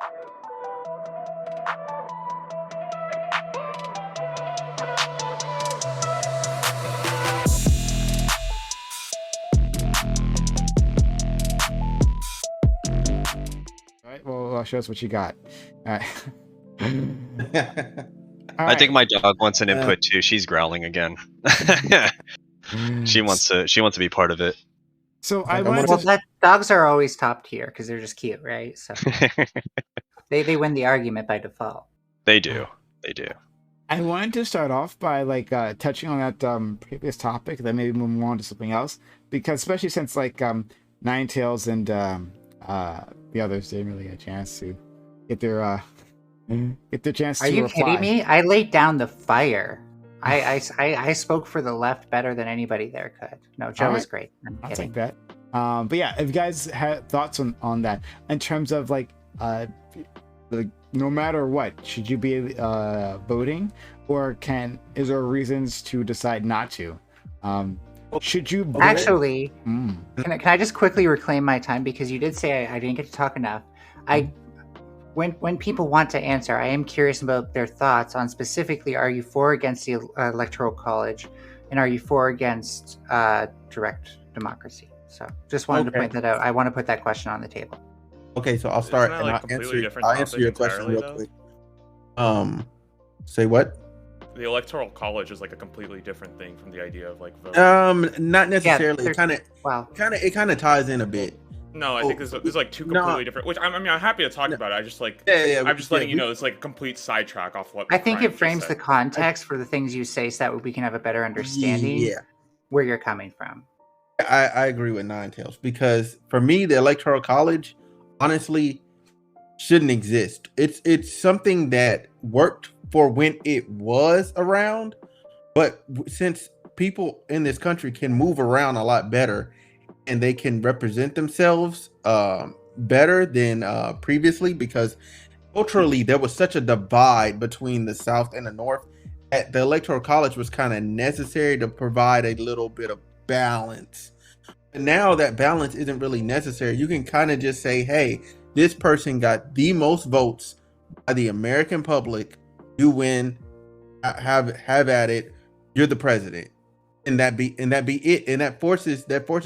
All right. Well, show us what you got. All right. I think my dog wants an input too. She's growling again. She wants to be part of it. So dogs are always top tier because they're just cute, right? So they win the argument by default. They do. They do. I wanted to start off by touching on that previous topic, then maybe move on to something else, because especially since Ninetales and the others didn't really get a chance to get their chance. Are you kidding me? I laid down the fire. I spoke for the left better than anybody there could. No, Joe was great. I'll take that. But yeah, if you guys had thoughts on that in terms of no matter what, should you be voting, or is there reasons to decide not to? Should you vote? Actually, can I just quickly reclaim my time, because you did say I didn't get to talk enough. When people want to answer, I am curious about their thoughts on specifically, are you for or against the Electoral College, and are you for or against direct democracy? So just wanted to point that out. I want to put that question on the table. Okay, so I'll start and I'll answer your question real quick. Say what? The Electoral College is a completely different thing from the idea of voting. Not necessarily. Yeah, it kind of ties in a bit. No, I think there's two completely different. Which I'm happy to talk about it. I just I'm just letting you know it's a complete sidetrack off what I think it frames the context for the things you say, so that we can have a better understanding where you're coming from. I agree with Ninetales, because for me, the Electoral College honestly shouldn't exist. It's something that worked for when it was around, but since people in this country can move around a lot better and they can represent themselves better than previously, because culturally there was such a divide between the South and the North that the Electoral College was kind of necessary to provide a little bit of balance. And now that balance isn't really necessary. You can kind of just say, hey, this person got the most votes by the American public. You win. Have at it. You're the president. And that be it. And that forces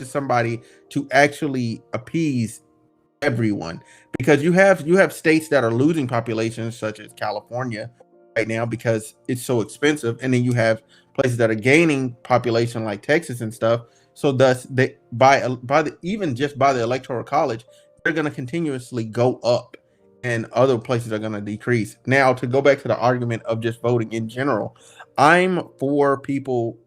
somebody to actually appease everyone, because you have states that are losing populations, such as California right now because it's so expensive, and then you have places that are gaining population like Texas and stuff. So thus, even just by the Electoral College, they're going to continuously go up, and other places are going to decrease. Now, to go back to the argument of just voting in general, I'm for people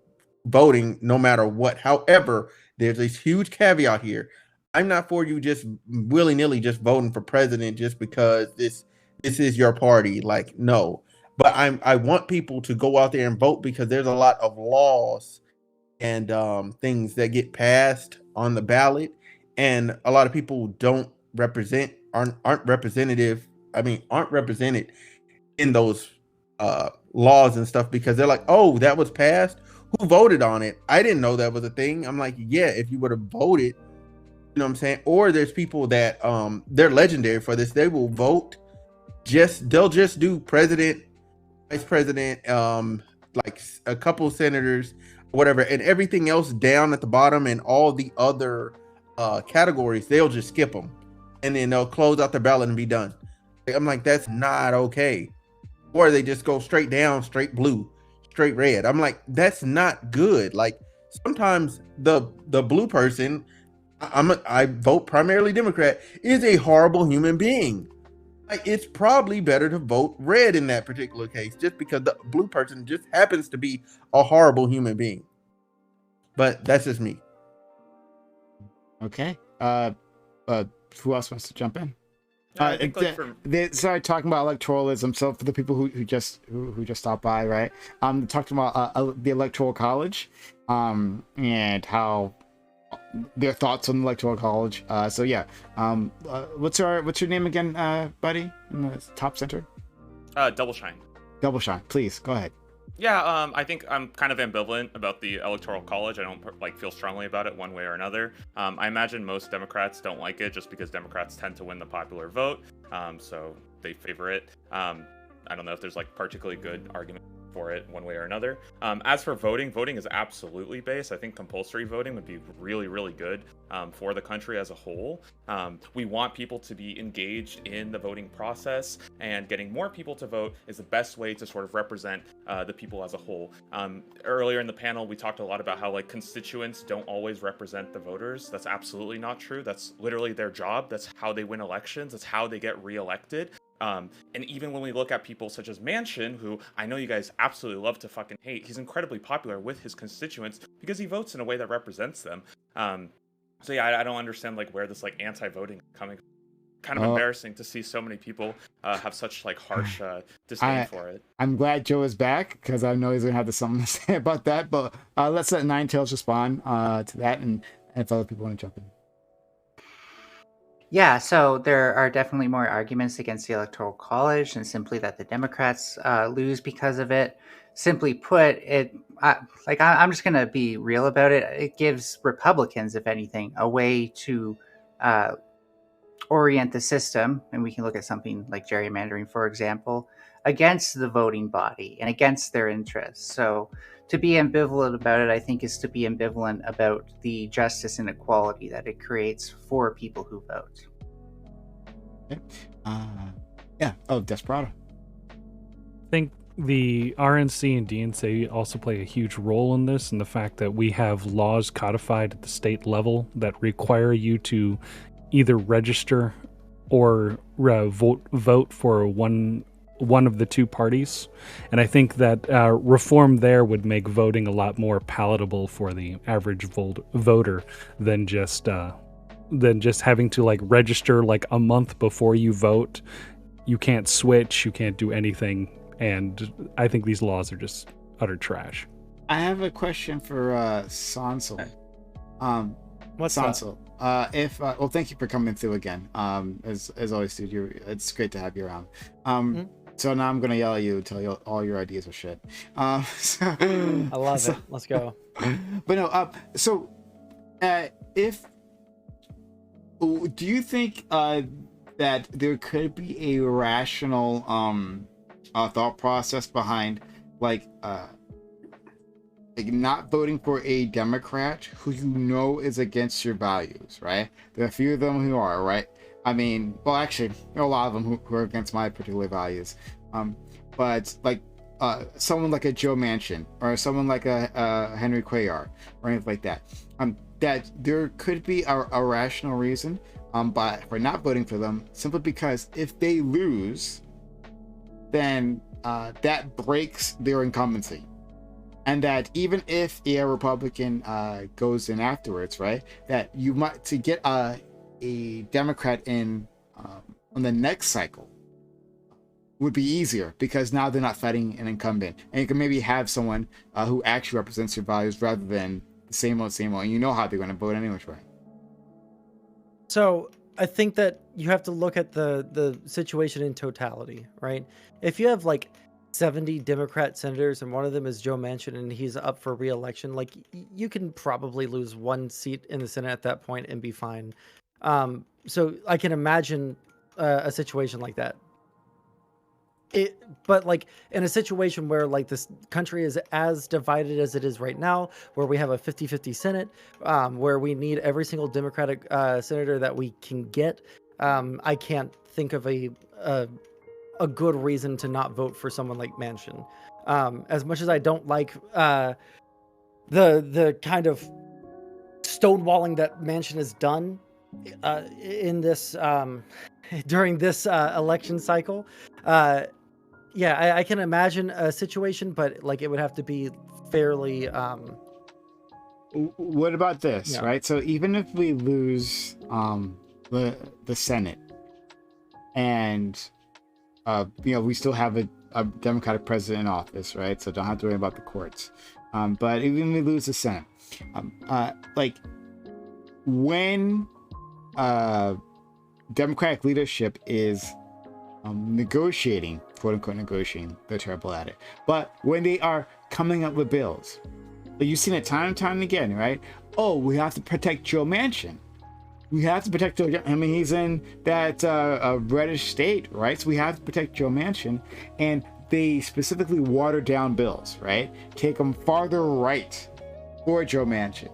voting no matter what. However, there's this huge caveat here. I'm not for you just willy-nilly just voting for president just because this is your party. No. But I want people to go out there and vote, because there's a lot of laws and things that get passed on the ballot, and a lot of people aren't represented in those laws and stuff, because they're like, oh, that was passed, who voted on it? I didn't know that was a thing. I'm like, yeah, if you would have voted, you know what I'm saying? Or there's people that they're legendary for this. They will vote, they'll just do president, vice president, like a couple senators, whatever, and everything else down at the bottom, and all the other categories, they'll just skip them, and then they'll close out the ballot and be done. I'm like, that's not okay. Or they just go straight down, straight blue, straight red. I'm like, that's not good. Like, sometimes the blue person, I vote primarily Democrat, is a horrible human being. Like, it's probably better to vote red in that particular case, just because the blue person just happens to be a horrible human being. But that's just me. Okay. Who else wants to jump in? They started talking about electoralism. So for the people who just stopped by, right? Talking about the Electoral College, and how their thoughts on the Electoral College. So yeah, what's your name again, buddy, in the top center? Double Shine. Double Shine, please go ahead. Yeah, I think I'm kind of ambivalent about the Electoral College. I don't feel strongly about it one way or another. I imagine most Democrats don't like it just because Democrats tend to win the popular vote, so they favor it. I don't know if there's particularly good argument for it one way or another. As for voting is absolutely based. I think compulsory voting would be really, really good for the country as a whole. We want people to be engaged in the voting process, and getting more people to vote is the best way to sort of represent the people as a whole. Earlier in the panel, we talked a lot about how constituents don't always represent the voters. That's absolutely not true. That's literally their job. That's how they win elections. That's how they get reelected. And even when we look at people such as Manchin, who I know you guys absolutely love to fucking hate, he's incredibly popular with his constituents because he votes in a way that represents them. So yeah, I don't understand where this anti-voting is coming from. Kind of embarrassing to see so many people have such harsh disdain for it. I'm glad Joe is back because I know he's gonna have something to say about that. But let's let Nine Tails respond to that, and if other people want to jump in. Yeah, so there are definitely more arguments against the Electoral College than simply that the Democrats lose because of it. Simply put, I'm just going to be real about it. It gives Republicans, if anything, a way to orient the system, and we can look at something like gerrymandering, for example, against the voting body and against their interests. So to be ambivalent about it, I think, is to be ambivalent about the justice and equality that it creates for people who vote. Okay. Yeah. Oh, Desperado. I think the RNC and DNC also play a huge role in this, and the fact that we have laws codified at the state level that require you to either register or vote for one of the two parties. And I think that reform there would make voting a lot more palatable for the average voter than just having to register a month before you vote. You can't switch, you can't do anything, and I think these laws are just utter trash. I have a question for Sansel. What's Sansel? Well, thank you for coming through again. As always, dude, it's great to have you around. So now I'm gonna yell at you until all your ideas are shit. I love it. Let's go. But no. So, do you think that there could be a rational thought process behind not voting for a Democrat who you know is against your values, right? There are a few of them who are, right? I mean, well, actually, there are a lot of them who are against my particular values. But someone like a Joe Manchin or someone like a Henry Cuellar or anything like that, that there could be a rational reason for not voting for them, simply because if they lose, then that breaks their incumbency. And that even if a Republican goes in afterwards, right, that you might, to get a Democrat in on the next cycle would be easier, because now they're not fighting an incumbent, and you can maybe have someone who actually represents your values rather than the same old, and you know how they're going to vote anyways, right? So I think that you have to look at the situation in totality, right? If you have 70 Democrat senators and one of them is Joe Manchin and he's up for re-election, you can probably lose one seat in the Senate at that point and be fine. So I can imagine a situation like that. But in a situation where this country is as divided as it is right now, where we have a 50-50 Senate, where we need every single Democratic senator that we can get, I can't think of a good reason to not vote for someone like Manchin. As much as I don't like the kind of stonewalling that Manchin has done in this during this election cycle, I can imagine a situation, but it would have to be fairly. What about this, right? So even if we lose the Senate, and we still have a Democratic president in office, right? So don't have to worry about the courts. But even if we lose the Senate, when Democratic leadership is negotiating, quote unquote negotiating, they're terrible at it. But when they are coming up with bills, you've seen it time and time again, right? Oh, we have to protect Joe Manchin. We have to protect Joe. I mean, he's in that reddish state, right? So we have to protect Joe Manchin, and they specifically water down bills, right? Take them farther right for Joe Manchin.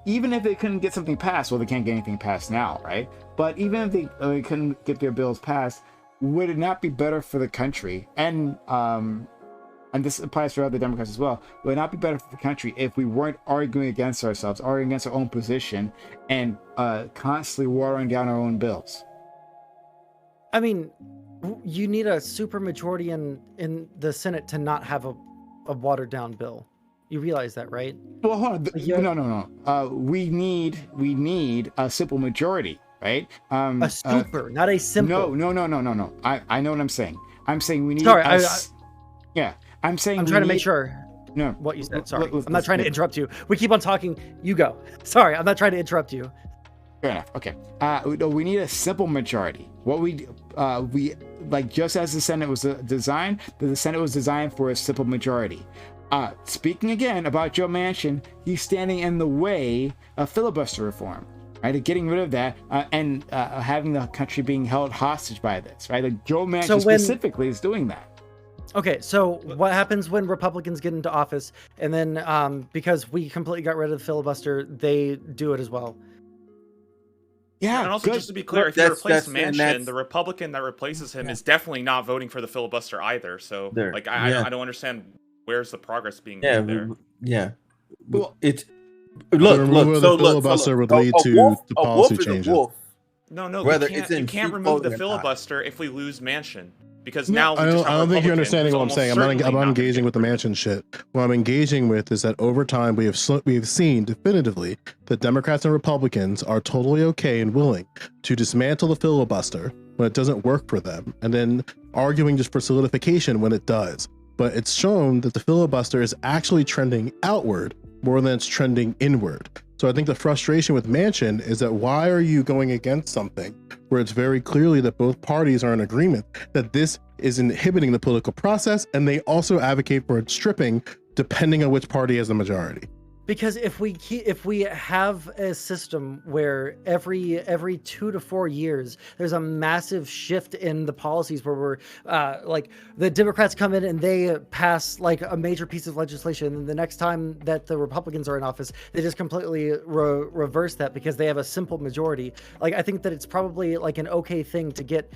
Even if they couldn't get something passed, well, they can't get anything passed now, right? But even if they couldn't get their bills passed, would it not be better for the country? And this applies for other Democrats as well. Would it not be better for the country if we weren't arguing against ourselves, arguing against our own position, and constantly watering down our own bills? I mean, you need a supermajority in the Senate to not have a watered down bill. You realize that, right? Well, hold on. No. We need a simple majority, right? A super, not a simple. No. I know what I'm saying. I'm saying we need. Sorry, yeah. I'm saying. I'm trying to make sure. No. What you said. Sorry, I'm not trying to interrupt you. We keep on talking. You go. Sorry, I'm not trying to interrupt you. Fair enough. Okay. We need a simple majority. What we like, just as the Senate was designed, the Senate was designed for a simple majority. Speaking again about Joe Manchin, he's standing in the way of filibuster reform, right? Of getting rid of that and having the country being held hostage by this, right? Like Joe Manchin specifically is doing that. Okay, so what happens when Republicans get into office and then because we completely got rid of the filibuster, they do it as well? Yeah, and also just to be clear, if you replace Manchin, the Republican that replaces him is definitely not voting for the filibuster either. So, I don't understand where's the progress being made there. Yeah, well, it's the filibuster would lead to the policy changes. No, you can't remove the filibuster if we lose Manchin. Because now I don't think you're understanding what I'm saying. I'm not engaging with the Manchin shit. What I'm engaging with is that over time we have seen definitively that Democrats and Republicans are totally okay and willing to dismantle the filibuster when it doesn't work for them, and then arguing just for solidification when it does. But it's shown that the filibuster is actually trending outward more than it's trending inward. So I think the frustration with Manchin is that why are you going against something where it's very clearly that both parties are in agreement that this is inhibiting the political process, and they also advocate for its stripping depending on which party has the majority? Because if we have a system where every 2 to 4 years there's a massive shift in the policies where we're like the Democrats come in and they pass like a major piece of legislation, and the next time that the Republicans are in office they just completely reverse that because they have a simple majority. Like I think that it's probably like an okay thing to get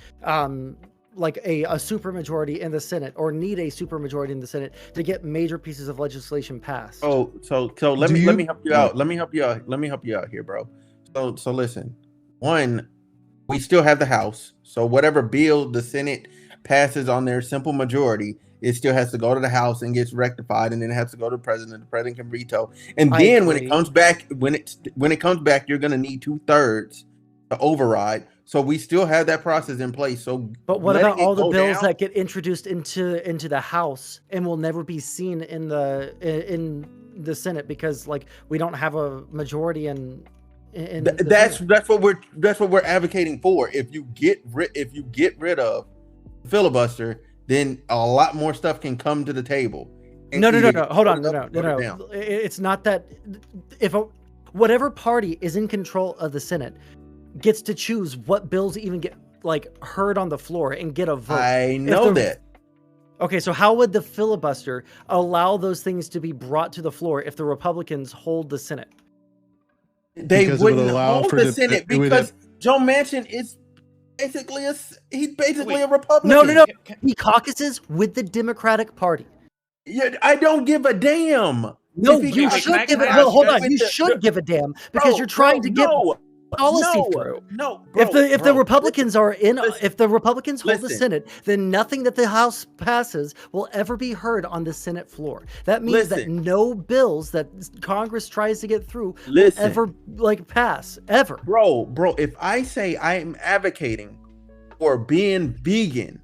like a supermajority in the Senate, or need a supermajority in the Senate to get major pieces of legislation passed. So let me help you out. Let me help you out here, bro. So listen. One, we still have the House. So whatever bill the Senate passes on their simple majority, it still has to go to the House and gets rectified, and then it has to go to the President. The President can veto. And then when it comes back, you're gonna need 2/3 to override. So we still have that process in place. So, but what about all the bills that get introduced into the House and will never be seen in the Senate because like we don't have a majority that's what we're advocating for. If you get rid of filibuster, then a lot more stuff can come to the table. No. Hold on. No. It's not that. If whatever party is in control of the Senate gets to choose what bills even get like heard on the floor and get a vote. I know that. Okay, so how would the filibuster allow those things to be brought to the floor if the Republicans hold the Senate? They wouldn't hold the Senate because Joe Manchin is basically a Republican. No. He caucuses with the Democratic Party. Yeah, I don't give a damn. No, you should give a damn. Hold on, you should give a damn because you're trying to get policy through. Bro, if the Republicans are in, if the Republicans hold the Senate, then nothing that the House passes will ever be heard on the Senate floor. That means that no bills that Congress tries to get through will ever like pass ever. Bro, if I say I am advocating for being vegan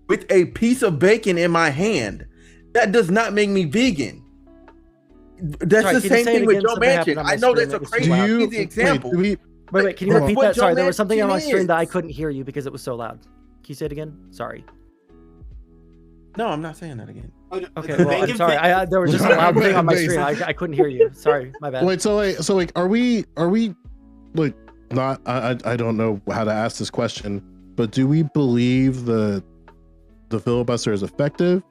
with a piece of bacon in my hand, that does not make me vegan. That's the same thing with Joe Manchin. I know that's a crazy easy example. Wait, can you repeat that? Sorry, there was something on my screen that I couldn't hear you because it was so loud. you say it again? Sorry. No, I'm not saying that again. Okay, well, I'm sorry. There was just a loud thing on my screen. I couldn't hear you. Sorry, my bad. Wait, so like, are we like not? I don't know how to ask this question, but do we believe the filibuster is effective?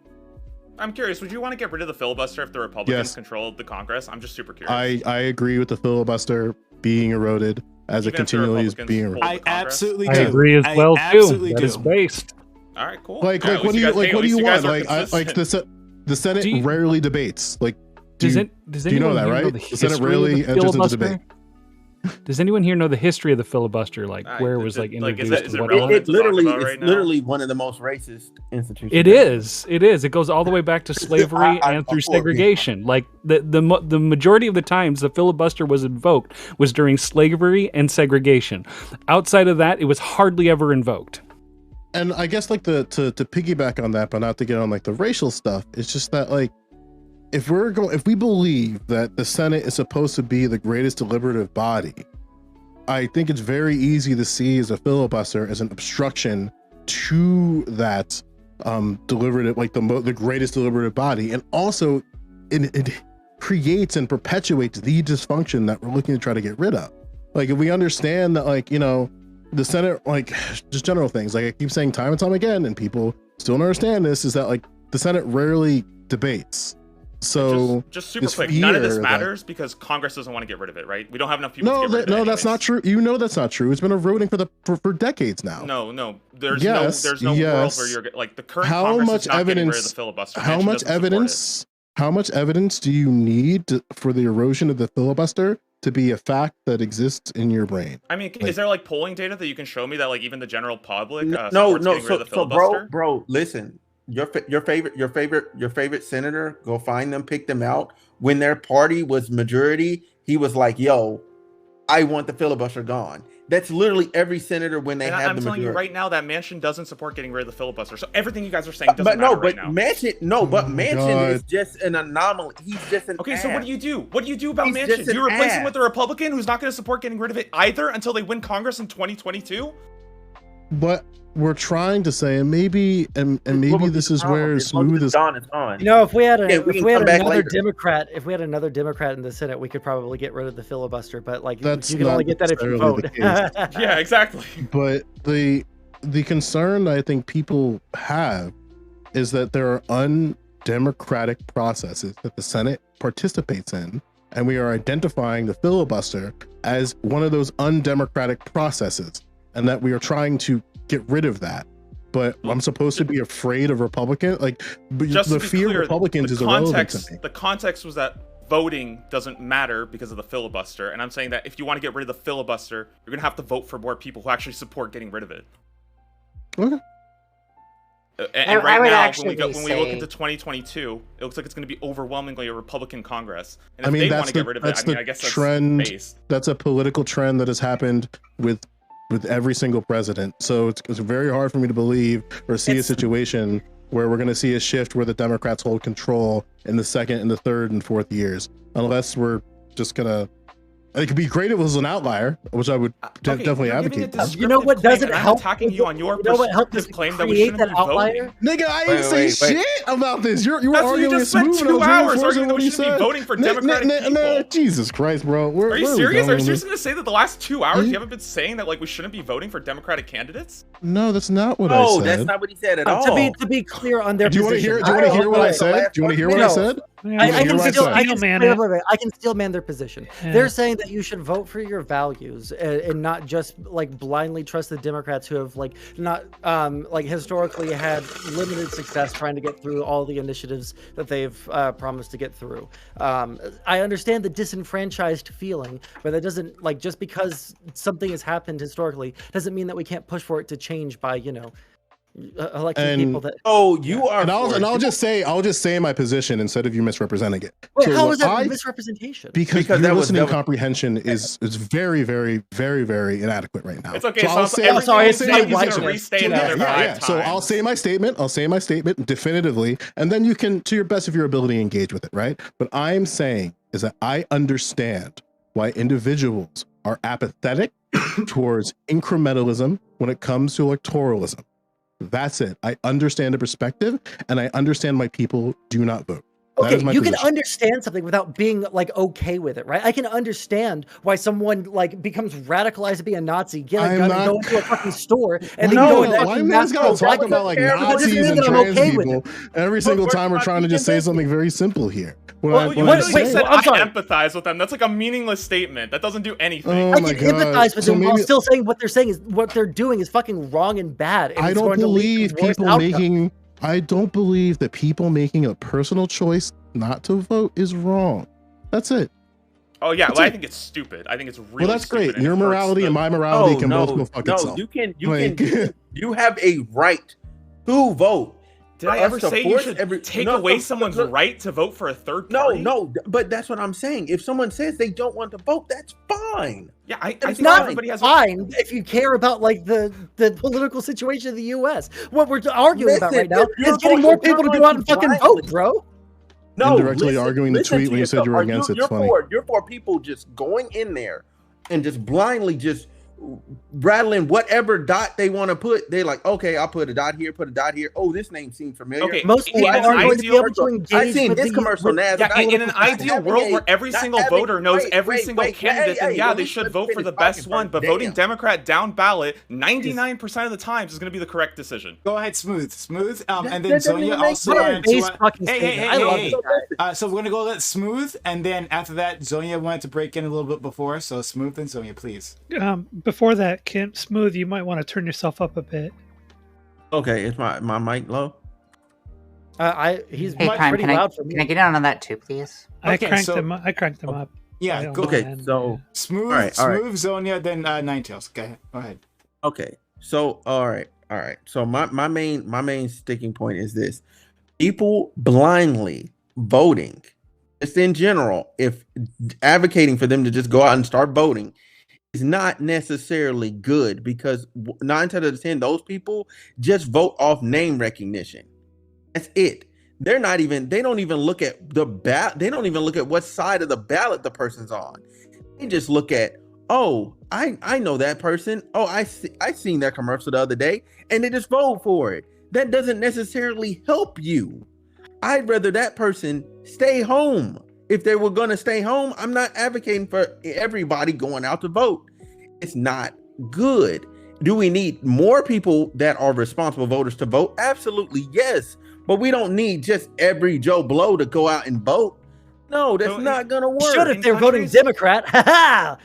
I'm curious. Would you want to get rid of the filibuster if the Republicans controlled the Congress? I'm just super curious. I agree with the filibuster being eroded as it continually is being eroded. I absolutely do. I agree as well too. That is do. based. All right, cool. Like, Yeah, what do you want? like The Senate rarely debates. Like, Does you know that, right? The Senate rarely enters into debate. Does anyone here know the history of the filibuster? Like where it was like introduced? Is it and relevant It to talk literally, about right it's now? literally one of the most racist institutions. It is. It is. It goes all the way back to slavery and through of course. segregation. Like the majority of the times the filibuster was invoked was during slavery and segregation. Outside of that, it was hardly ever invoked. And I guess like to piggyback on that, but not to get on like the racial stuff, it's just that like if we believe that the Senate is supposed to be the greatest deliberative body, I think it's very easy to see as a filibuster as an obstruction to that deliberative, like the greatest deliberative body, and also it creates and perpetuates the dysfunction that we're looking to try to get rid of. Like if we understand that, like, you know, the Senate, like just general things, like I keep saying time and time again, and people still don't understand this, is that like the Senate rarely debates. So just super quick, none of this matters because Congress doesn't want to get rid of it, right? We don't have enough people to get rid of it. No, that's not true. You know that's not true. It's been eroding for decades now. No. There's no world where you're like the current Congress is not getting rid of the filibuster. How much evidence do you need for the erosion of the filibuster to be a fact that exists in your brain? I mean, is there like polling data that you can show me that like even the general public no. getting rid of the filibuster? bro, listen. Your favorite senator, go find them, pick them out. When their party was majority, he was like, "Yo, I want the filibuster gone." That's literally every senator when they have the majority. I'm telling you right now that Manchin doesn't support getting rid of the filibuster. So everything you guys are saying doesn't matter right now. Manchin is just an anomaly. He's just an ass. So what do you do? What do you do about He's Manchin? just Do you an replace him ass. with a Republican who's not going to support getting rid of it either until they win Congress in 2022? But we're trying to say, and maybe this is where smooth is. You know, if we had another Democrat, Democrat in the Senate, we could probably get rid of the filibuster. But like, That's you can only get that if you vote. Yeah, exactly. But the concern I think people have is that there are undemocratic processes that the Senate participates in, and we are identifying the filibuster as one of those undemocratic processes, and that we are trying to get rid of that. But I'm supposed to be afraid of Republicans? Like, the fear of Republicans is irrelevant to me. The context was that voting doesn't matter because of the filibuster, and I'm saying that if you want to get rid of the filibuster, you're gonna have to vote for more people who actually support getting rid of it. Okay. And right now, when we look into 2022, it looks like it's going to be overwhelmingly a Republican Congress. And if they want to get rid of it, I guess that's based. That's a political trend that has happened with every single president. So it's very hard for me to believe or see a situation where we're going to see a shift where the Democrats hold control in the second and the third and fourth years, unless we're just going to. It could be great if it was an outlier, which I would definitely advocate for. You know what doesn't help? Attacking you on your claim that we create shouldn't that be outlier? voting. Nigga, I didn't say shit about this. You were That's what arguing you just spent smooth, 2 and I was hours arguing that we reinforcing shouldn't be what voting for Democratic people. Jesus Christ, bro. Are you serious? Are you seriously going to say that the last 2 hours you haven't been saying that like we shouldn't be voting for Democratic candidates? No, that's not what I said. No, that's not what he said at all. To be clear on their Do you want to position. hear what I said? Do you want to hear what I said? I can still man their position. Yeah. They're saying that you should vote for your values and not just like blindly trust the Democrats who have like not like historically had limited success trying to get through all the initiatives that they've promised to get through. I understand the disenfranchised feeling, but that doesn't like just because something has happened historically doesn't mean that we can't push for it to change by electing people that. Oh, you are. And I'll just say my position instead of you misrepresenting it. Wait, how is that misrepresentation? Because your listening comprehension is very, very, very, very inadequate right now. It's okay. So I'll say my statement definitively, and then you can, to your best of your ability, engage with it, right? What I'm saying is that I understand why individuals are apathetic towards incrementalism when it comes to electoralism. That's it. I understand the perspective, and I understand why people do not vote. Okay, you position. can understand something without being like okay with it, right? I can understand why someone like becomes radicalized to be a Nazi, get a gun, and go into a fucking store, and then go and why we always gotta talk about like Nazis and trans people every single time we're trying to just say something very simple here? You literally said I empathize with them. That's like a meaningless statement. That doesn't do anything. I can empathize with them while still saying what they're saying is what they're doing is fucking wrong and bad. And I don't believe people making. I don't believe that people making a personal choice not to vote is wrong. That's it. Oh yeah, well, I think it's stupid. I think it's really. Well, that's great. Your morality and my morality can both go fuck itself. You have a right to vote. Did I ever say you should take away someone's right to vote for a third party? No, but that's what I'm saying. If someone says they don't want to vote, that's fine. Yeah, I it's think not everybody has fine if you care about like the political situation of the U.S. What we're arguing about right now is getting more people to go out and fucking vote, bro. No, indirectly arguing the tweet when you said you were against it. You're for people just going in there and just blindly just rattling whatever dot they want to put. They're like, okay, I'll put a dot here, put a dot here. Oh, this name seems familiar. Okay, most people are going to be able to engage. I've seen this commercial now. Yeah, in an ideal world where every single voter knows every single candidate, then yeah, they should vote for the best one. But voting Democrat down ballot 99% of the times is going to be the correct decision. Go ahead, Smooth. And then Zonia also. Hey. So we're gonna go let Smooth, and then after that, Zonia wanted to break in a little bit before. So Smooth and Zonia, please. Before that, Smooth, you might want to turn yourself up a bit. Okay, is my mic low? He's pretty loud for me. Can I get on that too, please? I cranked them up. Yeah, go ahead. So Smooth, Zonia, then Ninetales. Go ahead. Okay, so all right. So my main sticking point is this: people blindly voting, just in general, if advocating for them to just go out and start voting is not necessarily good, because 9 out of 10 those people just vote off name recognition. That's it. They don't even look at the ballot. They don't even look at what side of the ballot the person's on. They just look at, oh, I know that person. Oh, I seen that commercial the other day, and they just vote for it. That doesn't necessarily help you. I'd rather that person stay home. If they were going to stay home, I'm not advocating for everybody going out to vote. It's not good. Do we need more people that are responsible voters to vote? Absolutely, yes. But we don't need just every Joe Blow to go out and vote. No, that's not going to work. Should if they're voting Democrat.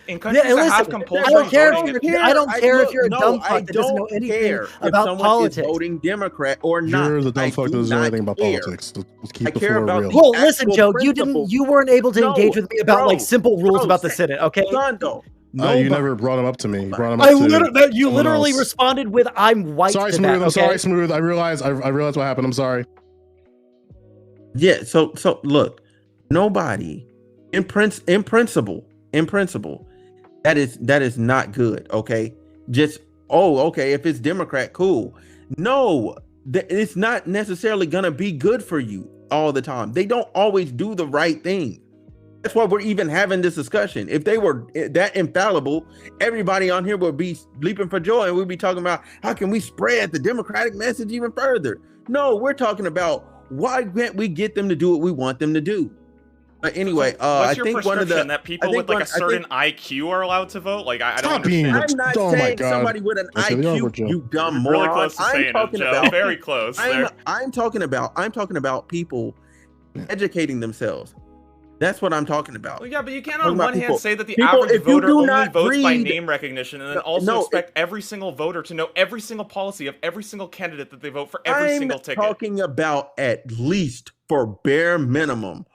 In countries that have compulsory voting, I don't care if you're a dumb fuck that doesn't know anything about politics. Voting Democrat or not. You're the dumb fuck that doesn't know anything about politics. Let's keep the floor real. Well, listen, Joe, you weren't able to engage with me about like simple rules about the Senate, okay? You never brought them up to me. You literally responded with "I'm white." Sorry, Smooth. I'm sorry, Smooth. I realized what happened. I'm sorry. Yeah. So look. Nobody in principle, that is not good. Okay. Just, okay. If it's Democrat, cool. No, it's not necessarily going to be good for you all the time. They don't always do the right thing. That's why we're even having this discussion. If they were that infallible, everybody on here would be leaping for joy, and we'd be talking about how can we spread the Democratic message even further. No, we're talking about why can't we get them to do what we want them to do. But anyway, what's your prescription that people with like a certain IQ are allowed to vote? Like I don't understand. I'm not saying somebody with an IQ, you dumb moron. Really close to saying it, Joe. Very close. I'm talking about people educating themselves. That's what I'm talking about. Well, yeah, but you can't on one hand say that the average voter only votes by name recognition, and then also expect every single voter to know every single policy of every single candidate that they vote for every single ticket. I'm talking about at least for bare minimum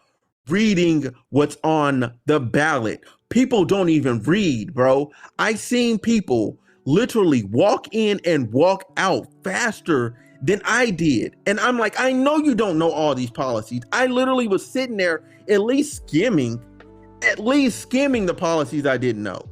reading what's on the ballot. People don't even read, bro. I seen people literally walk in and walk out faster than I did. And I'm like, I know you don't know all these policies. I literally was sitting there at least skimming the policies I didn't know.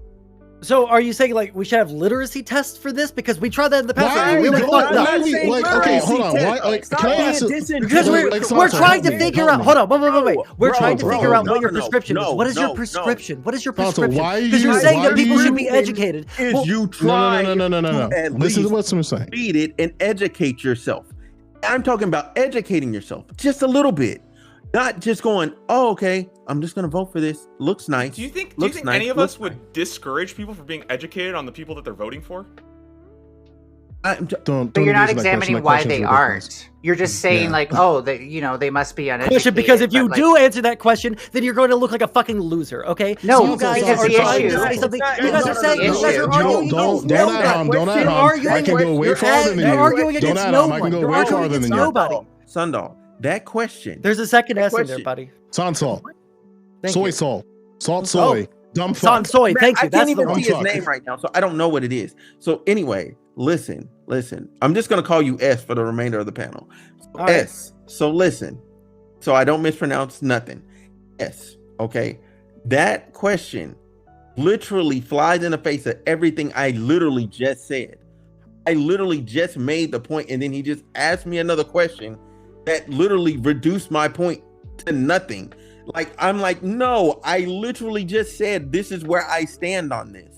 So are you saying like we should have literacy tests for this? Because we tried that in the past. Why and it really don't- fucked up. why we- like, okay, hold on. Why, like, Stop can I being ask? Because disingenuous. we're trying to figure out. Hold on, wait. We're Bro, trying to figure out no, what your no, prescription is. no, What is your no, prescription? What is your Tonto, prescription? why Because you're you- saying why that people you- should be educated. Is Well, you try No. to at Listen to least what I'm saying. read it and educate yourself. I'm talking about educating yourself just a little bit, not just going, "Oh, okay, I'm just gonna vote for this. Looks nice." Do you think Looks nice, any of looks us would discourage people from being educated on the people that they're voting for? Don't. But you're not engage in that question. examining That why question's they ridiculous. aren't. You're just saying Yeah. like, oh, they must be uneducated. question, because if you but, do answer that question, then you're going to look like a fucking loser. Okay? No, you guys because are the trying issue- to say something. You guys are no, saying the you guys issue- are arguing. Don't against add harm. Don't add You're harm. arguing I can go way you're farther than you. arguing Don't against add no harm. I can one. go You're way arguing farther than against you. nobody. Sundal, that question. There's a second That S in there, question- buddy. Salt. Thank Soy you. salt. Salt soy. Dumb San fuck. Soy. Thank I you. can't That's the even one. see his fuck. name right now, so I don't know what it is. So anyway, listen. I'm just gonna call you S for the remainder of the panel. All right. S. So listen. So I don't mispronounce nothing. S. Okay. That question literally flies in the face of everything I literally just said. I literally just made the point, and then he just asked me another question that literally reduced my point to nothing. Like, I'm like, no, I literally just said this is where I stand on this.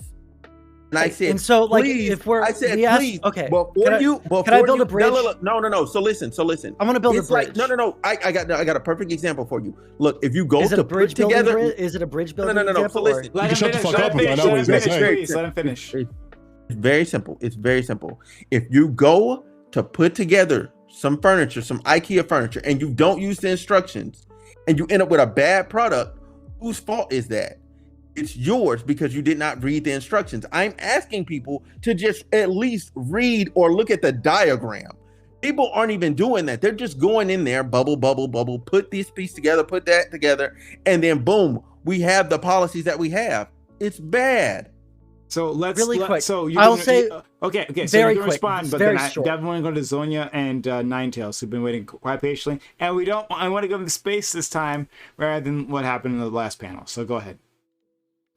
And I said, And so, like, please, if we're, I said, we asked- please, okay. before Can I- you, can I build a bridge? No. So listen. I'm gonna build a It's like, bridge. no. I got a perfect example for you. Look, if you go Is it to a bridge put building? together, Is it a bridge no. building? So example, or- listen, You can shut the fuck up if I know what he's gonna say. Please, let him finish. It's very simple. It's very simple. If you go to put together some furniture, some IKEA furniture, and you don't use the instructions, and you end up with a bad product, whose fault is that? It's yours because you did not read the instructions. I'm asking people to just at least read or look at the diagram. People aren't even doing that. They're just going in there, bubble, put this piece together, put that together, and then boom, we have the policies that we have. It's bad. So let's Really quick. So I'll say okay. So very you can quick, respond, but very then I short. definitely want to go to Zonia and Ninetails, who've been waiting quite patiently, and we don't. I want to go to the space this time rather than what happened in the last panel. So go ahead.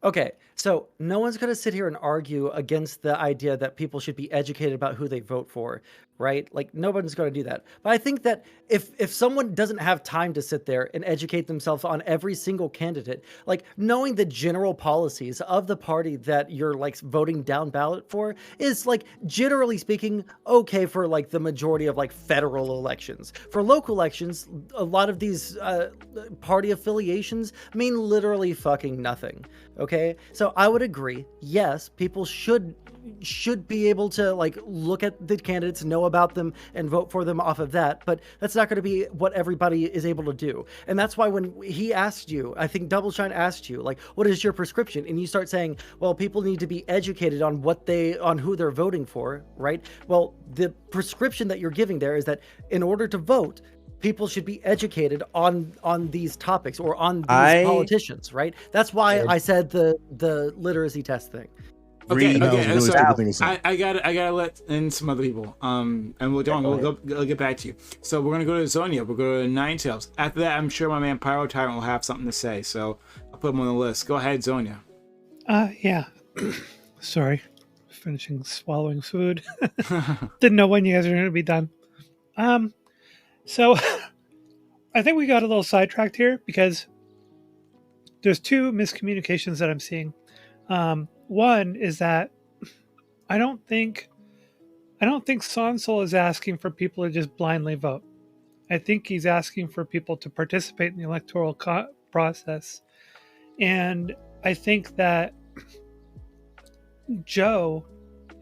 Okay, so no one's going to sit here and argue against the idea that people should be educated about who they vote for, right? Like, nobody's going to do that. But I think that if someone doesn't have time to sit there and educate themselves on every single candidate, like knowing the general policies of the party that you're like voting down ballot for is, like, generally speaking, okay for like the majority of like federal elections. For local elections, a lot of these party affiliations mean literally fucking nothing. Okay, so I would agree. Yes, people should be able to like look at the candidates, know about them, and vote for them off of that. But that's not going to be what everybody is able to do. And that's why when he asked you, I think Double Shine asked you, like, what is your prescription? And you start saying, well, people need to be educated on on who they're voting for, right? Well, the prescription that you're giving there is that in order to vote, people should be educated on these topics or on these politicians, right? That's why I said the literacy test thing. Okay. That was a really So stupid thing to say. I gotta let in some other people. And we'll get back to you. So we're gonna go to Zonia. We'll go to Ninetails. After that, I'm sure my man Pyro Tyrant will have something to say. So I'll put him on the list. Go ahead, Zonia. Yeah. Sorry. Finishing swallowing food. Didn't know when you guys were going to be done. So I think we got a little sidetracked here because there's two miscommunications that I'm seeing. One is that I don't think Sonsol is asking for people to just blindly vote. I think he's asking for people to participate in the electoral process. And I think that Joe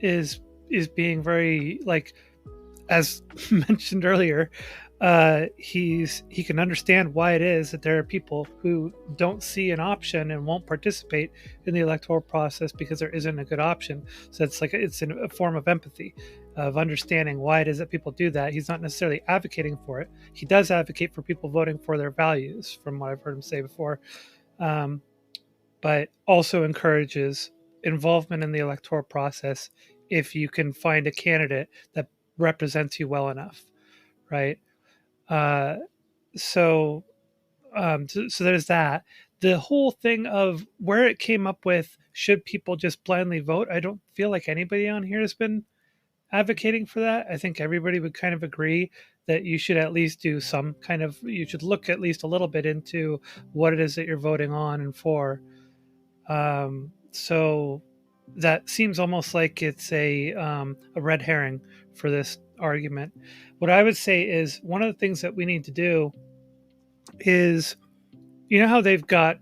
is being very, like, as mentioned earlier, he can understand why it is that there are people who don't see an option and won't participate in the electoral process because there isn't a good option. So it's a form of empathy, of understanding why it is that people do that. He's not necessarily advocating for it. He does advocate for people voting for their values, from what I've heard him say before, but also encourages involvement in the electoral process if you can find a candidate that represents you well enough, right? So there's that. the whole thing of where it came up with, should people just blindly vote? I don't feel like anybody on here has been advocating for that. I think everybody would kind of agree that you should at least do some kind of, you should look at least a little bit into what it is that you're voting on and for. So that seems almost like it's a red herring for this argument. What I would say is one of the things that we need to do is, you know how they've got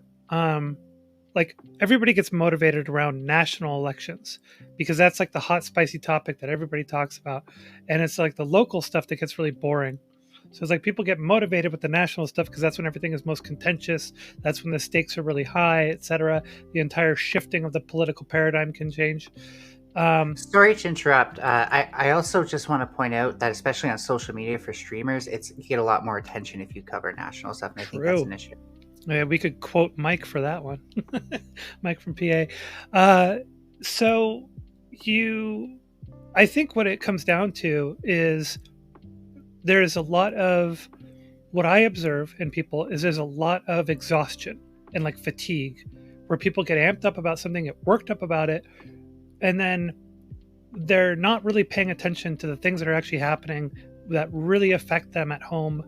like everybody gets motivated around national elections because that's like the hot spicy topic that everybody talks about, and it's like the local stuff that gets really boring. So it's like people get motivated with the national stuff because that's when everything is most contentious. That's when the stakes are really high, etc. The entire shifting of the political paradigm can change. Sorry to interrupt. I also just want to point out that especially on social media for streamers, you get a lot more attention if you cover national stuff, and I think that's an issue. Yeah, we could quote Mike for that one. Mike from PA. I think what it comes down to is there's a lot of, what I observe in people is there's a lot of exhaustion and like fatigue where people get amped up about something, get worked up about it, and then they're not really paying attention to the things that are actually happening that really affect them at home.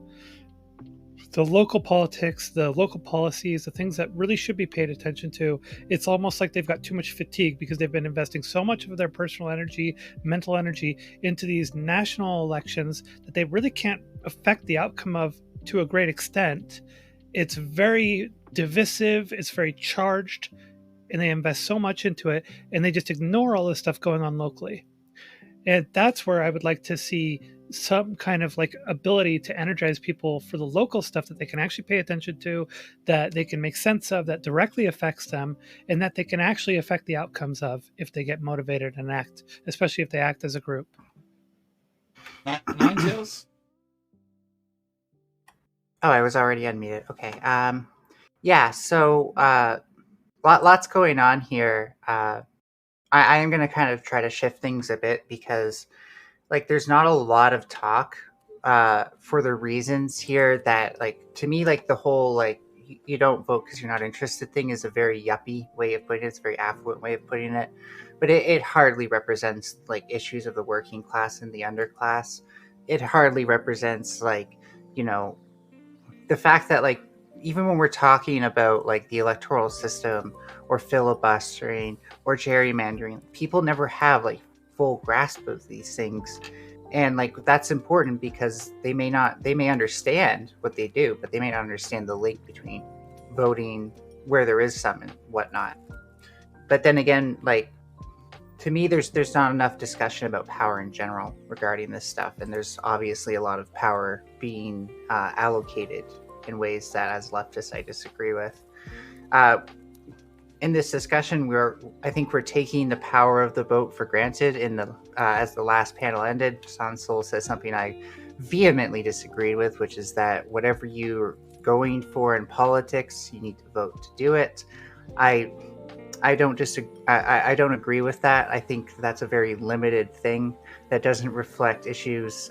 The local politics, the local policies, the things that really should be paid attention to. It's almost like they've got too much fatigue because they've been investing so much of their personal energy, mental energy into these national elections that they really can't affect the outcome of to a great extent. It's very divisive, it's very charged, and they invest so much into it, and they just ignore all this stuff going on locally. And that's where I would like to see some kind of like ability to energize people for the local stuff that they can actually pay attention to, that they can make sense of, that directly affects them, and that they can actually affect the outcomes of if they get motivated and act, especially if they act as a group. Nine Tails? Oh, I was already unmuted. Okay. Yeah, so lots going on here. I am going to kind of try to shift things a bit because like there's not a lot of talk for the reasons here that, like, to me, like the whole like you don't vote because you're not interested thing is a very yuppie way of putting it. It's a very affluent way of putting it, but it hardly represents like issues of the working class and the underclass. It hardly represents like, you know, the fact that like even when we're talking about like the electoral system or filibustering or gerrymandering, people never have like full grasp of these things, and like that's important because they may understand what they do, but they may not understand the link between voting where there is some and whatnot. But then again, like to me, there's not enough discussion about power in general regarding this stuff, and there's obviously a lot of power being allocated in ways that as leftists I disagree with. In this discussion, I think we're taking the power of the vote for granted. As the last panel ended, Sansol says something I vehemently disagreed with, which is that whatever you're going for in politics, you need to vote to do it. I don't agree with that. I think that's a very limited thing that doesn't reflect issues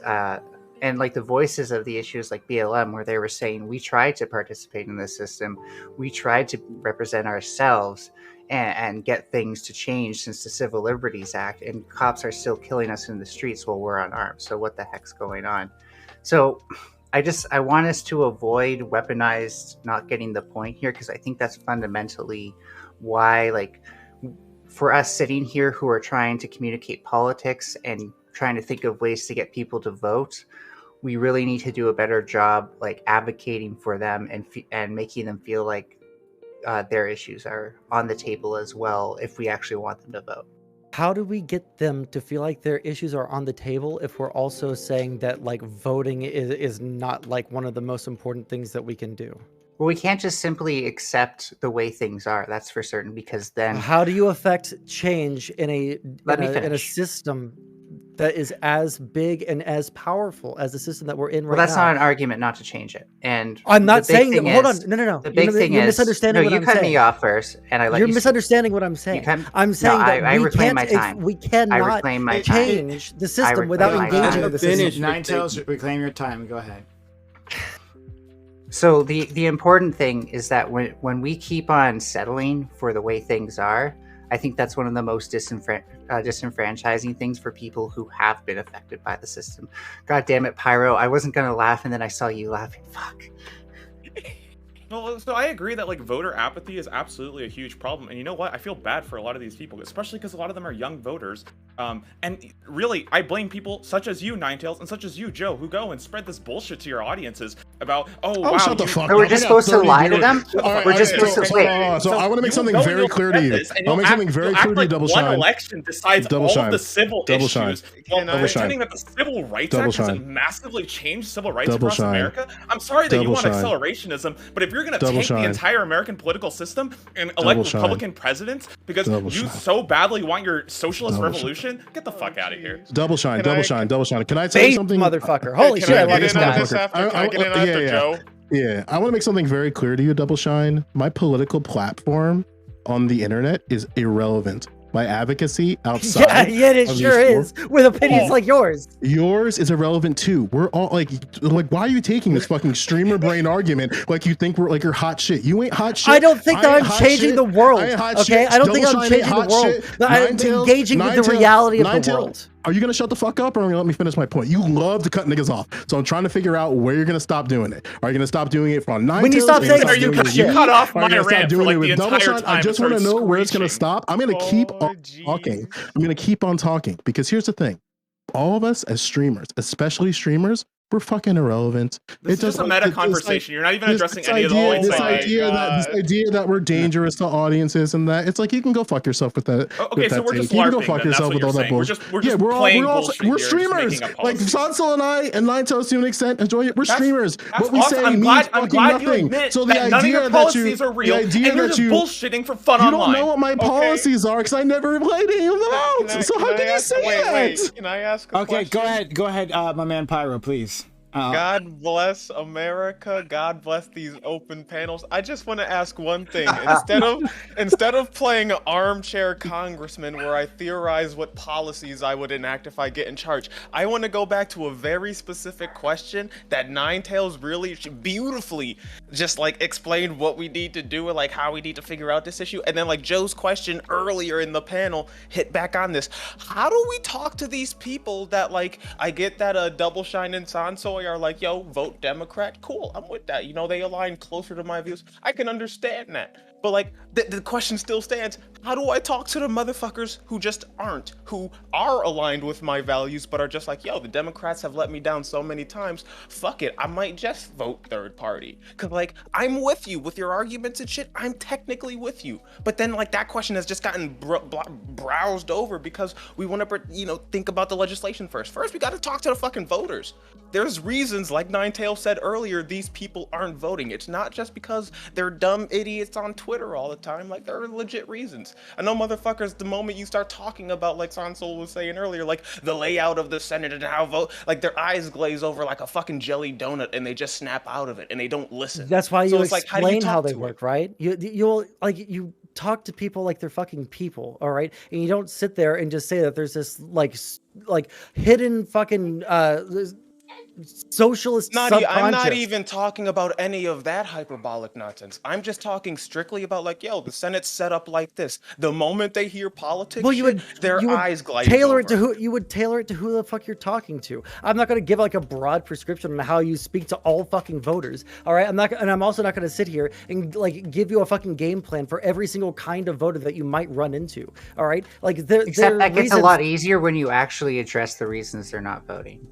and like the voices of the issues like BLM, where they were saying, we tried to participate in this system. We tried to represent ourselves and get things to change since the Civil Liberties Act, and cops are still killing us in the streets while we're unarmed. So what the heck's going on? So I want us to avoid weaponized not getting the point here, because I think that's fundamentally why, like, for us sitting here who are trying to communicate politics and trying to think of ways to get people to vote, we really need to do a better job like advocating for them and making them feel like their issues are on the table as well if we actually want them to vote. How do we get them to feel like their issues are on the table if we're also saying that like voting is not like one of the most important things that we can do? Well, we can't just simply accept the way things are. That's for certain, because then how do you affect change in a system that is as big and as powerful as the system that we're in right now? Well, that's not an argument not to change it. And I'm not saying that. Hold on, no. The big thing you're is misunderstanding what I'm saying. You cut me off first, and I let you. You're misunderstanding what I'm saying. I'm saying that I reclaim my time. We cannot change the system without engaging the system. Nine Tails, reclaim your time. Go ahead. So the important thing is that when we keep on settling for the way things are, I think that's one of the most disenfranchising things for people who have been affected by the system. God damn it, Pyro! I wasn't gonna laugh, and then I saw you laughing. Fuck. Well, so I agree that like voter apathy is absolutely a huge problem, and you know what? I feel bad for a lot of these people, especially because a lot of them are young voters. And really, I blame people such as you, Ninetales, and such as you, Joe, who go and spread this bullshit to your audiences about, wow, shut the fuck up. We're just supposed to lie to them? We're just supposed to wait. So I want to make something very clear to you. I'll make something very clear to you, Double Shine. One election decides all of the civil issues while pretending that the Civil Rights Act hasn't massively changed civil rights across America. I'm sorry that you want accelerationism, but if you're going to take the entire American political system and elect Republican presidents because you so badly want your socialist revolution, get the fuck out of here. Double Shine. Can I tell you something? Motherfucker. Holy shit, I love this guy. Can I get in after Joe? Yeah, I want to make something very clear to you, Double Shine. My political platform on the internet is irrelevant. My advocacy outside. Yeah, it sure is. With opinions like yours. Yours is irrelevant too. We're all like, why are you taking this fucking streamer brain argument like you think we're like you're hot shit? You ain't hot shit. I don't think that I'm changing the world. Okay, I don't think I'm changing the world. I'm engaging with the reality of the world. Are you gonna shut the fuck up or are you gonna let me finish my point? You love to cut niggas off, so I'm trying to figure out where you're gonna stop doing it. Are you gonna stop doing it from 9? When you stop saying, you cut off my rant for like the entire time. I just want to know where it's gonna stop. I'm gonna keep on talking. I'm gonna keep on talking because here's the thing: all of us as streamers, especially streamers, we're fucking irrelevant. It's just a meta conversation. You're not even addressing any of the points. This idea that we're dangerous to audiences and that it's like you can go fuck yourself with that. Okay, so we're just LARPing. You can go fuck yourself with all that bullshit. We're streamers. Like Sansel and I and Ninetales to an extent enjoy it. We're streamers. What we say means fucking nothing. So the idea your policies are real, and you're just bullshitting for fun online. You don't know what my policies are because I never played any of them out. So how can you say that? Wait, can I ask a question? Okay, go ahead, my man Pyro, please. God bless America. God bless these open panels. I just want to ask one thing. Instead of playing armchair congressman where I theorize what policies I would enact if I get in charge, I want to go back to a very specific question that Ninetales really beautifully just like explained what we need to do and like how we need to figure out this issue. And then like Joe's question earlier in the panel hit back on this. How do we talk to these people that like, I get that Double Shine and Sansoy are like, yo, vote Democrat. Cool, I'm with that. You know, they align closer to my views. I can understand that. But like, the question still stands. How do I talk to the motherfuckers who just aren't, who are aligned with my values, but are just like, yo, the Democrats have let me down so many times. Fuck it, I might just vote third party. Cause like, I'm with you with your arguments and shit. I'm technically with you. But then like that question has just gotten browsed over because we want to, you know, think about the legislation first. First, we got to talk to the fucking voters. There's reasons, like Ninetales said earlier, these people aren't voting. It's not just because they're dumb idiots on Twitter all the time. Like, there are legit reasons. I know motherfuckers, the moment you start talking about, like Sansol was saying earlier, like the layout of the Senate and how vote, like their eyes glaze over like a fucking jelly donut and they just snap out of it and they don't listen. That's why you explain how they work, right? You'll you talk to people like they're fucking people, all right? And you don't sit there and just say that there's this like hidden fucking socialist subconscious. I'm not even talking about any of that hyperbolic nonsense. I'm just talking strictly about like, yo, the Senate's set up like this. The moment they hear politics, their eyes glide over. You would tailor it to who the fuck you're talking to. I'm not going to give like a broad prescription on how you speak to all fucking voters. All right, I'm also not going to sit here and like give you a fucking game plan for every single kind of voter that you might run into. All right, like except that gets a lot easier when you actually address the reasons they're not voting.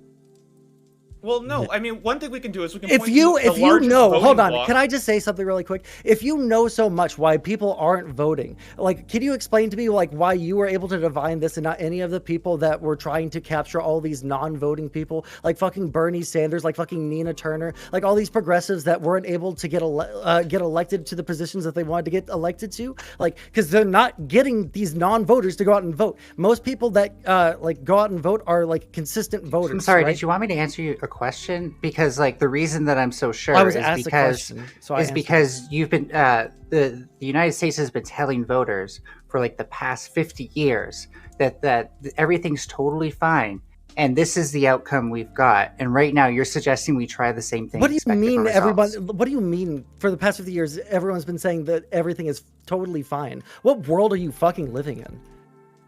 Well, no, I mean, one thing we can do is we can if you know, hold on, can I just say something really quick? If you know so much why people aren't voting, like, can you explain to me like why you were able to divine this and not any of the people that were trying to capture all these non-voting people, like fucking Bernie Sanders, like fucking Nina Turner, like all these progressives that weren't able to get elected to the positions that they wanted to get elected to, like, because they're not getting these non-voters to go out and vote. Most people that like go out and vote are like consistent voters. I'm sorry, right? Did you want me to answer you a question? Because like the reason that I'm so sure is because you've been the United States has been telling voters for like the past 50 years that everything's totally fine and this is the outcome we've got. And right now, you're suggesting we try the same thing. What do you mean, everybody? What do you mean? For the past 50 years, everyone's been saying that everything is totally fine. What world are you fucking living in?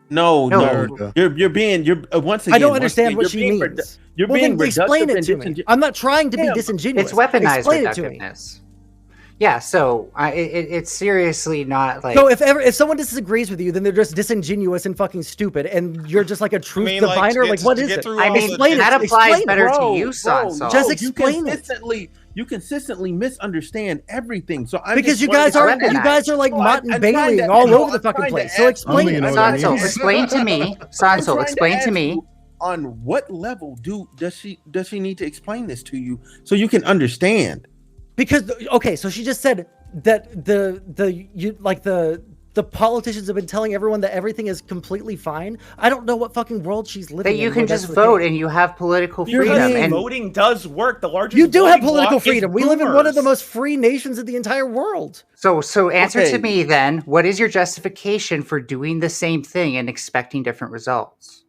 No. You're being once again. I don't understand what she means. You're being explain it to me. I'm not trying to be disingenuous. It's weaponized explain it to me. Yeah, so it's seriously not like. So if someone disagrees with you, then they're just disingenuous and fucking stupid, and you're just like a truth diviner. Like what is it? I mean, explain that applies better to you, son. Just explain it. You consistently misunderstand everything. So because you guys are like Mott and Bailey all over the fucking place. So explain it. Sanso, explain to me. Sanso, explain to me. On what level does she need to explain this to you so you can understand? Because so she just said that the politicians have been telling everyone that everything is completely fine. I don't know what fucking world she's living in. That you can just vote and you have political freedom. And voting does work. The largest you do have political freedom. We live in one of the most free nations in the entire world. So answer to me then. What is your justification for doing the same thing and expecting different results?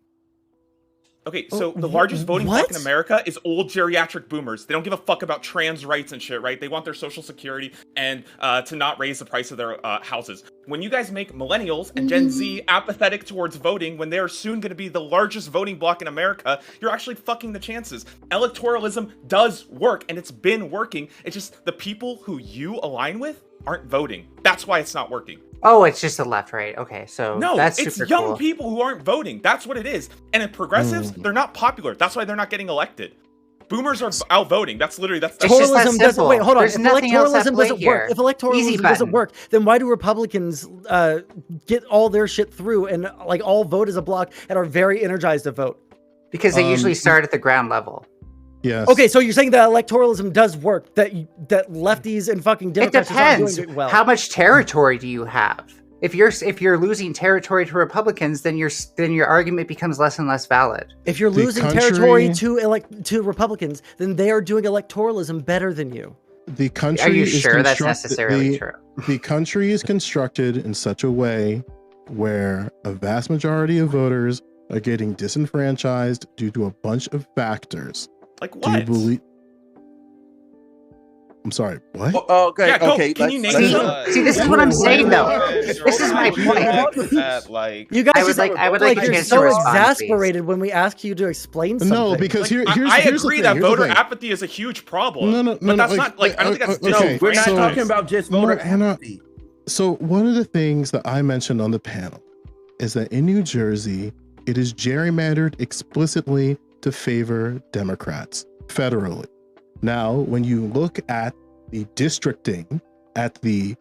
Okay, so the largest voting bloc in America is old geriatric boomers. They don't give a fuck about trans rights and shit, right? They want their social security and to not raise the price of their houses. When you guys make millennials and Gen Z apathetic towards voting when they're soon going to be the largest voting bloc in America, you're actually fucking the chances. Electoralism does work, and it's been working. It's just the people who you align with aren't voting. That's why it's not working. Oh, it's just the left, right? Okay, so no, that's it's super young cool. people who aren't voting. That's what it is. And in progressives, they're not popular. That's why they're not getting elected. Boomers are out voting. That's electoralism doesn't. Wait, hold on. There's If nothing else electoralism doesn't here. work, if electoralism doesn't work, then why do Republicans get all their shit through and like all vote as a block and are very energized to vote? Because they usually start at the ground level. Yes. Okay, so you're saying that electoralism does work, that lefties and fucking Democrats it depends. are doing it well. How much territory do you have? If you're losing territory to Republicans, then your argument becomes less and less valid. If you're losing territory to Republicans, then they are doing electoralism better than you. The country are you is sure that's necessarily true? The country is constructed in such a way where a vast majority of voters are getting disenfranchised due to a bunch of factors. Like what? Do you believe? I'm sorry, what? Okay, yeah, okay. Can you name some? See, this is what I'm saying, though. This is my point. You guys I would like you're so exasperated when we ask you to explain something. No, because here's I here's agree the thing. that voter apathy is a huge problem. No, but that's not like I don't think that's okay. We're not talking about just voter apathy. So one of the things that I mentioned on the panel is that in New Jersey, it is gerrymandered explicitly to favor Democrats federally. Now, when you look at the districting at the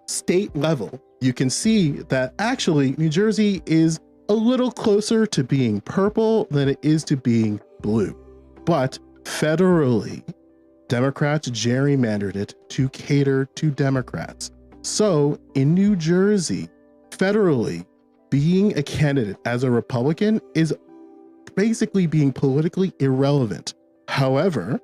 state level, you can see that actually New Jersey is a little closer to being purple than it is to being blue. But federally, Democrats gerrymandered it to cater to Democrats. So in New Jersey, federally, being a candidate as a Republican is basically being politically irrelevant. However,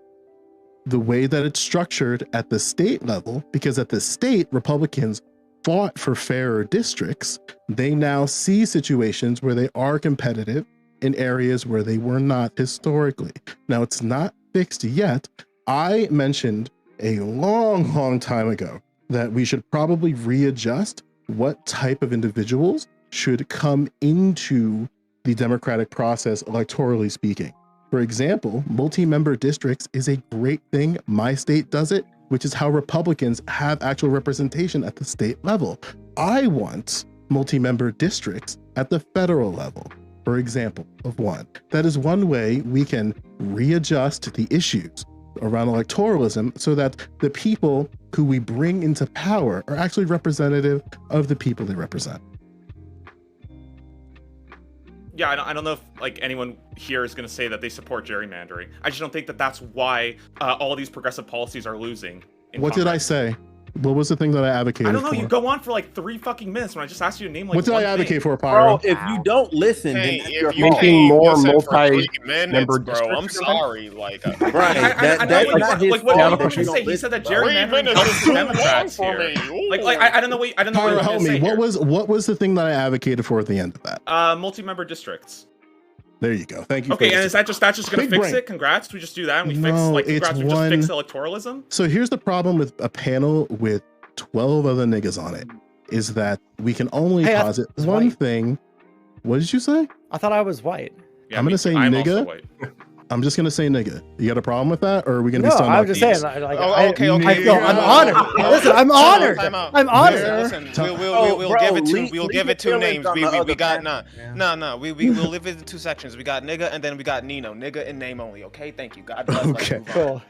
the way that it's structured at the state level, because at the state, Republicans fought for fairer districts, they now see situations where they are competitive in areas where they were not historically. Now, it's not fixed yet. I mentioned a long time ago that we should probably readjust what type of individuals should come into the democratic process, electorally speaking. For example, multi-member districts is a great thing. My state does it, which is how Republicans have actual representation at the state level. I want multi-member districts at the federal level, for example, of one. That is one way we can readjust the issues around electoralism so that the people who we bring into power are actually representative of the people they represent. Yeah, I don't know if like anyone here is going to say that they support gerrymandering. I just don't think that that's why all these progressive policies are losing. What did I say? What was the thing that I advocated for? I don't know. You go on for like 3 fucking minutes when I just asked you to name like. What did I advocate for, Bro, Pyro? if you don't listen, then that's your fault. Making more multi-member districts. I'm sorry, like. Right. Like what did you say? He said that gerrymandering helps the Democrats here. Like I don't know. I don't know. Pyro, help me. What was the thing that I advocated for at the end of that? Multi-member districts. There you go. Thank you. Okay, and is that just going to fix it? Congrats. We just do that and we fix congrats. We just fix electoralism. So here's the problem with a panel with 12 other niggas on it is that we can only posit one thing. What did you say? I thought I was white. Yeah, I'm gonna say nigga. I'm just gonna say nigga. You got a problem with that, or are we gonna be? No, I'm just saying. Okay. I'm honored. Listen, I'm honored. I'm honored. Listen, we'll give it two names. We got we'll live it in two sections. We got nigga and then we got Nino. Nigga in name only. Okay, thank you. God bless. Okay,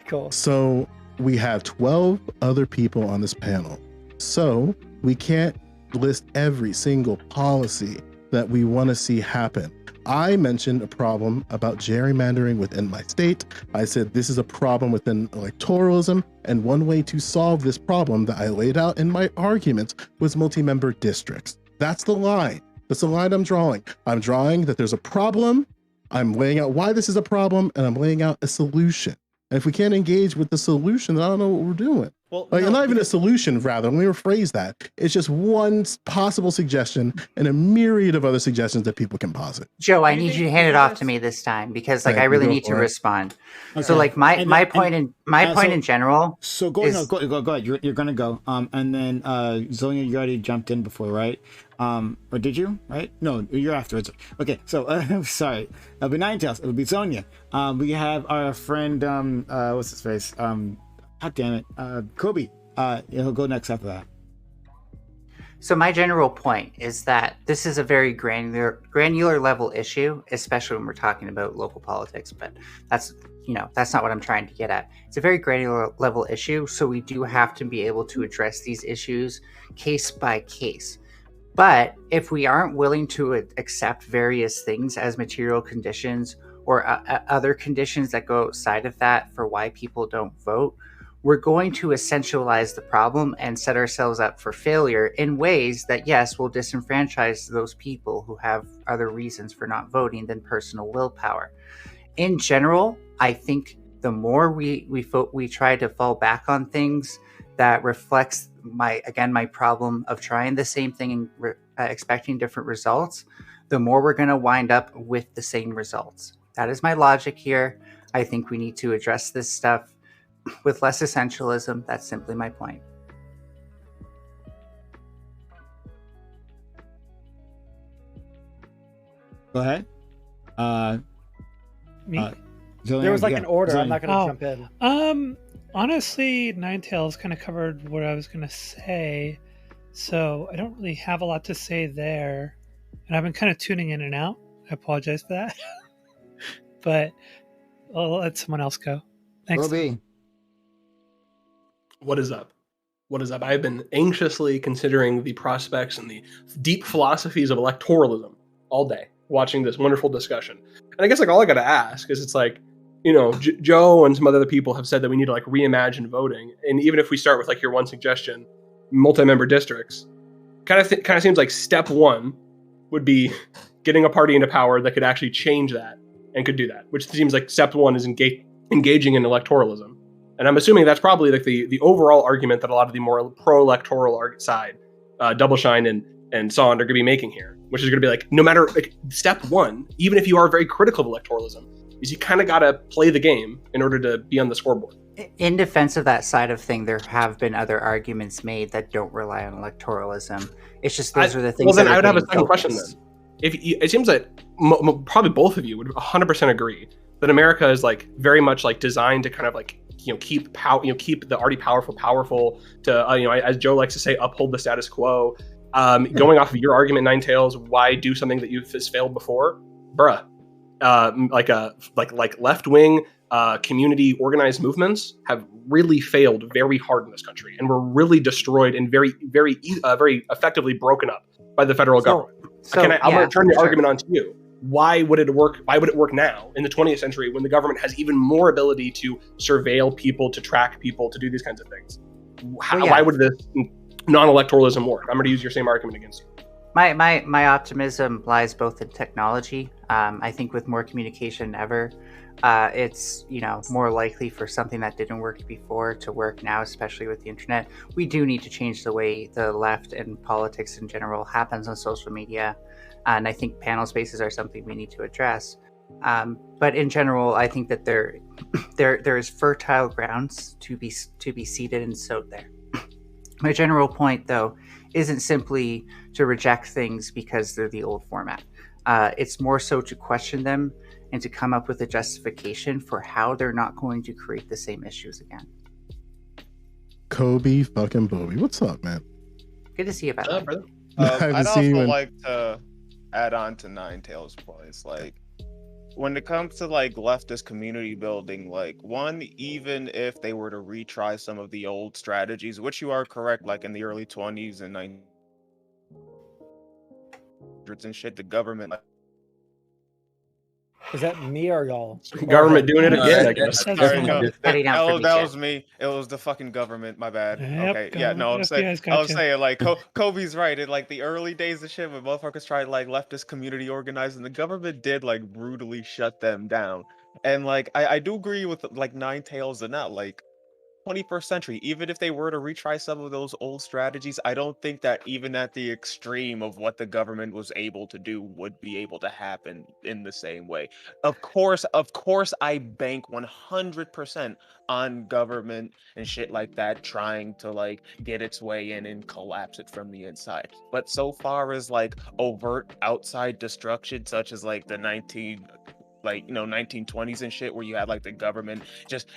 cool. So we have 12 other people on this panel, so we can't list every single policy that we want to see happen. I mentioned a problem about gerrymandering within my state. I said this is a problem within electoralism, and one way to solve this problem that I laid out in my arguments was multi-member districts. That's the line. That's the line I'm drawing. I'm drawing that there's a problem, I'm laying out why this is a problem, and I'm laying out a solution. And if we can't engage with the solution, then I don't know what we're doing. Well, not even a solution, rather. Let me rephrase that. It's just one possible suggestion and a myriad of other suggestions that people can posit. Joe, I need you to hand it off to me this time because I really need to respond. Okay. So my point in general. So go ahead. You're gonna go. And then Zonia, you already jumped in before, right? Or did you? Right? No, you're afterwards. Okay. So sorry. It'll be Ninetales. It'll be Zonia. We have our friend. What's his face? God damn it. Kobe. He'll go next after that. So my general point is that this is a very granular level issue, especially when we're talking about local politics, but that's not what I'm trying to get at. It's a very granular level issue, so we do have to be able to address these issues case by case. But if we aren't willing to accept various things as material conditions or other conditions that go outside of that for why people don't vote, we're going to essentialize the problem and set ourselves up for failure in ways that, yes, will disenfranchise those people who have other reasons for not voting than personal willpower. In general, I think the more we try to fall back on things that reflects my problem of trying the same thing and expecting different results, the more we're going to wind up with the same results. That is my logic here. I think we need to address this stuff with less essentialism. That's simply my point. Go ahead. Me? There was an order. I'm not going to jump in. Honestly, Ninetales kind of covered what I was going to say, so I don't really have a lot to say there. And I've been kind of tuning in and out. I apologize for that. But I'll let someone else go. Thanks. Roby. What is up? I've been anxiously considering the prospects and the deep philosophies of electoralism all day, watching this wonderful discussion. And I guess all I got to ask is, it's Joe and some other people have said that we need to reimagine voting. And even if we start with your one suggestion, multi-member districts, kind of seems like step one would be getting a party into power that could actually change that and could do that, which seems like step one is engaging in electoralism. And I'm assuming that's probably the overall argument that a lot of the more pro-electoral side, Doubleshine and Sond are going to be making here, which is going to be no matter step one, even if you are very critical of electoralism, is you kind of got to play the game in order to be on the scoreboard. In defense of that side of thing, there have been other arguments made that don't rely on electoralism. It's just those are the things. Well, then I would have a second question then. It seems that probably both of you would 100% agree that America is very much designed to kind of keep the already powerful to as Joe likes to say, uphold the status quo. Going off of your argument, Ninetales, why do something that has failed before, bruh? Left wing community organized movements have really failed very hard in this country, and were really destroyed and very effectively broken up by the federal government. I'm going to turn the argument on to you. Why would it work? Why would it work now in the 20th century when the government has even more ability to surveil people, to track people, to do these kinds of things? Why would this non-electoralism work? I'm going to use your same argument against you. My optimism lies both in technology. I think with more communication than ever, it's more likely for something that didn't work before to work now, especially with the internet. We do need to change the way the left and politics in general happens on social media. And I think panel spaces are something we need to address. But in general, I think that there is fertile grounds to be seeded and sowed there. My general point, though, isn't simply to reject things because they're the old format. It's more so to question them and to come up with a justification for how they're not going to create the same issues again. Kobe fucking Bobby, what's up, man? Good to see you, brother. I'd also like to add on to Ninetales' points. Like, when it comes to like leftist community building, like one, even if they were to retry some of the old strategies, which you are correct, like in the early 20s and 1900s and shit, the government. Like, is that me or y'all? Government doing it again, I guess. Sorry, no, that was me. It was the fucking government. My bad. Yep, okay, yeah, no, I'm saying, like Kobe's right. In like the early days of shit, when motherfuckers tried like leftist community organizing, the government did like brutally shut them down. And like I do agree with like Ninetales and that, like 21st century, even if they were to retry some of those old strategies, I don't think that even at the extreme of what the government was able to do would be able to happen in the same way. Of course, I bank 100% on government and shit like that trying to like get its way in and collapse it from the inside. But so far as like overt outside destruction, such as like the 1920s and shit, where you had like the government just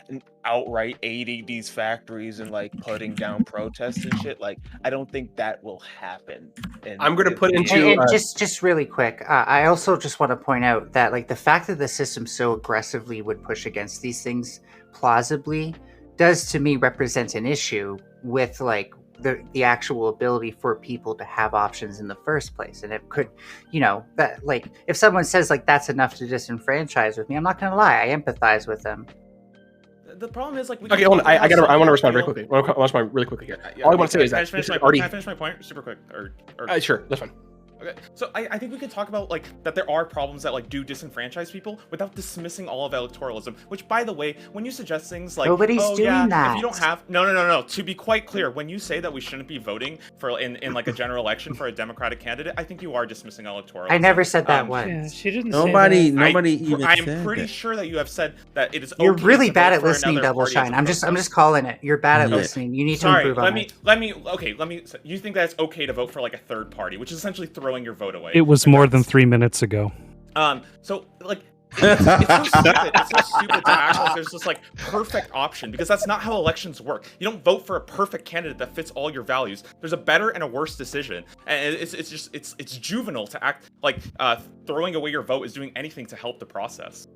outright aiding these factories and like putting down protests and shit, like I don't think that will happen. And I'm going to put into and just really quick, I also just want to point out that like the fact that the system so aggressively would push against these things plausibly does to me represent an issue with like the actual ability for people to have options in the first place. And it could, that like if someone says like that's enough to disenfranchise with me, I'm not gonna lie, I empathize with them. The problem is like okay, hold on. I want to respond very quickly. I want to respond really quickly here. All I want to say is that can I finish my point super quick? Sure, that's fine. Okay, so I think we could talk about like that there are problems that like do disenfranchise people without dismissing all of electoralism. Which, by the way, when you suggest things like nobody's doing that, if you don't have no. To be quite clear, when you say that we shouldn't be voting for in like a general election for a Democratic candidate, I think you are dismissing electoralism. I never said that once. Yeah, she didn't. Nobody say that. even. I'm pretty sure that you have said that it is. You're okay really to bad vote at for listening, another Double party as Shine. a I'm just protest. calling it. You're bad at listening. You need to improve on it. Let me. You think that it's okay to vote for like a third party, which is essentially throwing your vote away. It was more than 3 minutes ago. So like it's so stupid. It's so stupid to act like there's this like perfect option, because that's not how elections work. You don't vote for a perfect candidate that fits all your values. There's a better and a worse decision, and it's juvenile to act like throwing away your vote is doing anything to help the process.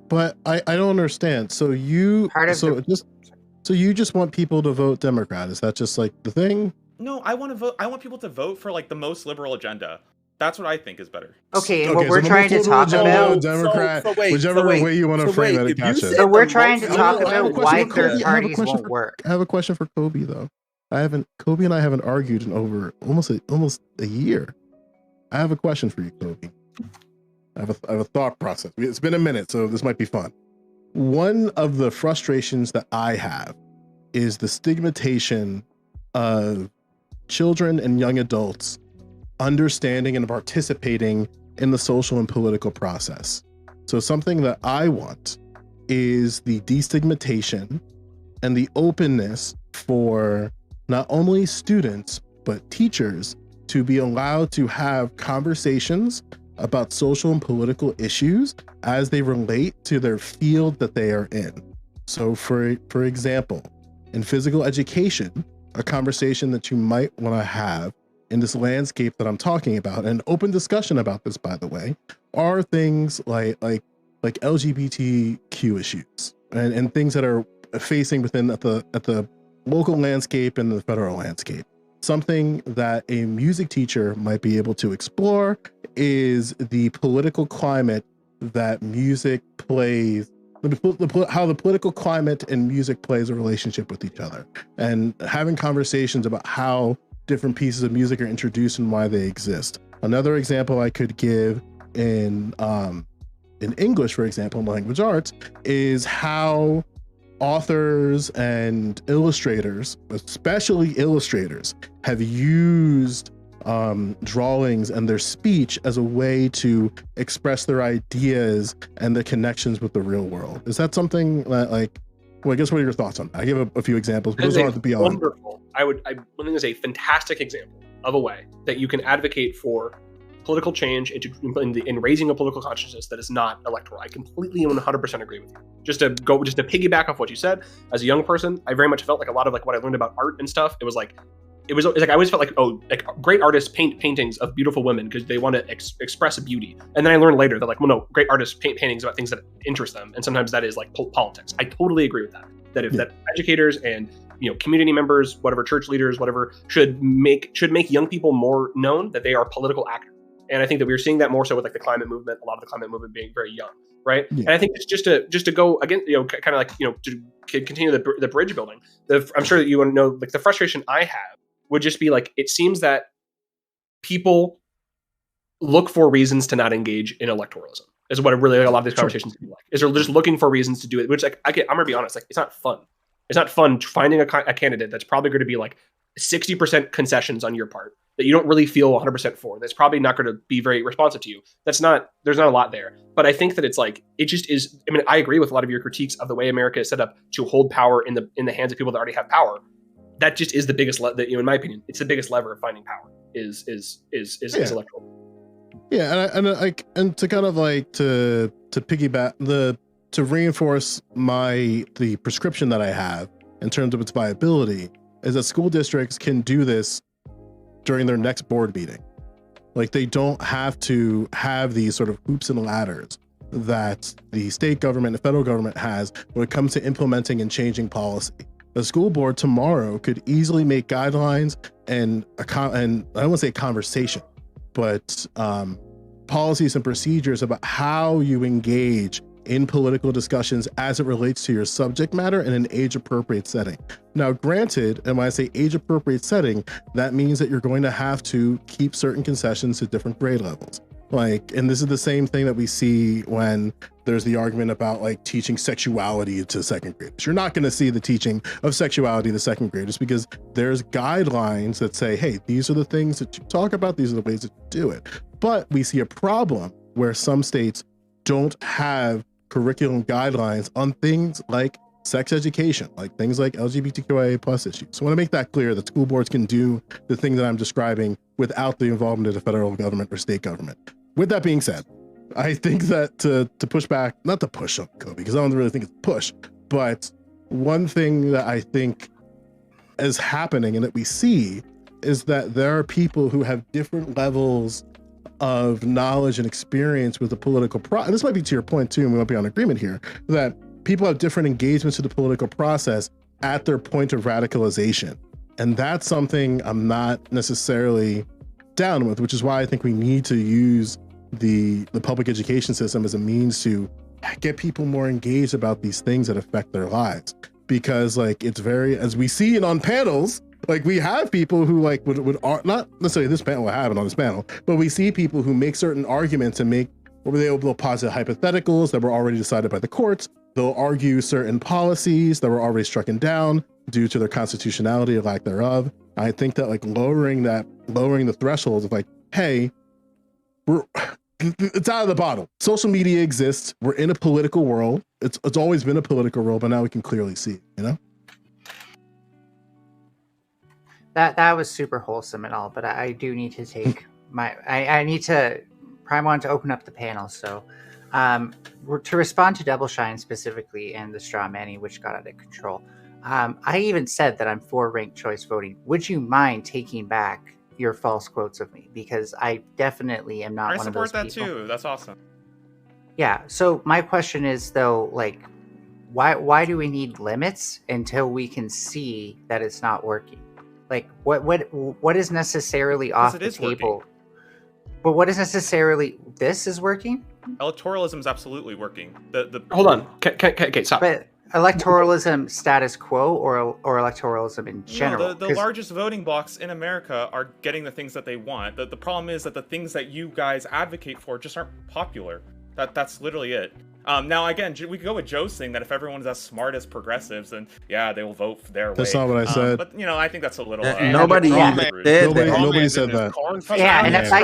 But I don't understand. So you just want people to vote Democrat? Is that just like the thing? No, I want to vote. I want people to vote for like the most liberal agenda. That's what I think is better. Okay, and what we're trying to talk about, Democrat, whichever way you want to frame it, gotcha. So we're trying to talk about why third parties won't work. I have a question for Kobe though. Kobe and I haven't argued in over almost a year. I have a question for you, Kobe. I have a thought process. It's been a minute, so this might be fun. One of the frustrations that I have is the stigmatization of children and young adults understanding and participating in the social and political process. So something that I want is the destigmatization and the openness for not only students, but teachers to be allowed to have conversations about social and political issues as they relate to their field that they are in. So for example, in physical education, a conversation that you might want to have in this landscape that I'm talking about, and open discussion about this, by the way, are things like LGBTQ issues and things that are facing within at the local landscape and the federal landscape. Something that a music teacher might be able to explore is the political climate that music plays, how the political climate and music plays a relationship with each other, and having conversations about how different pieces of music are introduced and why they exist. Another example I could give in English, for example, in language arts, is how authors and illustrators, especially illustrators, have used drawings and their speech as a way to express their ideas and the connections with the real world. Is that something that, like, well, I guess what are your thoughts on that? I give a few examples, but those aren't beyond. Wonderful. I think is a fantastic example of a way that you can advocate for political change in raising a political consciousness that is not electoral. I completely and 100% agree with you. Just to piggyback off what you said, as a young person, I very much felt like a lot of like what I learned about art and stuff. It was like I always felt like great artists paint paintings of beautiful women because they want to express a beauty. And then I learned later that like, well, no, great artists paint paintings about things that interest them, and sometimes that is like politics. I totally agree with that. That educators and community members, whatever, church leaders, whatever, should make young people more known that they are political actors. And I think that we're seeing that more so with like the climate movement, a lot of the climate movement being very young, right? Yeah. And I think it's just to go again, kind of like to continue the bridge building. I'm sure that you want to know, like, the frustration I have would just be like, it seems that people look for reasons to not engage in electoralism. Is what really a lot of these conversations be like. Is they're just looking for reasons to do it, which like I'm gonna be honest, like it's not fun. It's not fun finding a candidate that's probably going to be like 60% concessions on your part that you don't really feel 100% for. That's probably not going to be very responsive to you. There's not a lot there. But I think that it's like, it just is. I mean, I agree with a lot of your critiques of the way America is set up to hold power in the hands of people that already have power. That just is the biggest, in my opinion, it's the biggest lever of finding power is electoral. Yeah, and to kind of like to piggyback to reinforce the prescription that I have in terms of its viability is that school districts can do this during their next board meeting. Like, they don't have to have these sort of hoops and ladders that the state government and federal government has when it comes to implementing and changing policy. The school board tomorrow could easily make guidelines and I don't want to say a conversation, but policies and procedures about how you engage in political discussions as it relates to your subject matter in an age-appropriate setting. Now, granted, and when I say age-appropriate setting, that means that you're going to have to keep certain concessions to different grade levels. Like, and this is the same thing that we see when there's the argument about like teaching sexuality to second graders. You're not going to see the teaching of sexuality to second graders because there's guidelines that say, hey, these are the things that you talk about, these are the ways that you do it. But we see a problem where some states don't have curriculum guidelines on things like sex education, like things like LGBTQIA plus issues. So I want to make that clear that school boards can do the thing that I'm describing without the involvement of the federal government or state government. With that being said, I think that to push back, not to push up Kobe, because I don't really think it's a push, but one thing that I think is happening and that we see is that there are people who have different levels of knowledge and experience with the political process. And this might be to your point too, and we might be on agreement here, that people have different engagements with the political process at their point of radicalization. And that's something I'm not necessarily down with, which is why I think we need to use the public education system as a means to get people more engaged about these things that affect their lives. Because like, it's very, as we see it on panels, like we have people who like would not necessarily this panel will have it on this panel, but we see people who make certain arguments and they'll posit hypotheticals that were already decided by the courts. They'll argue certain policies that were already stricken down due to their constitutionality or lack thereof. I think that like lowering the thresholds of like, hey, it's out of the bottle. Social media exists. We're in a political world. It's always been a political world, but now we can clearly see it, you know? That was super wholesome and all, but I do need to take I need to Prime wanted to open up the panel, so to respond to Double Shine specifically and the straw manning, which got out of control. I even said that I'm for ranked choice voting. Would you mind taking back your false quotes of me? Because I definitely am not one of those people. I support that too. That's awesome. Yeah. So my question is though, like, why do we need limits until we can see that it's not working? Like, what is necessarily off the table? Working. But what is necessarily this is working? Electoralism is absolutely working. Hold on. Okay, stop. But electoralism status quo or electoralism in general? No, the largest voting blocks in America are getting the things that they want. The problem is that the things that you guys advocate for just aren't popular. That's literally it. Now, again, we could go with Joe's thing that if everyone's as smart as progressives, then yeah, they will vote their way. That's not what I said. But I think that's a little. Nobody straw said man. that. Nobody said that. Yeah, and if I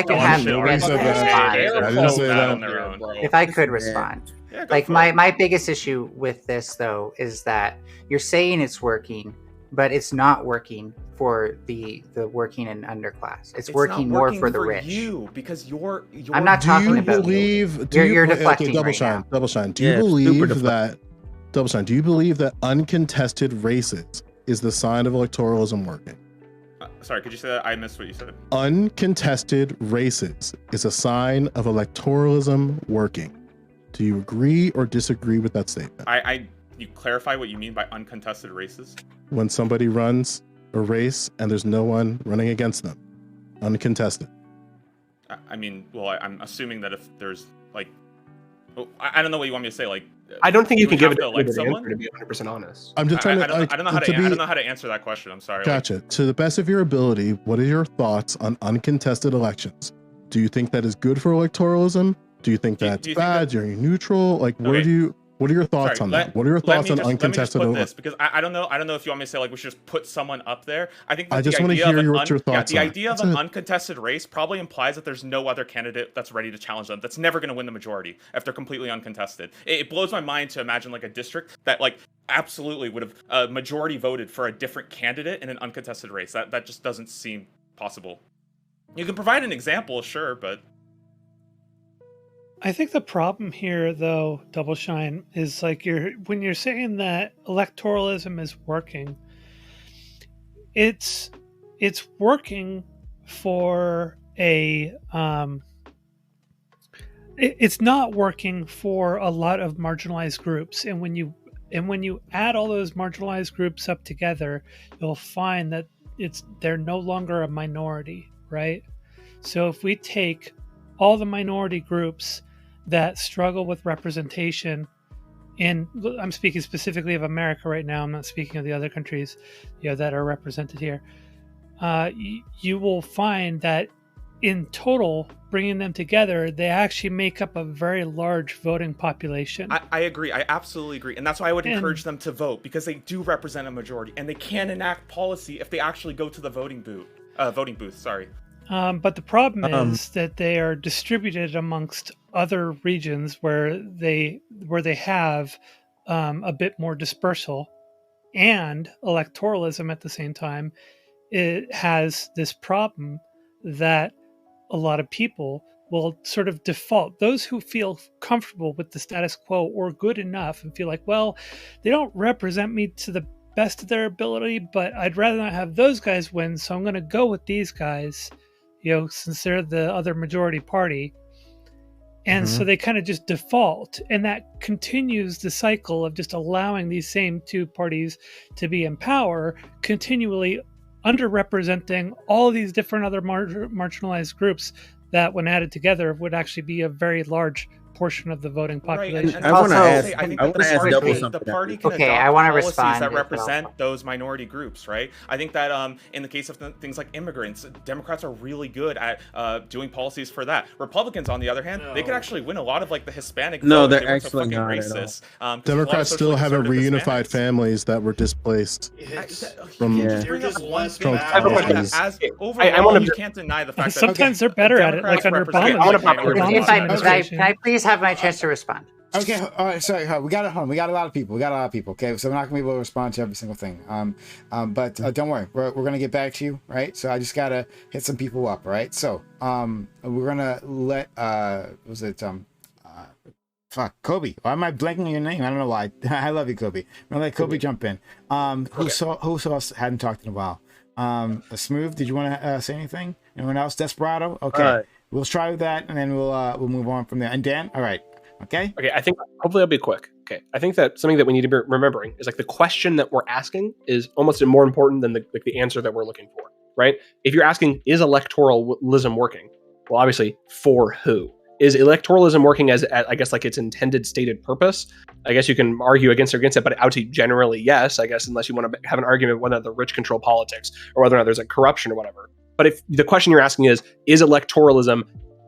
could have Nobody said that. I didn't say that. If I could respond. Yeah, like my biggest issue with this though is that you're saying it's working, but it's not working for the working and underclass. It's working more for the rich. You because you're I'm not talking about you. You're deflecting double right shine, now. double shine. Do you believe that double shine? Do you believe that uncontested races is the sign of electoralism working? Sorry, could you say that? I missed what you said. Uncontested races is a sign of electoralism working. Do you agree or disagree with that statement? You clarify what you mean by uncontested races? When somebody runs a race and there's no one running against them, uncontested. I mean, well, I'm assuming that if there's like, I don't know what you want me to say. Like, I don't think you can give it to like someone to be 100% honest. I'm just trying to. I don't know how to answer that question. I'm sorry. Gotcha. To the best of your ability, what are your thoughts on uncontested elections? Do you think that is good for electoralism? Do you think that's bad? Are you neutral? Like, what are your thoughts on that? What are your thoughts on uncontested elections? Because I don't know if you want me to say like we should just put someone up there. I think I just want to hear what your thoughts are. The idea of an uncontested race probably implies that there's no other candidate that's ready to challenge them. That's never going to win the majority if they're completely uncontested. It blows my mind to imagine like a district that like absolutely would have majority voted for a different candidate in an uncontested race. That just doesn't seem possible. You can provide an example, sure, but I think the problem here, though, Double Shine, is like when you're saying that electoralism is working, it's working for a it's not working for a lot of marginalized groups, and when you add all those marginalized groups up together, you'll find that they're no longer a minority, right? So if we take all the minority groups that struggle with representation, and I'm speaking specifically of America right now, I'm not speaking of the other countries that are represented here, you will find that in total, bringing them together, they actually make up a very large voting population. I agree. I absolutely agree. And that's why I would encourage them to vote, because they do represent a majority, and they can enact policy if they actually go to the voting booth. Sorry. But the problem is that they are distributed amongst other regions where they have a bit more dispersal and electoralism at the same time. It has this problem that a lot of people will sort of default. Those who feel comfortable with the status quo or good enough and feel like, well, they don't represent me to the best of their ability, but I'd rather not have those guys win, so I'm going to go with these guys, since they're the other majority party. And so they kind of just default, and that continues the cycle of just allowing these same two parties to be in power, continually underrepresenting all of these different other marginalized groups that, when added together, would actually be a very large portion of the voting population. Right. I want to ask the party can adopt policies respond that represent those minority groups, right? I think that in the case of things like immigrants, Democrats are really good at doing policies for that. Republicans, on the other hand, they could actually win a lot of like the Hispanic vote. No, they're actually not racist. Democrats still haven't reunified families that were displaced from policies. Overall, you can't deny the fact that sometimes they're better at it, like under Obama. Can I please have my chance to respond? Okay, all right, sorry, we got it home. We got a lot of people. Okay, so we're not gonna be able to respond to every single thing. But don't worry, we're gonna get back to you, right? So I just gotta hit some people up, right? So we're gonna let Kobe. Why am I blanking on your name? I don't know why. I love you, Kobe. I'm gonna let Kobe jump in. Who else hadn't talked in a while? Smooth, did you want to say anything? Anyone else? Desperado? Okay. We'll try that, and then we'll move on from there. And Dan, all right, okay. I think hopefully I'll be quick. Okay, I think that something that we need to be remembering is like the question that we're asking is almost more important than the answer that we're looking for, right? If you're asking, is electoralism working? Well, obviously, for who? Is electoralism working as I guess like its intended stated purpose? I guess you can argue against it, but I would say generally yes. I guess unless you want to have an argument whether the rich control politics or whether or not there's a corruption or whatever. But if the question you're asking is electoralism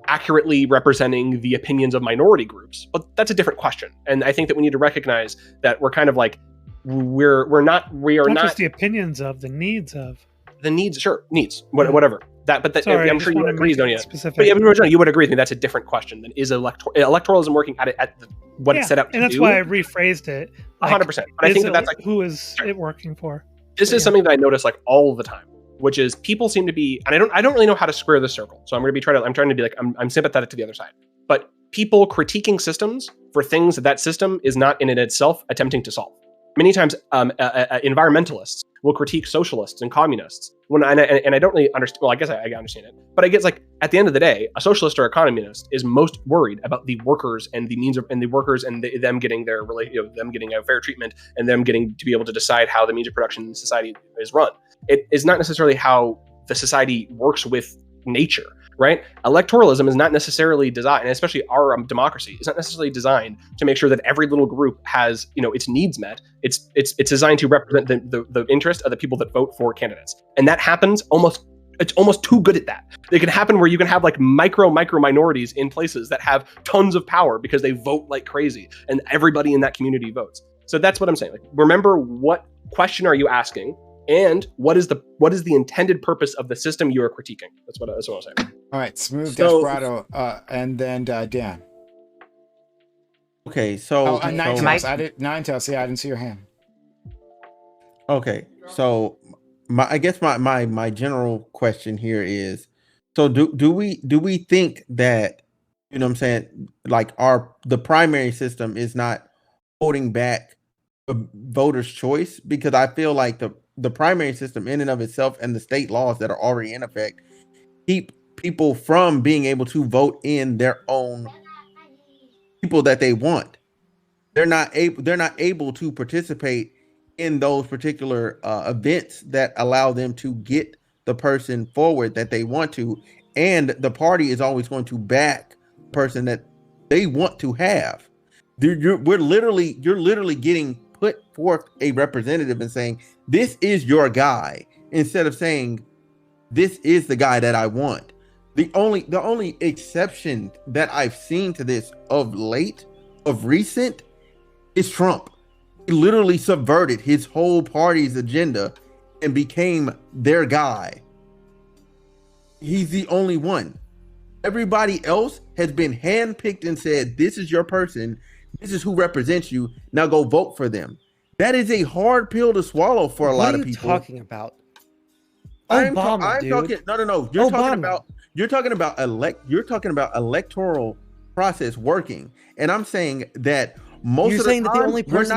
accurately representing the opinions of minority groups. But that's a different question. And I think that we need to recognize that we're kind of like, we are not just the opinions of, the needs of. The needs, sure, needs, whatever. Sorry, I'm sure you would agree, Donia. Specific. But you would agree with me. That's a different question than is electoralism working what it's set up to do. And that's why I rephrased it. 100%. But I think that's like, who is it working for? This is something that I notice like all the time, which is people seem to be, and I don't really know how to square the circle. So I'm trying to be like, I'm sympathetic to the other side. But people critiquing systems for things that system is not in itself attempting to solve. Many times, environmentalists will critique socialists and communists. And I don't really understand. Well, I guess I understand it, but I guess like at the end of the day, a socialist or a communist is most worried about the workers and the means of, and the workers and them getting them getting a fair treatment and them getting to be able to decide how the means of production in society is run. It is not necessarily how the society works with nature. Right? Electoralism is not necessarily designed, and especially our democracy is not necessarily designed to make sure that every little group has, its needs met. It's designed to represent the interest of the people that vote for candidates, and that happens it's almost too good at that. It can happen where you can have like micro minorities in places that have tons of power because they vote like crazy, and everybody in that community votes. So that's what I'm saying. Like, remember, what question are you asking? And what is the intended purpose of the system you are critiquing? That's what I'm saying. All right, Smooth Desperado, and then Dan. Okay, so Nine Tails. Yeah, I didn't see your hand. Okay, so I guess my general question here is, so do we think that, what I'm saying, like the primary system is not holding back a voter's choice? Because I feel like the primary system in and of itself and the state laws that are already in effect keep people from being able to vote in their own people that they want. They're not able to participate in those particular events that allow them to get the person forward that they want to, and the party is always going to back the person that they want to have. You're literally getting put forth a representative and saying, this is your guy, instead of saying, this is the guy that I want. The only exception that I've seen to this of recent, is Trump. He literally subverted his whole party's agenda and became their guy. He's the only one. Everybody else has been handpicked and said, this is your person. This is who represents you. Now go vote for them. That is a hard pill to swallow for a lot of people. What are you talking about? I'm Obama, talking. No. You're talking about electoral process working, and I'm saying that You're saying that the only person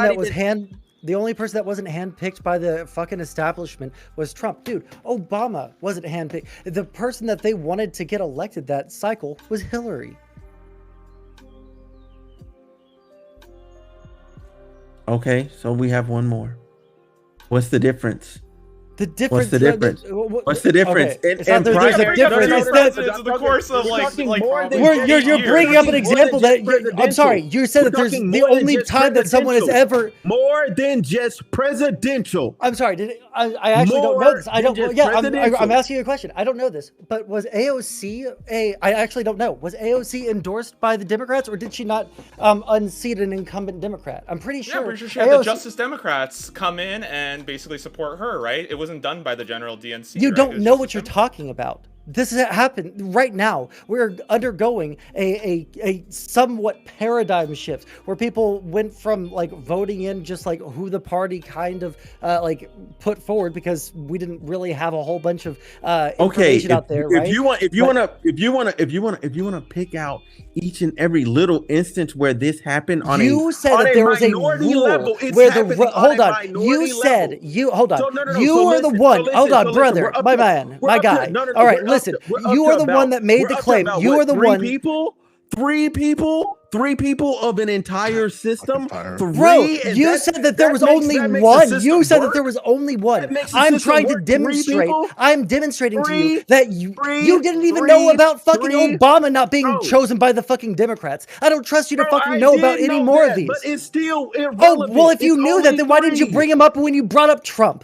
that wasn't handpicked by the fucking establishment was Trump. Dude, Obama wasn't handpicked. The person that they wanted to get elected that cycle was Hillary. Okay, so we have one more. What's the difference? What's the difference? What's the difference? Okay. It's not there's a difference. It's the course of you're bringing up an example that I'm sorry. You said that there's the only time that someone has ever more than just presidential. I'm sorry. I actually don't know this. I don't. Yeah, I'm asking you a question. I don't know this, but was AOC I actually don't know. Was AOC endorsed by the Democrats, or did she not unseat an incumbent Democrat? I'm pretty sure. Yeah, pretty sure she had the Justice Democrats come in and basically support her. Right? It wasn't done by the general DNC. You don't know what you're talking about. This has happened right now. We're undergoing a somewhat paradigm shift where people went from like voting in just like who the party kind of like put forward, because we didn't really have a whole bunch of information out there. Right? If you want to pick out each and every little instance where this happened on you said that there was a rule where the hold on. You said you hold on. You are the one. Hold on, brother, my man, my guy. All right, listen. You are the one that made the claim. You are the one. Three people of an entire system. Bro, you said that there was only one. You said that there was only one. I'm trying to demonstrate. I'm demonstrating to you that you didn't even know about fucking Obama not being chosen by the fucking Democrats. I don't trust you to fucking know about any more of these. But it's still irrelevant. Oh, well, if you knew that, then why didn't you bring him up when you brought up Trump?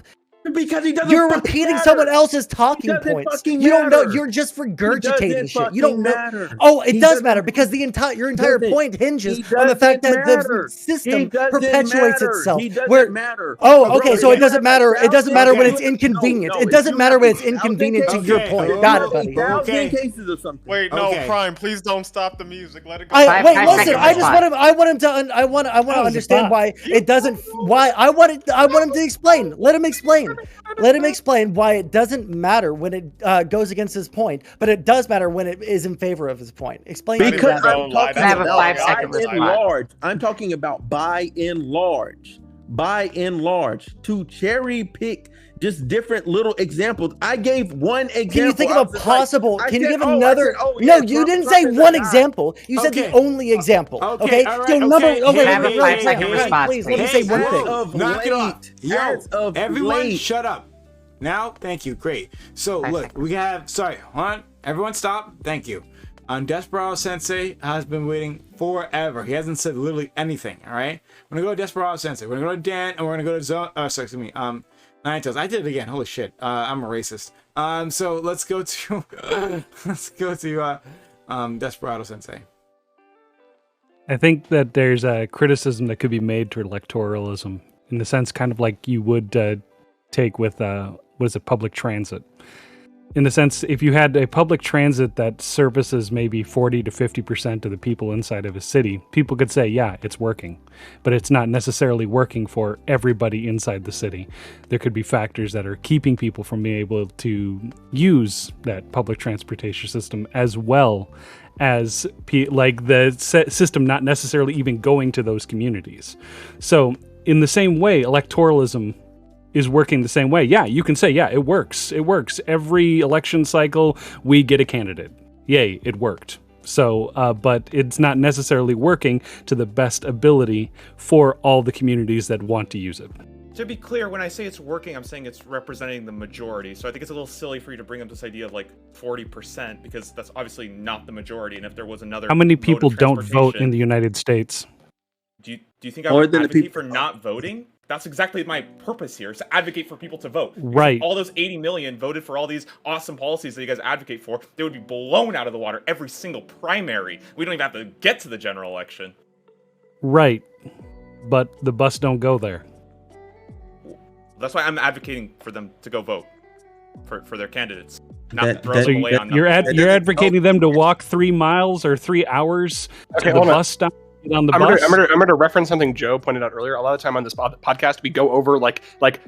because he doesn't. You're fucking repeating matter. someone else's talking Doesn't points. fucking You don't know. matter. You're just He regurgitating doesn't shit. You don't know. matter. Oh, it He does doesn't- matter because your entire doesn't- point hinges he on the fact that doesn't matter. the system He doesn't perpetuates matter. itself. He doesn't Where matter. oh, okay, Bro, so if it doesn't you matter. have It doesn't matter when it's no, inconvenient. no, It if doesn't you matter have when it's 1,000 inconvenient to cases- your Okay, point. Got it, buddy. 1,000 Okay. cases or something. Wait, no, Okay. Prime, please don't stop the music. Let it go. Five Wait, seconds listen. I just response. want him. I want him to. I want to was a understand thought. why it doesn't. Why I want it. I want him to explain. Let him explain. Let him explain why it doesn't matter when it goes against his point, but it does matter when it is in favor of his point. Explain. to me Because that. I'm talking I have a about 5-second by and response. large. I'm talking about by and large. By and large. To cherry pick just different little examples. I gave one example. Can you think I of a was possible? I Can you said, give oh, I another? said, oh, No, yeah, you Trump- didn't Trump say is one a guy. example. You said the Okay. only example. Okay, Okay. all right, So number. okay. Okay. Hey, have a hey, 5-second hey, response, Please let me Hey, say one whoa, thing. of knock it off. late, Yo, as of everyone late. shut up. Now, thank you. Great. So, Five look, seconds. we have, sorry, hold on. Everyone stop. Thank you. Desperado Sensei has been waiting forever. He hasn't said literally anything, all right? We're going to go to Desperado Sensei. We're going to go to Dan, and we're going to go to Zone, sorry, excuse me, Nine Tails. I did it again. Holy shit. I'm a racist. So let's go to, Desperado Sensei. I think that there's a criticism that could be made to electoralism in the sense kind of like you would take with was it public transit. In the sense, if you had a public transit that services maybe 40 to 50% of the people inside of a city, people could say, yeah, it's working. But it's not necessarily working for everybody inside the city. There could be factors that are keeping people from being able to use that public transportation system, as well as like the system not necessarily even going to those communities. So in the same way, electoralism is working the same way. Yeah, you can say, yeah, it works. It works. Every election cycle, we get a candidate. Yay, it worked. So, but it's not necessarily working to the best ability for all the communities that want to use it. To be clear, when I say it's working, I'm saying it's representing the majority. So I think it's a little silly for you to bring up this idea of like 40%, because that's obviously not the majority. And if there was another, How many mode of people don't vote in transportation- the United States? Do you think I More would than the advocate people- for not voting? That's exactly my purpose here, is to advocate for people to vote. Because if Right. all those 80 million voted for all these awesome policies that you guys advocate for, they would be blown out of the water every single primary. We don't even have to get to the general election. Right. But the bus don't go there. That's why I'm advocating for them to go vote for their candidates. That- Not throw that- them So away on you're nothing. you're advocating them to walk 3 miles or 3 hours Okay, to the hold on. bus stop, get on the I'm bus. going to reference something Joe pointed out earlier. A lot of time on this podcast, we go over like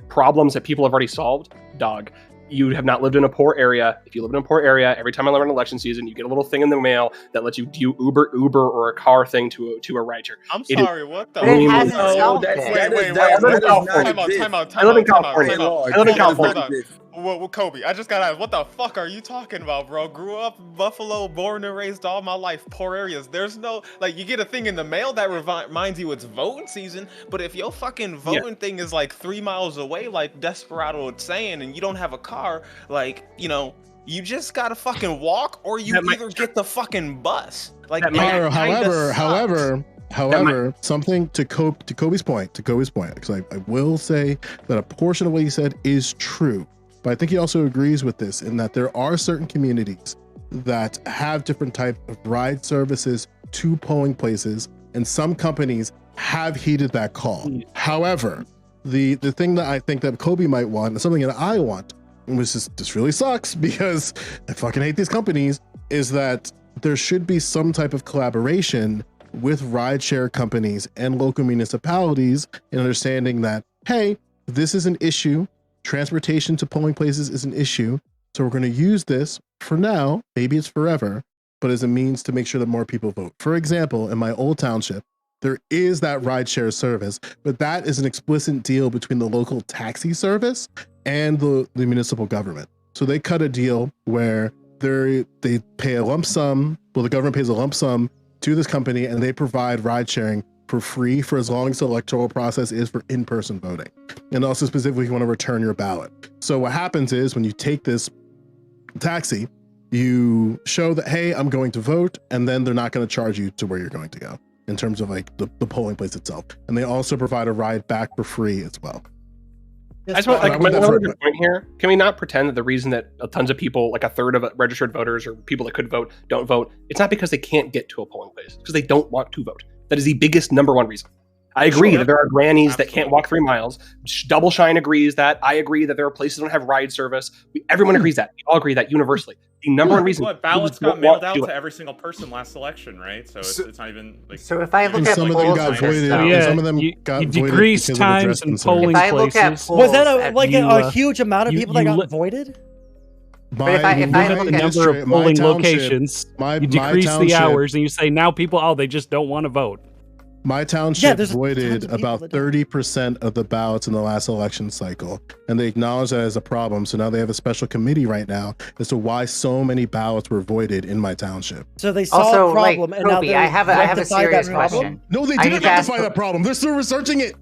problems that people have already solved. Dog, you have not lived in a poor area. If you live in a poor area, every time I learn election season, you get a little thing in the mail that lets you do Uber or a car thing to a rideshare. I'm It is- sorry, what the? But it hasn't No, solved that's- it. that is- Wait, that wait, does not time out, exist. time out, I live in time out, California. time out. I live in California. Hold on. Well, Kobe, I just gotta ask, what the fuck are you talking about, bro? Grew up in Buffalo, born and raised all my life, poor areas. There's no, like, you get a thing in the mail that reminds you it's voting season, but if your fucking voting thing is like 3 miles away, like Desperado was saying, and you don't have a car, like, you know, you just gotta fucking walk, or you either get the fucking bus. Like, However, something to Kobe's point, because I will say that a portion of what he said is true, but I think he also agrees with this in that there are certain communities that have different type of ride services to polling places, and some companies have heeded that call. However, the thing that I think that Kobe might want, and something that I want, which this really sucks because I fucking hate these companies, is that there should be some type of collaboration with rideshare companies and local municipalities in understanding that, hey, this is an issue. Transportation to polling places is an issue. So we're going to use this for now, maybe it's forever, but as a means to make sure that more people vote. For example, in my old township, there is that rideshare service, but that is an explicit deal between the local taxi service and the municipal government. So they cut a deal where they pay a lump sum. Well, the government pays a lump sum to this company, and they provide ride sharing for free for as long as the electoral process is for in-person voting. And also specifically, you want to return your ballot. So what happens is when you take this taxi, you show that, hey, I'm going to vote, and then they're not going to charge you to where you're going to go in terms of like the polling place itself. And they also provide a ride back for free as well. I just want one other point here. Can we not pretend that the reason that tons of people, like a third of registered voters or people that could vote, don't vote? It's not because they can't get to a polling place. It's because they don't want to vote. That is the biggest number one reason. I agree that there are grannies that can't walk 3 miles. Double Shine agrees that. I agree that there are places that don't have ride service. Everyone agrees that. We all agree that universally. The number one reason. What ballots got mailed out to every single person last election, right? So it's not even like. So if I look at some of them got voided. Some of them got voided decrease because times of and polling if I look at places. polls, Was that a huge amount of you- people that you got li- voided? But if I Limit look the at number of my polling township- locations, my you decrease the township- hours, and you say now people, they just don't want to vote. My Yeah, township there's tons voided of people about that don't. 30% of the ballots in the last election cycle, and they acknowledge that as a problem. So now they have a special committee right now as to why so many ballots were voided in my township. So they saw also a problem, like and now Kobe, they I have a rectified that serious problem? question. No, they I didn't need to ask rectify that problem. They're still researching it.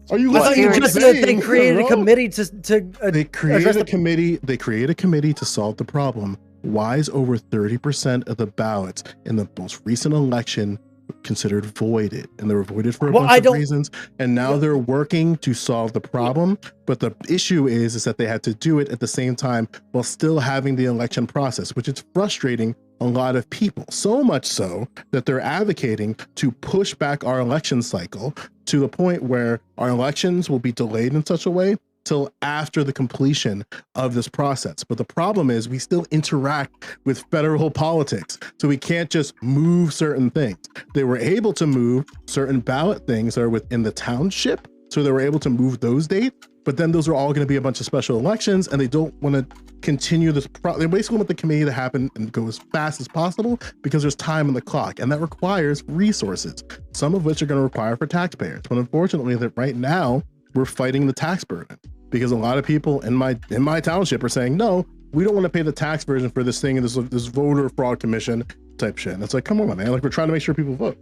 Are you I thought listening you to what just I'm said they saying? created a Bro? committee to They address created the a committee. They created a committee to solve the problem. Why is over 30% of the ballots in the most recent election considered voided? And they were voided for a bunch of reasons. And now they're working to solve the problem. But the issue is that they had to do it at the same time while still having the election process, which is frustrating a lot of people. So much so that they're advocating to push back our election cycle to the point where our elections will be delayed in such a way till after the completion of this process. But the problem is we still interact with federal politics. So we can't just move certain things. They were able to move certain ballot things that are within the township. So they were able to move those dates, but then those are all going to be a bunch of special elections, and they don't want to continue this. They basically want the committee to happen and go as fast as possible because there's time on the clock, and that requires resources, some of which are going to require for taxpayers. But unfortunately, that right now we're fighting the tax burden because a lot of people in my township are saying, no, we don't want to pay the tax burden for this thing and this voter fraud commission type shit. And it's like, come on, man, like we're trying to make sure people vote.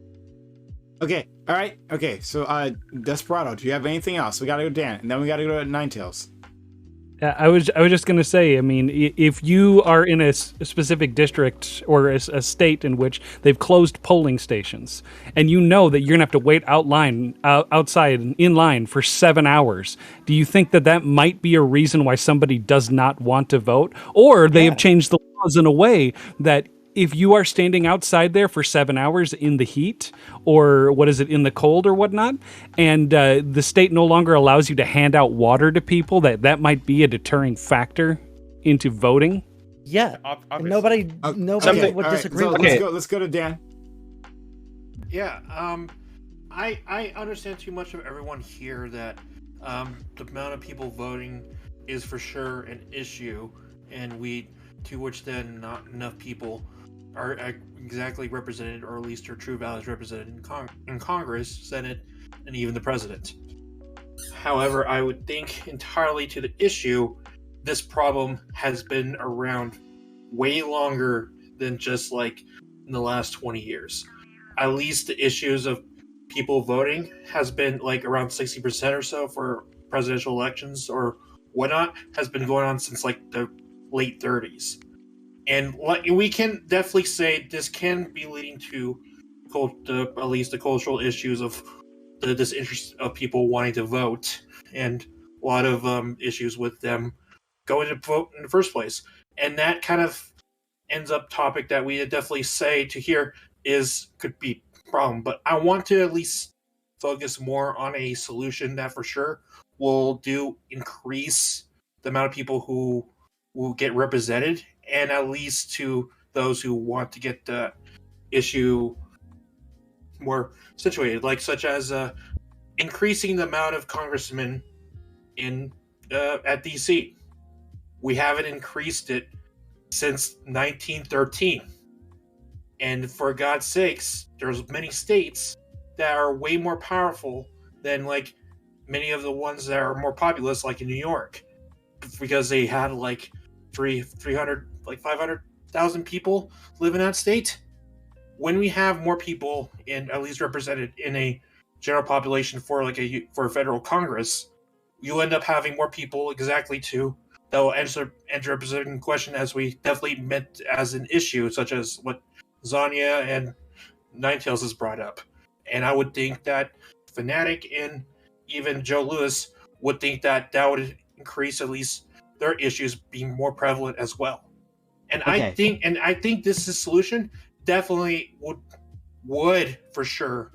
Okay, all right, okay. So, Desperado, do you have anything else? We got to go Dan, and then we got to go to Ninetails. I was just going to say, I mean, if you are in a specific district or a state in which they've closed polling stations, and you know that you're going to have to wait outside in line for 7 hours, do you think that might be a reason why somebody does not want to vote? Or they have changed the laws in a way that if you are standing outside there for 7 hours in the heat, or in the cold or whatnot, and the state no longer allows you to hand out water to people, that might be a deterring factor into voting. Yeah, Obviously. nobody would disagree with that. Let's go to Dan. Yeah, I understand too much of everyone here that the amount of people voting is for sure an issue, and to which then not enough people are exactly represented, or at least their true values represented in Congress, Senate, and even the president. However, I would think entirely to the issue, this problem has been around way longer than just like in the last 20 years. At least the issues of people voting has been like around 60% or so for presidential elections or whatnot, has been going on since like the late 30s. And we can definitely say this can be leading to at least the cultural issues of the disinterest of people wanting to vote, and a lot of issues with them going to vote in the first place. And that kind of ends up topic that we definitely say to here could be a problem. But I want to at least focus more on a solution that for sure will increase the amount of people who will get represented, and at least to those who want to get the issue more situated, like such as increasing the amount of congressmen at DC. We haven't increased it since 1913, and for God's sakes, there's many states that are way more powerful than like many of the ones that are more populous, like in New York, because they had like 300, like 500,000 people live in that state. When we have more people at least represented in a general population for a federal Congress, you end up having more people exactly that will answer representing question, as we definitely meant as an issue, such as what Zanya and Ninetails has brought up. And I would think that Fanatic and even Joe Lewis would think that would increase at least their issues being more prevalent as well. And Okay. I think this is solution definitely would for sure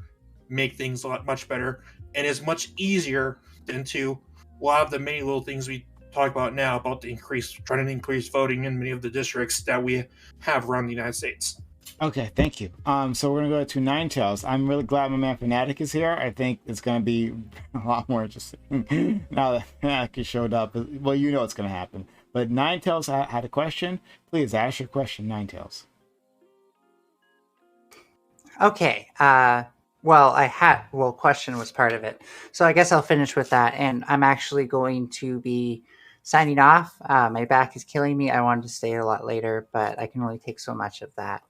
make things a lot much better, and is much easier than to a lot of the many little things we talk about now about trying to increase voting in many of the districts that we have around the United States. Okay, thank you. So we're gonna go to Nine Tails. I'm really glad my man Fanatic is here. I think it's gonna be a lot more interesting now that Fanatic showed up. Well, you know what's gonna happen. But Nine Tails had a question. Please ask your question, Nine Tails. Okay. Question was part of it. So I guess I'll finish with that. And I'm actually going to be signing off. My back is killing me. I wanted to stay a lot later, but I can only take so much of that.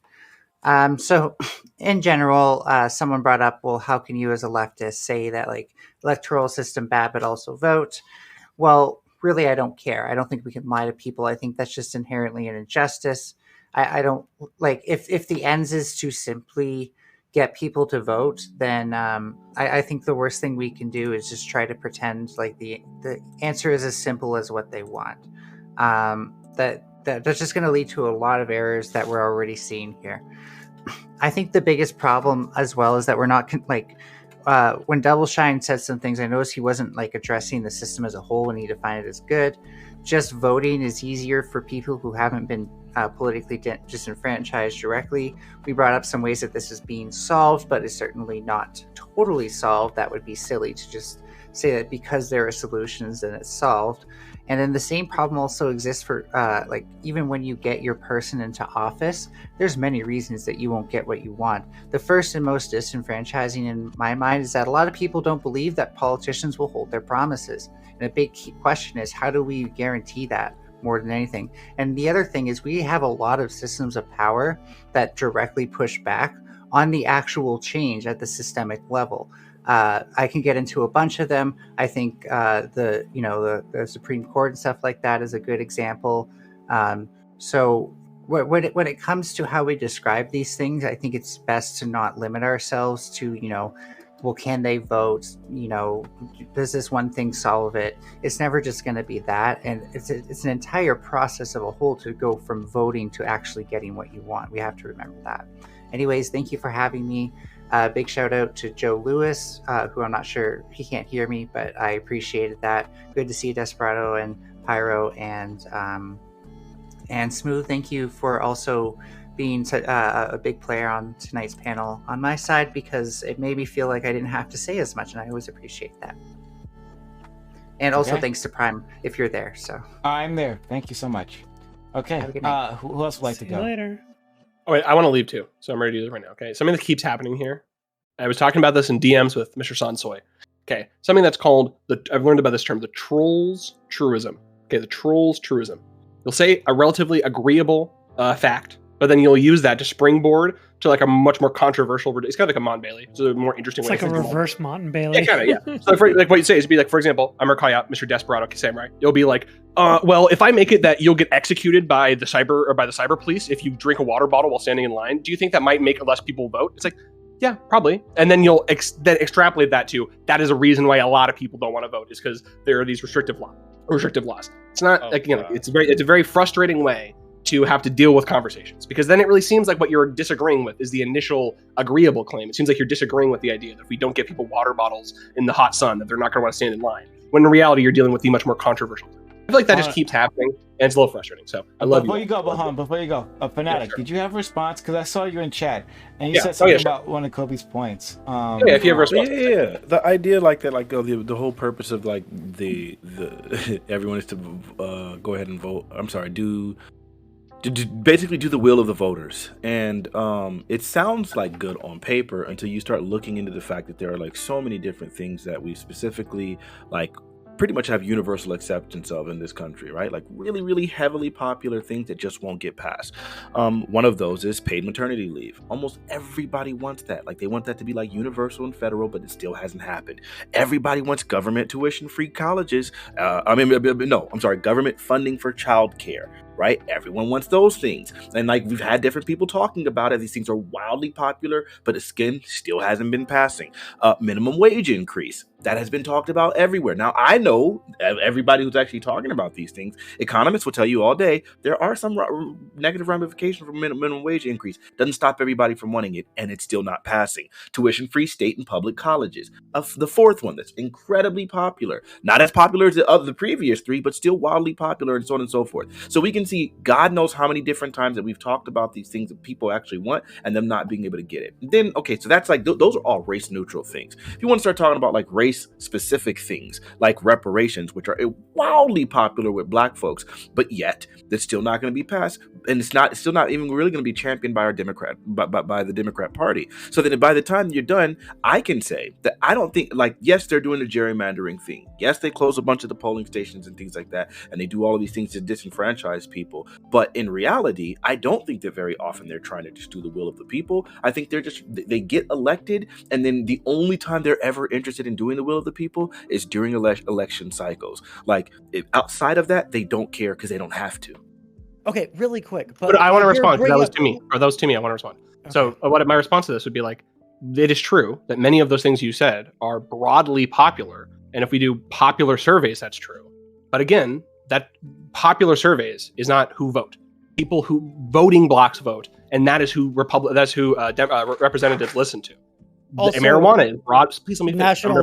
So in general, someone brought up, well, how can you as a leftist say that like electoral system bad, but also vote? Well, really, I don't care. I don't think we can lie to people. I think that's just inherently an injustice. I don't like if the ends is to simply get people to vote, then I think the worst thing we can do is just try to pretend like the answer is as simple as what they want. That's just going to lead to a lot of errors that we're already seeing here. I think the biggest problem as well is that we're not when Double Shine said some things, I noticed he wasn't like addressing the system as a whole when he defined it as good. Just voting is easier for people who haven't been politically disenfranchised directly. We brought up some ways that this is being solved, but it's certainly not totally solved. That would be silly to just say that because there are solutions then it's solved. And then the same problem also exists for even when you get your person into office, there's many reasons that you won't get what you want. The first and most disenfranchising in my mind is that a lot of people don't believe that politicians will hold their promises. And a big key question is, how do we guarantee that more than anything? And the other thing is we have a lot of systems of power that directly push back on the actual change at the systemic level. I can get into a bunch of them. I think the Supreme Court and stuff like that is a good example. So when it comes to how we describe these things, I think it's best to not limit ourselves to, well, can they vote? Does this one thing solve it? It's never just going to be that. And it's an entire process of a whole to go from voting to actually getting what you want. We have to remember that. Anyways, thank you for having me. Big shout out to Joe Lewis, who I'm not sure, he can't hear me, but I appreciated that. Good to see Desperado and Pyro and Smooth. Thank you for also being a big player on tonight's panel on my side, because it made me feel like I didn't have to say as much, and I always appreciate that. And also thanks to Prime if you're there. So I'm there. Thank you so much. Okay. Who else would like to go? See you later. Oh, wait, I want to leave too, so I'm ready to do this right now. Okay, something that keeps happening here. I was talking about this in DMs with Mr. Sansoy. Okay, something that's called I've learned about this term, the trolls truism. Okay, the trolls truism. You'll say a relatively agreeable fact, but then you'll use that to springboard to like a much more controversial. It's kind of like a Mont Bailey. It's a more interesting way. It's like a reverse Mont Bailey. Yeah, kind of. Yeah. So what you say is be like, for example, I'm gonna call you out, Mr. Desperado Samurai. You'll be like, well, if I make it that you'll get executed by the cyber police if you drink a water bottle while standing in line, do you think that might make less people vote? It's like, yeah, probably. And then you'll then extrapolate that to that is a reason why a lot of people don't want to vote, is because there are these restrictive laws. It's not it's a very frustrating way to have to deal with conversations, because then it really seems like what you're disagreeing with is the initial agreeable claim. It seems like you're disagreeing with the idea that if we don't get people water bottles in the hot sun, that they're not going to want to stand in line, when in reality you're dealing with the much more controversial thing. I feel like that just keeps happening, and it's a little frustrating. So I love Before you go, Fanatic, sure. Did you have a response? Because I saw you in chat, and you said something about one of Kobe's points. If you have a response. Yeah. The idea like that, the whole purpose of like the everyone is to go ahead and vote. I'm sorry, basically do the will of the voters. And it sounds like good on paper until you start looking into the fact that there are like so many different things that we specifically like pretty much have universal acceptance of in this country, right? Like really, really heavily popular things that just won't get passed. One of those is paid maternity leave. Almost everybody wants that. Like they want that to be like universal and federal, but it still hasn't happened. Everybody wants government tuition-free colleges. Government funding for childcare, right? Everyone wants those things. And like we've had different people talking about it. These things are wildly popular, but the skin still hasn't been passing. Minimum wage increase. That has been talked about everywhere. Now, I know everybody who's actually talking about these things, economists will tell you all day, there are some negative ramifications from minimum wage increase. Doesn't stop everybody from wanting it, and it's still not passing. Tuition-free state and public colleges. The fourth one that's incredibly popular. Not as popular as the previous three, but still wildly popular, and so on and so forth. So we can see God knows how many different times that we've talked about these things that people actually want, and them not being able to get it. Then, okay, so that's like, those are all race-neutral things. If you want to start talking about like race-specific things like reparations, which are wildly popular with black folks, but yet that's still not going to be passed, and it's still not even really going to be championed by our by the Democrat Party. So then by the time you're done, I can say that I don't think, like, yes, they're doing the gerrymandering thing. Yes, they close a bunch of the polling stations and things like that, and they do all of these things to disenfranchise people. But in reality, I don't think that very often they're trying to just do the will of the people. I think they get elected, and then the only time they're ever interested in doing the will of the people is during election cycles. Like, outside of that, they don't care because they don't have to. Okay, really quick. But I want to respond because that was to me. Or that was to me. I want to respond. Okay. So what my response to this would be like, it is true that many of those things you said are broadly popular. And if we do popular surveys, that's true. But again, that popular surveys is not who vote. People who voting blocks vote. And that is who representatives listen to. Also, marijuana is broad. Please let me finish. All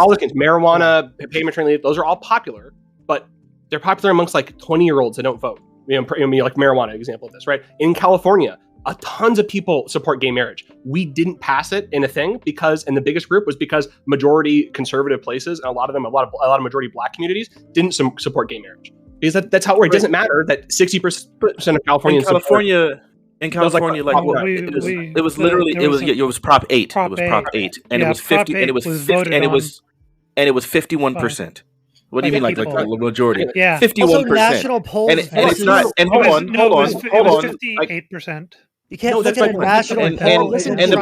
those things, marijuana, pay maternity leave, those are all popular, but they're popular amongst like 20-year-olds that don't vote. Like marijuana, example of this, right? In California, tons of people support gay marriage. We didn't pass it in a thing and the biggest group was because majority conservative places and a lot of majority black communities didn't support gay marriage. Because that's how it works. It doesn't matter that 60% of Californians in California, it was Prop 8. It was Prop 8, and it was 50, and it was 50, and it was 51%. What do you mean, like the majority? Yeah, 51%. National polls, and it's not. And hold on. 58%. You can't look at a national poll and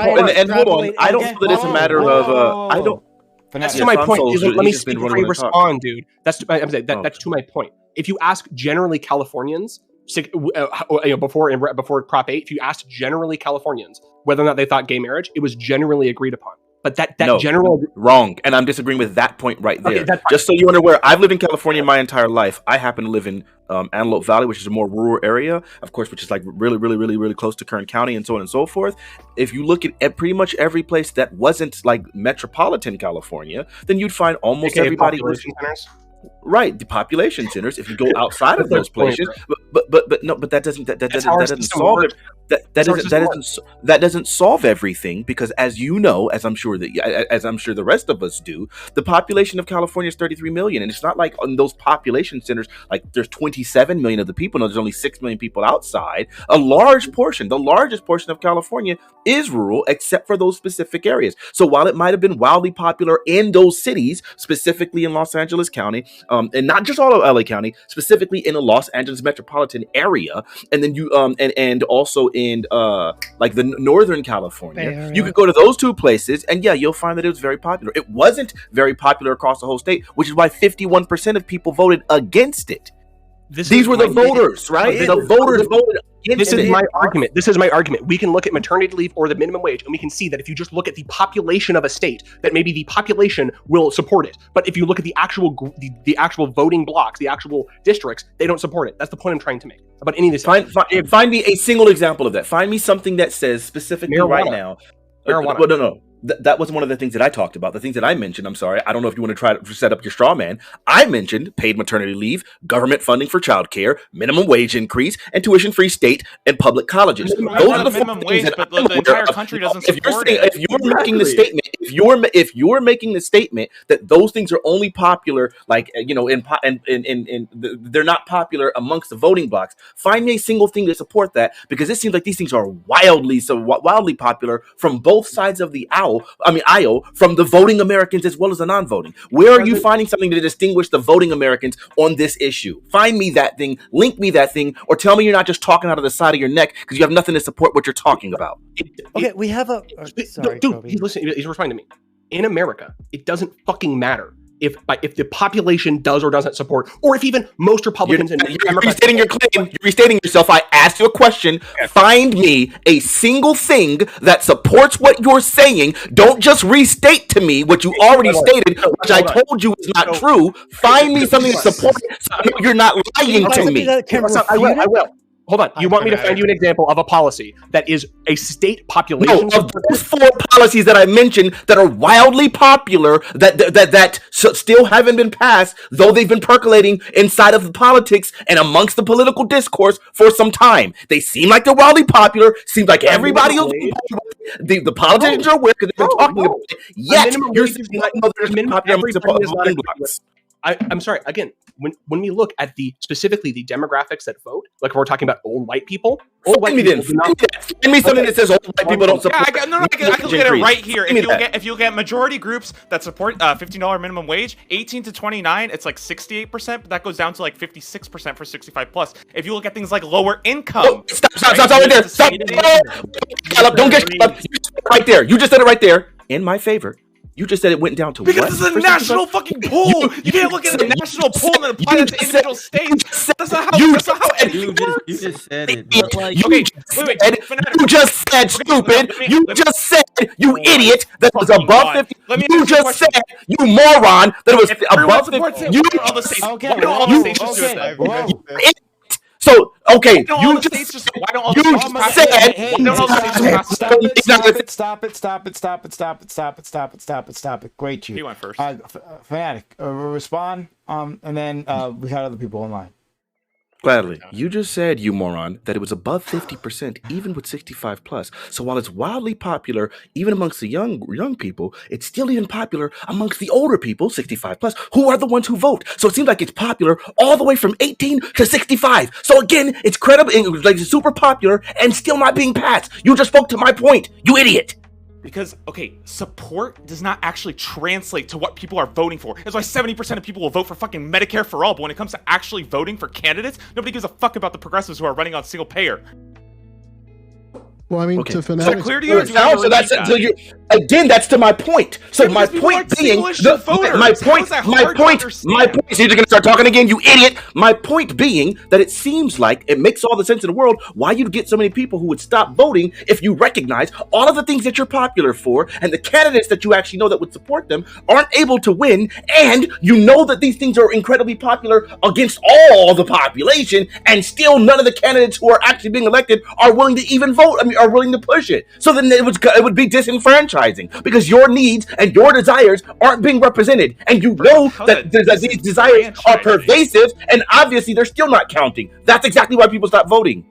hold on. I don't feel that it's a matter of. I don't. That's to my point. Let me speak before you respond, dude. That's to my point. If you ask generally Californians, before Prop 8, if you asked generally Californians whether or not they thought gay marriage, it was generally agreed upon. But wrong, and I'm disagreeing with that point right there. Okay, just so you're aware, I've lived in California my entire life. I happen to live in Antelope Valley, which is a more rural area, of course, which is like really, really, really, really close to Kern County and so on and so forth. If you look at pretty much every place that wasn't like metropolitan California, then you'd find almost everybody was right, the population centers. If you go outside of those places, but that doesn't solve it. That doesn't solve everything, because as you know, as I'm sure the rest of us do, the population of California is 33 million, and it's not like on those population centers like there's 27 million of the people. No, there's only 6 million people outside. The largest portion of California is rural, except for those specific areas. So while it might have been wildly popular in those cities, specifically in Los Angeles County, and not just all of LA County, specifically in the Los Angeles metropolitan area, and then you and also in like the Northern California, you could go to those two places, and you'll find that it was very popular. It wasn't very popular across the whole state, which is why 51% of people voted against it. These were the voters, right? The voters voted. This is my argument. We can look at maternity leave or the minimum wage, and we can see that if you just look at the population of a state, that maybe the population will support it. But if you look at the actual voting blocks, the actual districts, they don't support it. That's the point I'm trying to make about any of this. Find me a single example of that. Find me something that says specifically right now. Marijuana. Well, no. That was one of the things that I talked about. The things that I mentioned, I'm sorry, I don't know if you want to try to set up your straw man. I mentioned paid maternity leave, government funding for childcare, minimum wage increase, and tuition-free state and public colleges. Those are the minimum wage, but the entire country doesn't support it. If you're making the statement, if you're making the statement that those things are only popular, like they're not popular amongst the voting blocks, find me a single thing to support that, because it seems like these things are wildly popular from both sides of the aisle, from the voting Americans as well as the non-voting. Where are you finding something to distinguish the voting Americans on this issue? Find me that thing, link me that thing, or tell me you're not just talking out of the side of your neck because you have nothing to support what you're talking about. We have a... Sorry, dude, he's responding to me. In America, it doesn't fucking matter if the population does or doesn't support, or if even most Republicans and you're restating your claim. You're restating yourself. I asked you a question. Find me a single thing that supports what you're saying. Don't just restate to me what you already stated, which I told you is not true. Find me something that supports it, so I know you're not lying to me. I will. Hold on. You want me to find you an example of a policy that is a state population? No, of those 4 policies that I mentioned that are wildly popular, that still haven't been passed, though they've been percolating inside of the politics and amongst the political discourse for some time. They seem like they're wildly popular. Seems like everybody else, the politicians are aware because they've been talking about it. Yet you're saying like, no, there's popular amongst the voting blocks. I'm sorry. Again, when we look at specifically the demographics that vote, like if we're talking about old white people, old white people Find me something that says old white people don't support. I can look at it right here. If you look at majority groups that support $15 minimum wage, 18 to 29, it's like 68%, but that goes down to like 56% for 65 plus. If you look at things like lower income, stop right there. Stop. Don't get right there. You just said it right there in my favor. You just said it went down to because what? this is a national fucking pool. You can't look at the national pool and then apply it to individual states. That's not how anything works. You just said it. You just said stupid. You just said, you idiot, that it was above 50. You just said, you moron, that it was above 50. So, okay, you just said, stop it. Great, you. He went first. Fanatic, respond, and then we had other people in line. Gladly. You just said, you moron, that it was above 50% even with 65 plus. So while it's wildly popular even amongst the young people, it's still even popular amongst the older people, 65 plus, who are the ones who vote. So it seems like it's popular all the way from 18 to 65. So again, it's credible, like it's super popular and still not being passed. You just spoke to my point, you idiot. Because, okay, support does not actually translate to what people are voting for. That's why 70% of people will vote for fucking Medicare for all, but when it comes to actually voting for candidates, nobody gives a fuck about the progressives who are running on single payer. Well, I mean, to Fanatic. So clear to you? Again, that's to my point. So my point being, my point. So you're gonna start talking again, you idiot. My point being that it seems like it makes all the sense in the world why you'd get so many people who would stop voting if you recognize all of the things that you're popular for and the candidates that you actually know that would support them aren't able to win, and you know that these things are incredibly popular against all the population, and still none of the candidates who are actually being elected are willing to even vote. I mean, are willing to push it. So then it would be disenfranchising because your needs and your desires aren't being represented, and you know that these desires are pervasive, and obviously they're still not counting. That's exactly why people stop voting.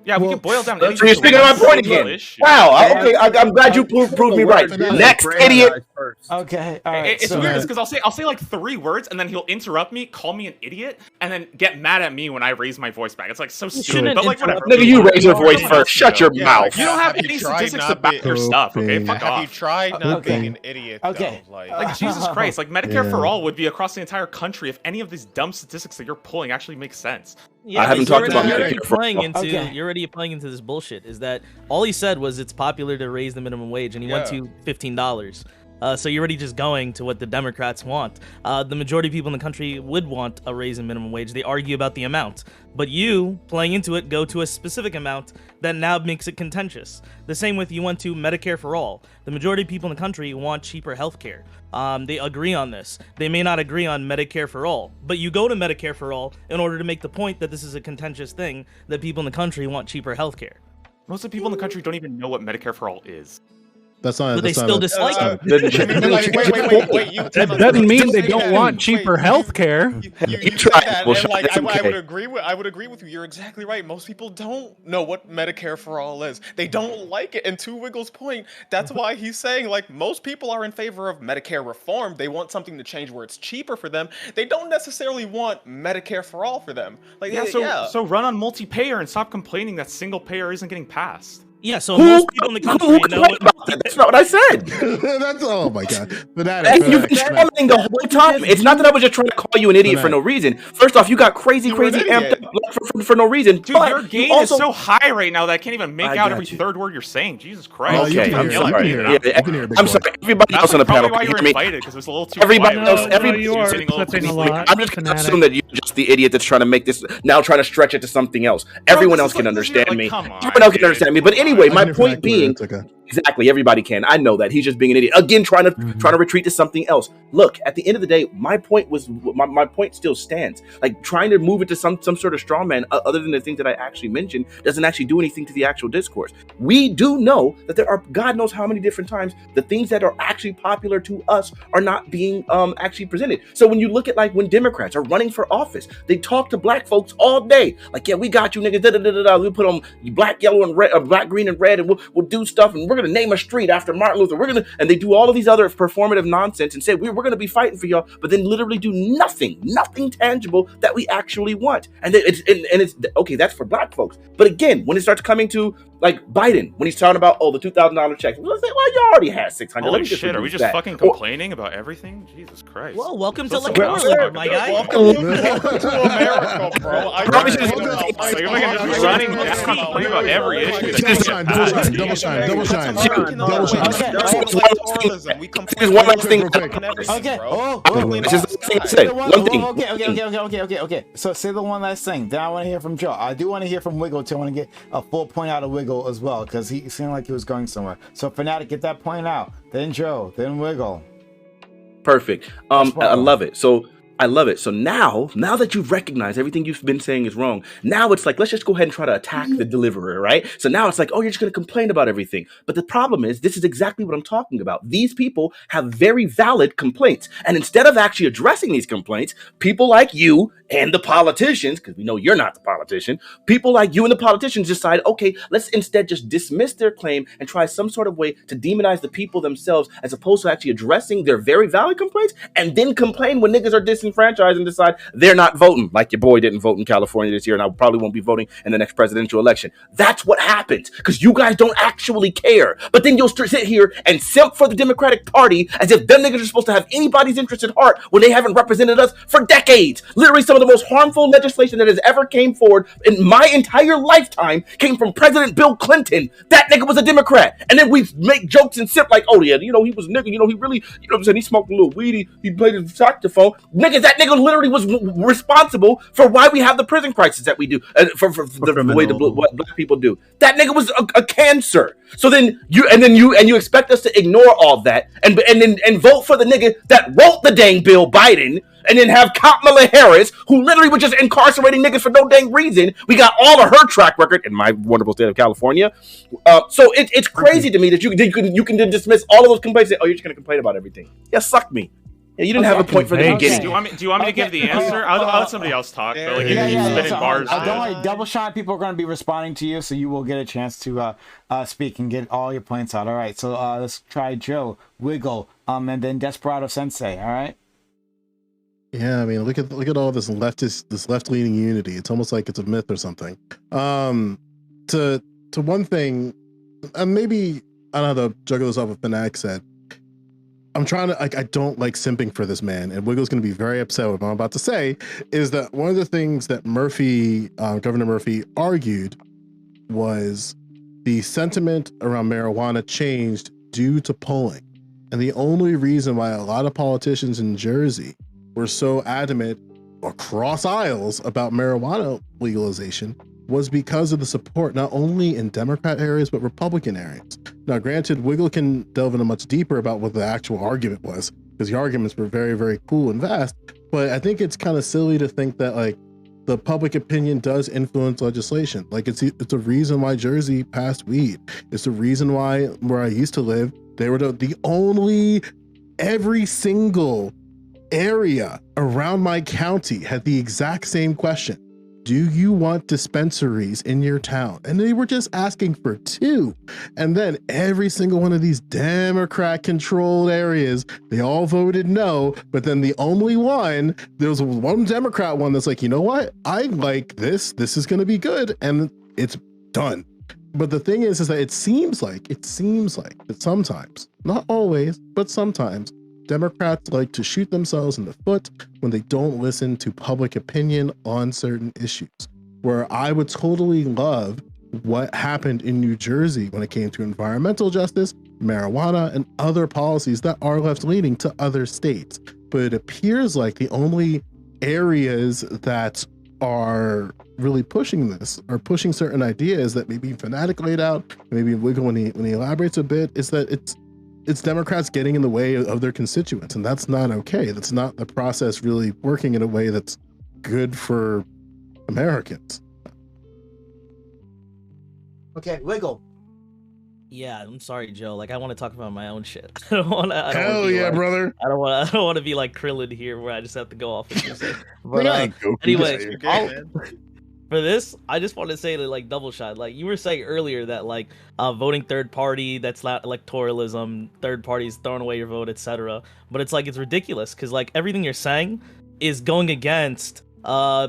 Yeah, we can boil down. So you're speaking of my point again. Wow. Okay, I'm glad you proved me right. Next, idiot. Okay. All right. It's weird because I'll say like 3 words and then he'll interrupt me, call me an idiot, and then get mad at me when I raise my voice back. It's like so stupid. But like whatever. Nigga, you raise your voice first. Shut your mouth. You don't have any statistics to back your stuff. Okay, fuck off. Have you tried not being an idiot? Okay. Like Jesus Christ. Like Medicare for all would be across the entire country if any of these dumb statistics that you're pulling actually make sense. Yeah, I haven't talked about Medicare for all. You're already playing into this bullshit. Is that all he said was it's popular to raise the minimum wage, and he went to $15. So you're already just going to what the Democrats want. The majority of people in the country would want a raise in minimum wage. They argue about the amount. But you, playing into it, go to a specific amount that now makes it contentious. The same with you went to Medicare for all. The majority of people in the country want cheaper health care. They agree on this. They may not agree on Medicare for all. But you go to Medicare for all in order to make the point that this is a contentious thing, that people in the country want cheaper health care. Most of the people in the country don't even know what Medicare for all is. That's not. But they still dislike it. That doesn't mean they don't want cheaper health care. You tried that, and like I would agree with you. You're exactly right. Most people don't know what Medicare for all is. They don't like it. And to Wiggle's point, that's why he's saying like most people are in favor of Medicare reform. They want something to change where it's cheaper for them. They don't necessarily want Medicare for all for them. Like so run on multi-payer and stop complaining that single payer isn't getting passed. Yeah, so most people in the country know what... about that. That's not what I said. That's oh my god. You've been commenting the whole time. It's not that I was just trying to call you an idiot for no reason. First off, you got crazy amped up for no reason. Dude, your gain is so high right now that I can't even make out every third word you're saying. Jesus Christ. Okay, I'm sorry. I'm sorry. Everybody else on the panel can hear you me. invited, because it's a little too Everybody quiet. else, everybody you are else. clipping a lot. I'm just going to assume that you're just the idiot that's trying to make this now, trying to stretch it to something else. Everyone else can understand me. Everyone else can understand me. But anyway, my point being, exactly, everybody can. I know that he's just being an idiot again, trying to retreat to something else. Look, at the end of the day, my point still stands. Like trying to move it to some sort of straw man, other than the things that I actually mentioned, doesn't actually do anything to the actual discourse. We do know that there are God knows how many different times the things that are actually popular to us are not being actually presented. So when you look at like when Democrats are running for office, they talk to black folks all day, like, yeah, we got you niggas, da da da da. We put on black, yellow, and red, black, green, and red, and we'll do stuff, and we're gonna name a street after Martin Luther. And they do all of these other performative nonsense and say we're gonna be fighting for y'all, but then literally do nothing tangible that we actually want. And it's okay. That's for black folks. But again, when it starts coming to like Biden, when he's talking about the $2,000 checks, well, you already had $600. Holy shit, are we just fucking complaining about everything? Jesus Christ. Well, welcome to electoralism, my guy. Welcome to America, bro. I probably should just running complaining about every issue. Double shine. There's one last thing. Okay. So say the one last thing. Then I want to hear from Joe. I do want to hear from Wiggle too. I want to get a full point out of Wiggle as well, because he seemed like he was going somewhere. So Fanatic, get that point out. Then Joe. Then Wiggle. Perfect. I love it. So I love it. So now that you've recognized everything you've been saying is wrong, now it's like, let's just go ahead and try to attack the deliverer, right? So now it's like, oh, you're just going to complain about everything. But the problem is, this is exactly what I'm talking about. These people have very valid complaints. And instead of actually addressing these complaints, people like you and the politicians, because we know you're not the politician, people like you and the politicians decide, okay, let's instead just dismiss their claim and try some sort of way to demonize the people themselves, as opposed to actually addressing their very valid complaints, and then complain when niggas are disenfranchised and decide they're not voting, like your boy didn't vote in California this year, and I probably won't be voting in the next presidential election. That's what happens, because you guys don't actually care. But then you'll sit here and simp for the Democratic Party as if them niggas are supposed to have anybody's interest at heart when they haven't represented us for decades. Literally, some of the most harmful legislation that has ever came forward in my entire lifetime came from President Bill Clinton. That nigga was a Democrat. And then we make jokes and simp like, oh yeah, he was a nigga, he really, you know what I'm saying, he smoked a little weed, he played his saxophone. Niggas, that nigga literally was responsible for why we have the prison crisis that we do, for the way what black people do. That nigga was a cancer. So then you expect us to ignore all that and then vote for the nigga that wrote the dang bill, Biden, and then have Kamala Harris, who literally was just incarcerating niggas for no dang reason. We got all of her track record in my wonderful state of California. So it's crazy to me that you can dismiss all of those complaints and say, oh, you're just going to complain about everything. Yeah, suck me. Yeah, you didn't have a point for the beginning. Do you want me to give the answer? I'll let somebody else talk. But like, spinning bars. Don't worry, Double Shot people are going to be responding to you, so you will get a chance to speak and get all your points out. All right, so let's try Joe, Wiggle, and then Desperado Sensei. All right. Yeah, I mean, look at all this left-leaning unity. It's almost like it's a myth or something. To one thing, and maybe I don't know how to juggle this off what Fanatic said. I'm trying to, I don't like simping for this man, and Wiggle's going to be very upset with what I'm about to say, is that one of the things that Governor Murphy argued was the sentiment around marijuana changed due to polling. And the only reason why a lot of politicians in Jersey were so adamant across aisles about marijuana legalization was because of the support, not only in Democrat areas, but Republican areas. Now, granted, Wiggle can delve into much deeper about what the actual argument was, because the arguments were very, very cool and vast, but I think it's kind of silly to think that, like, the public opinion does influence legislation. Like, it's a reason why Jersey passed weed. It's the reason why, where I used to live, they were the only, every single area around my county had the exact same question. Do you want dispensaries in your town? And they were just asking for 2. And then every single one of these Democrat-controlled areas, they all voted no. But then the only one, there was one Democrat one that's like, you know what? I like this. This is going to be good. And it's done. But the thing is that it seems like that sometimes, not always, but sometimes, Democrats like to shoot themselves in the foot when they don't listen to public opinion on certain issues. Where I would totally love what happened in New Jersey when it came to environmental justice, marijuana, and other policies that are left leaning to other states. But it appears like the only areas that are really pushing this, or pushing certain ideas that maybe Fanatic laid out, maybe Wiggle when he elaborates a bit, is that it's Democrats getting in the way of their constituents, and that's not okay. That's not the process really working in a way that's good for Americans. Okay, Wiggle. Yeah, I'm sorry, Joe. Like, I want to talk about my own shit. I don't want to. Hell yeah, brother. I don't want to be like Krillin here, where I just have to go off. But Goku, anyway, for this, I just want to say to like Double Shot, like you were saying earlier that like voting third party, that's not electoralism. Third parties throwing away your vote, etc. But it's like it's ridiculous because like everything you're saying is going against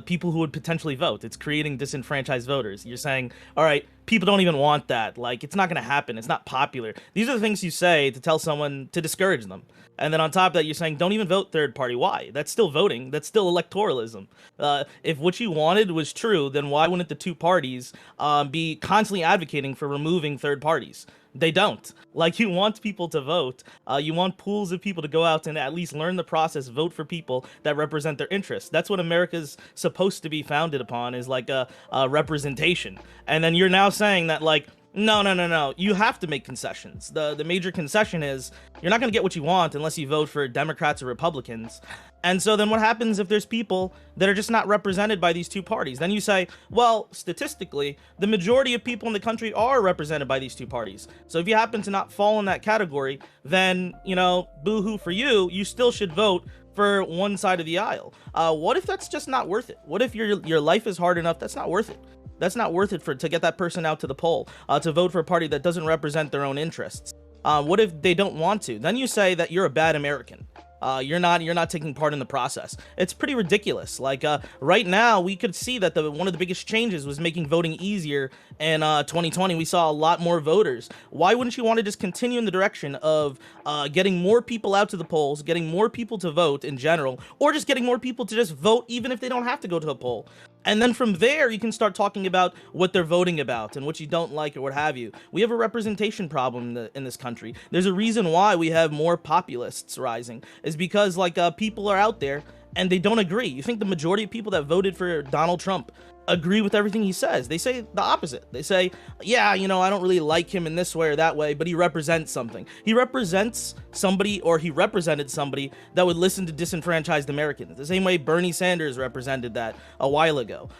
people who would potentially vote. It's creating disenfranchised voters. You're saying, all right, people don't even want that. Like, it's not going to happen. It's not popular. These are the things you say to tell someone to discourage them. And then on top of that, you're saying, don't even vote third party. Why? That's still voting. That's still electoralism. If what you wanted was true, then why wouldn't the two parties be constantly advocating for removing third parties? They don't. Like, you want people to vote. You want pools of people to go out and at least learn the process, vote for people that represent their interests. That's what America's supposed to be founded upon, is like a representation. And then you're now saying that, like, no. You have to make concessions. The major concession is you're not going to get what you want unless you vote for Democrats or Republicans. And so then what happens if there's people that are just not represented by these two parties? Then you say, well, statistically, the majority of people in the country are represented by these two parties. So if you happen to not fall in that category, then, you know, boo-hoo for you, you still should vote for one side of the aisle. What if that's just not worth it? What if your life is hard enough? That's not worth it. That's not worth it to get that person out to the poll, to vote for a party that doesn't represent their own interests. What if they don't want to? Then you say that you're a bad American. You're not taking part in the process. It's pretty ridiculous. Like right now, we could see that one of the biggest changes was making voting easier. In 2020, we saw a lot more voters. Why wouldn't you want to just continue in the direction of getting more people out to the polls, getting more people to vote in general, or just getting more people to just vote even if they don't have to go to a poll? And then from there, you can start talking about what they're voting about and what you don't like or what have you. We have a representation problem in this country. There's a reason why we have more populists rising. Is because like people are out there and they don't agree. You think the majority of people that voted for Donald Trump agree with everything he says? They say the opposite. They say, yeah, you know, I don't really like him in this way or that way, but he represents something. He represents somebody, or he represented somebody that would listen to disenfranchised Americans, the same way Bernie Sanders represented that a while ago.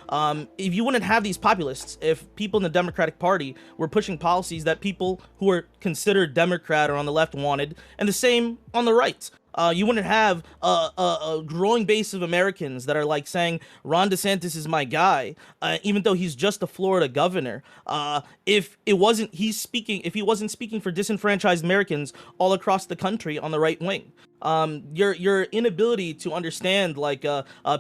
If you wouldn't have these populists, if people in the Democratic Party were pushing policies that people who are considered Democrat or on the left wanted, and the same on the right, you wouldn't have a growing base of Americans that are like saying Ron DeSantis is my guy, even though he's just a Florida governor. If he wasn't speaking for disenfranchised Americans all across the country on the right wing. Your inability to understand like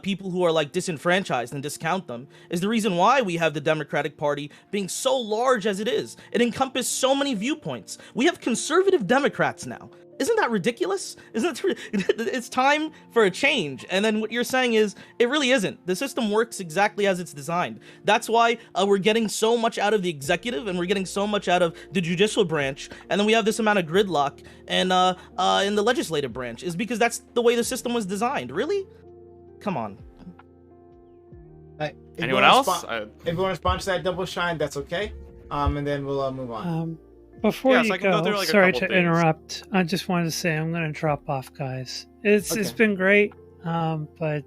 people who are like disenfranchised and discount them is the reason why we have the Democratic Party being so large as it is. It encompassed so many viewpoints. We have conservative Democrats now. Isn't that ridiculous? It's time for a change. And then what you're saying is, it really isn't. The system works exactly as it's designed. That's why we're getting so much out of the executive and we're getting so much out of the judicial branch. And then we have this amount of gridlock and in the legislative branch, is because that's the way the system was designed. Really? Come on. Anyone else? If you want to respond to that Double Shine, that's okay. And then we'll move on. Before you I can go through, like, a sorry couple to things. interrupt. I just wanted to say I'm going to drop off, guys. It's been great, but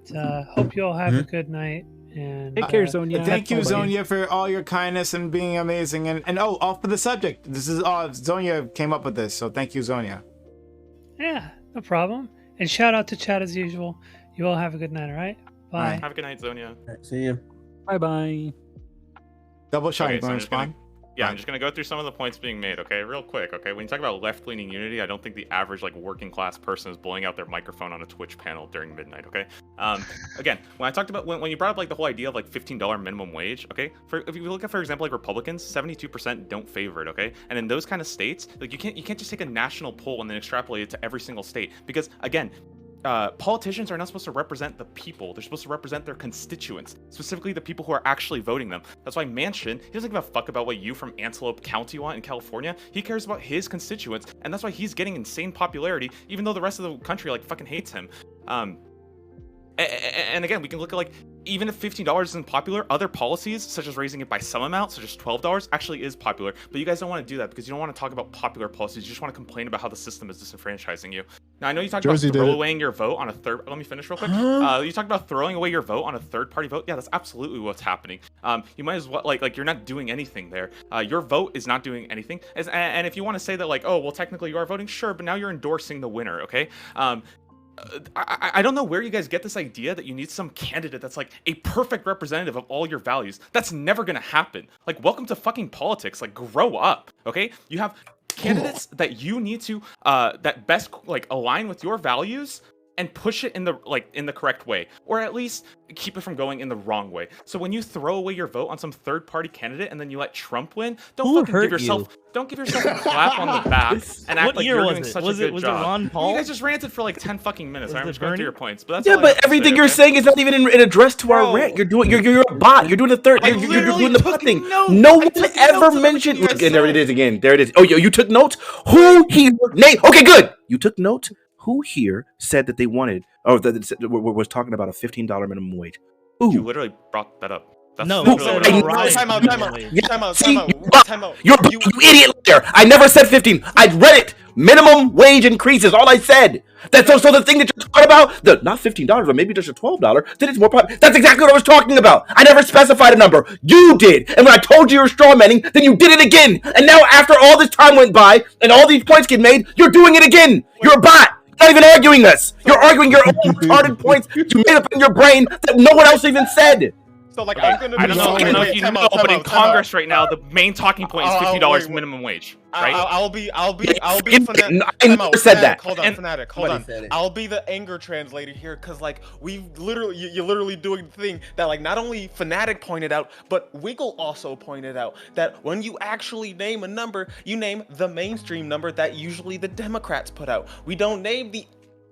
hope you all have a good night. And Take care, Zonia. Thank you, Zonia, for all your kindness and being amazing. And off for the subject. This is Zonia came up with this, so thank you, Zonia. Yeah, no problem. And shout out to chat as usual. You all have a good night, all right? Bye. Have a good night, Zonia. Right, see you. Bye-bye. Double Shine, Okay, you want so to I'm just respond? I'm just gonna go through some of the points being made, okay, real quick, okay. When you talk about left-leaning unity, I don't think the average like working class person is blowing out their microphone on a Twitch panel during midnight, okay. Again, when I talked about when you brought up like the whole idea of like $15 minimum wage, okay. If you look at, for example, like Republicans, 72% don't favor it, okay. And in those kind of states, like you can't just take a national poll and then extrapolate it to every single state, because again, politicians are not supposed to represent the people. They're supposed to represent their constituents, specifically the people who are actually voting them. That's why Manchin, he doesn't give a fuck about what you from Antelope County want in California. He cares about his constituents, and that's why he's getting insane popularity, even though the rest of the country like fucking hates him. And again, we can look at like, even if $15 isn't popular, other policies, such as raising it by some amount, such as $12, actually is popular. But you guys don't want to do that because you don't want to talk about popular policies. You just want to complain about how the system is disenfranchising you. Now, I know you talked about throwing your vote on a third... Let me finish real quick. You talked about throwing away your vote on a third-party vote. Yeah, that's absolutely what's happening. You might as well... Like you're not doing anything there. Your vote is not doing anything. And if you want to say that, like, oh, well, technically you are voting, sure, but now you're endorsing the winner, okay? I don't know where you guys get this idea that you need some candidate that's like a perfect representative of all your values. That's never gonna happen. Like, welcome to fucking politics. Like, grow up, okay? You have candidates that you need to that best like align with your values and push it in the correct way, or at least keep it from going in the wrong way. So when you throw away your vote on some third-party candidate and then you let Trump win, don't give yourself a clap on the back and act like you're doing such a good job. Was it Ron Paul? You guys just ranted for like 10 fucking minutes. I'm just going through your points, but that's yeah. But everything you're saying is not even in address to our rant. You're a bot. You're doing the third. You're doing the butt thing. No one ever mentioned. Look, and there it is again. There it is. Oh, you took notes. Who here? Nate. Okay, good. You took notes. Who here said that they wanted, or that was talking about a $15 minimum wage? Ooh. You literally brought that up. That's no, time out. You idiot there. I never said 15. I read it. Minimum wage increases. All I said. That's also the thing that you're talking about. Not $15, but maybe just a $12. Then it's more. That's exactly what I was talking about. I never specified a number. You did. And when I told you were strawmanning, then you did it again. And now after all this time went by and all these points get made, you're doing it again. You're a bot. Not even arguing this. You're arguing your own retarded points you made up in your brain that no one else even said. So like I don't know if you know, but in Congress right now, the main talking point is $50 minimum wage. Right? I'll be I never said that. Hold on, Fanatic. Hold on. I'll be the anger translator here, because like you're literally doing the thing that like not only Fanatic pointed out, but Wiggle also pointed out that when you actually name a number, you name the mainstream number that usually the Democrats put out. We don't name the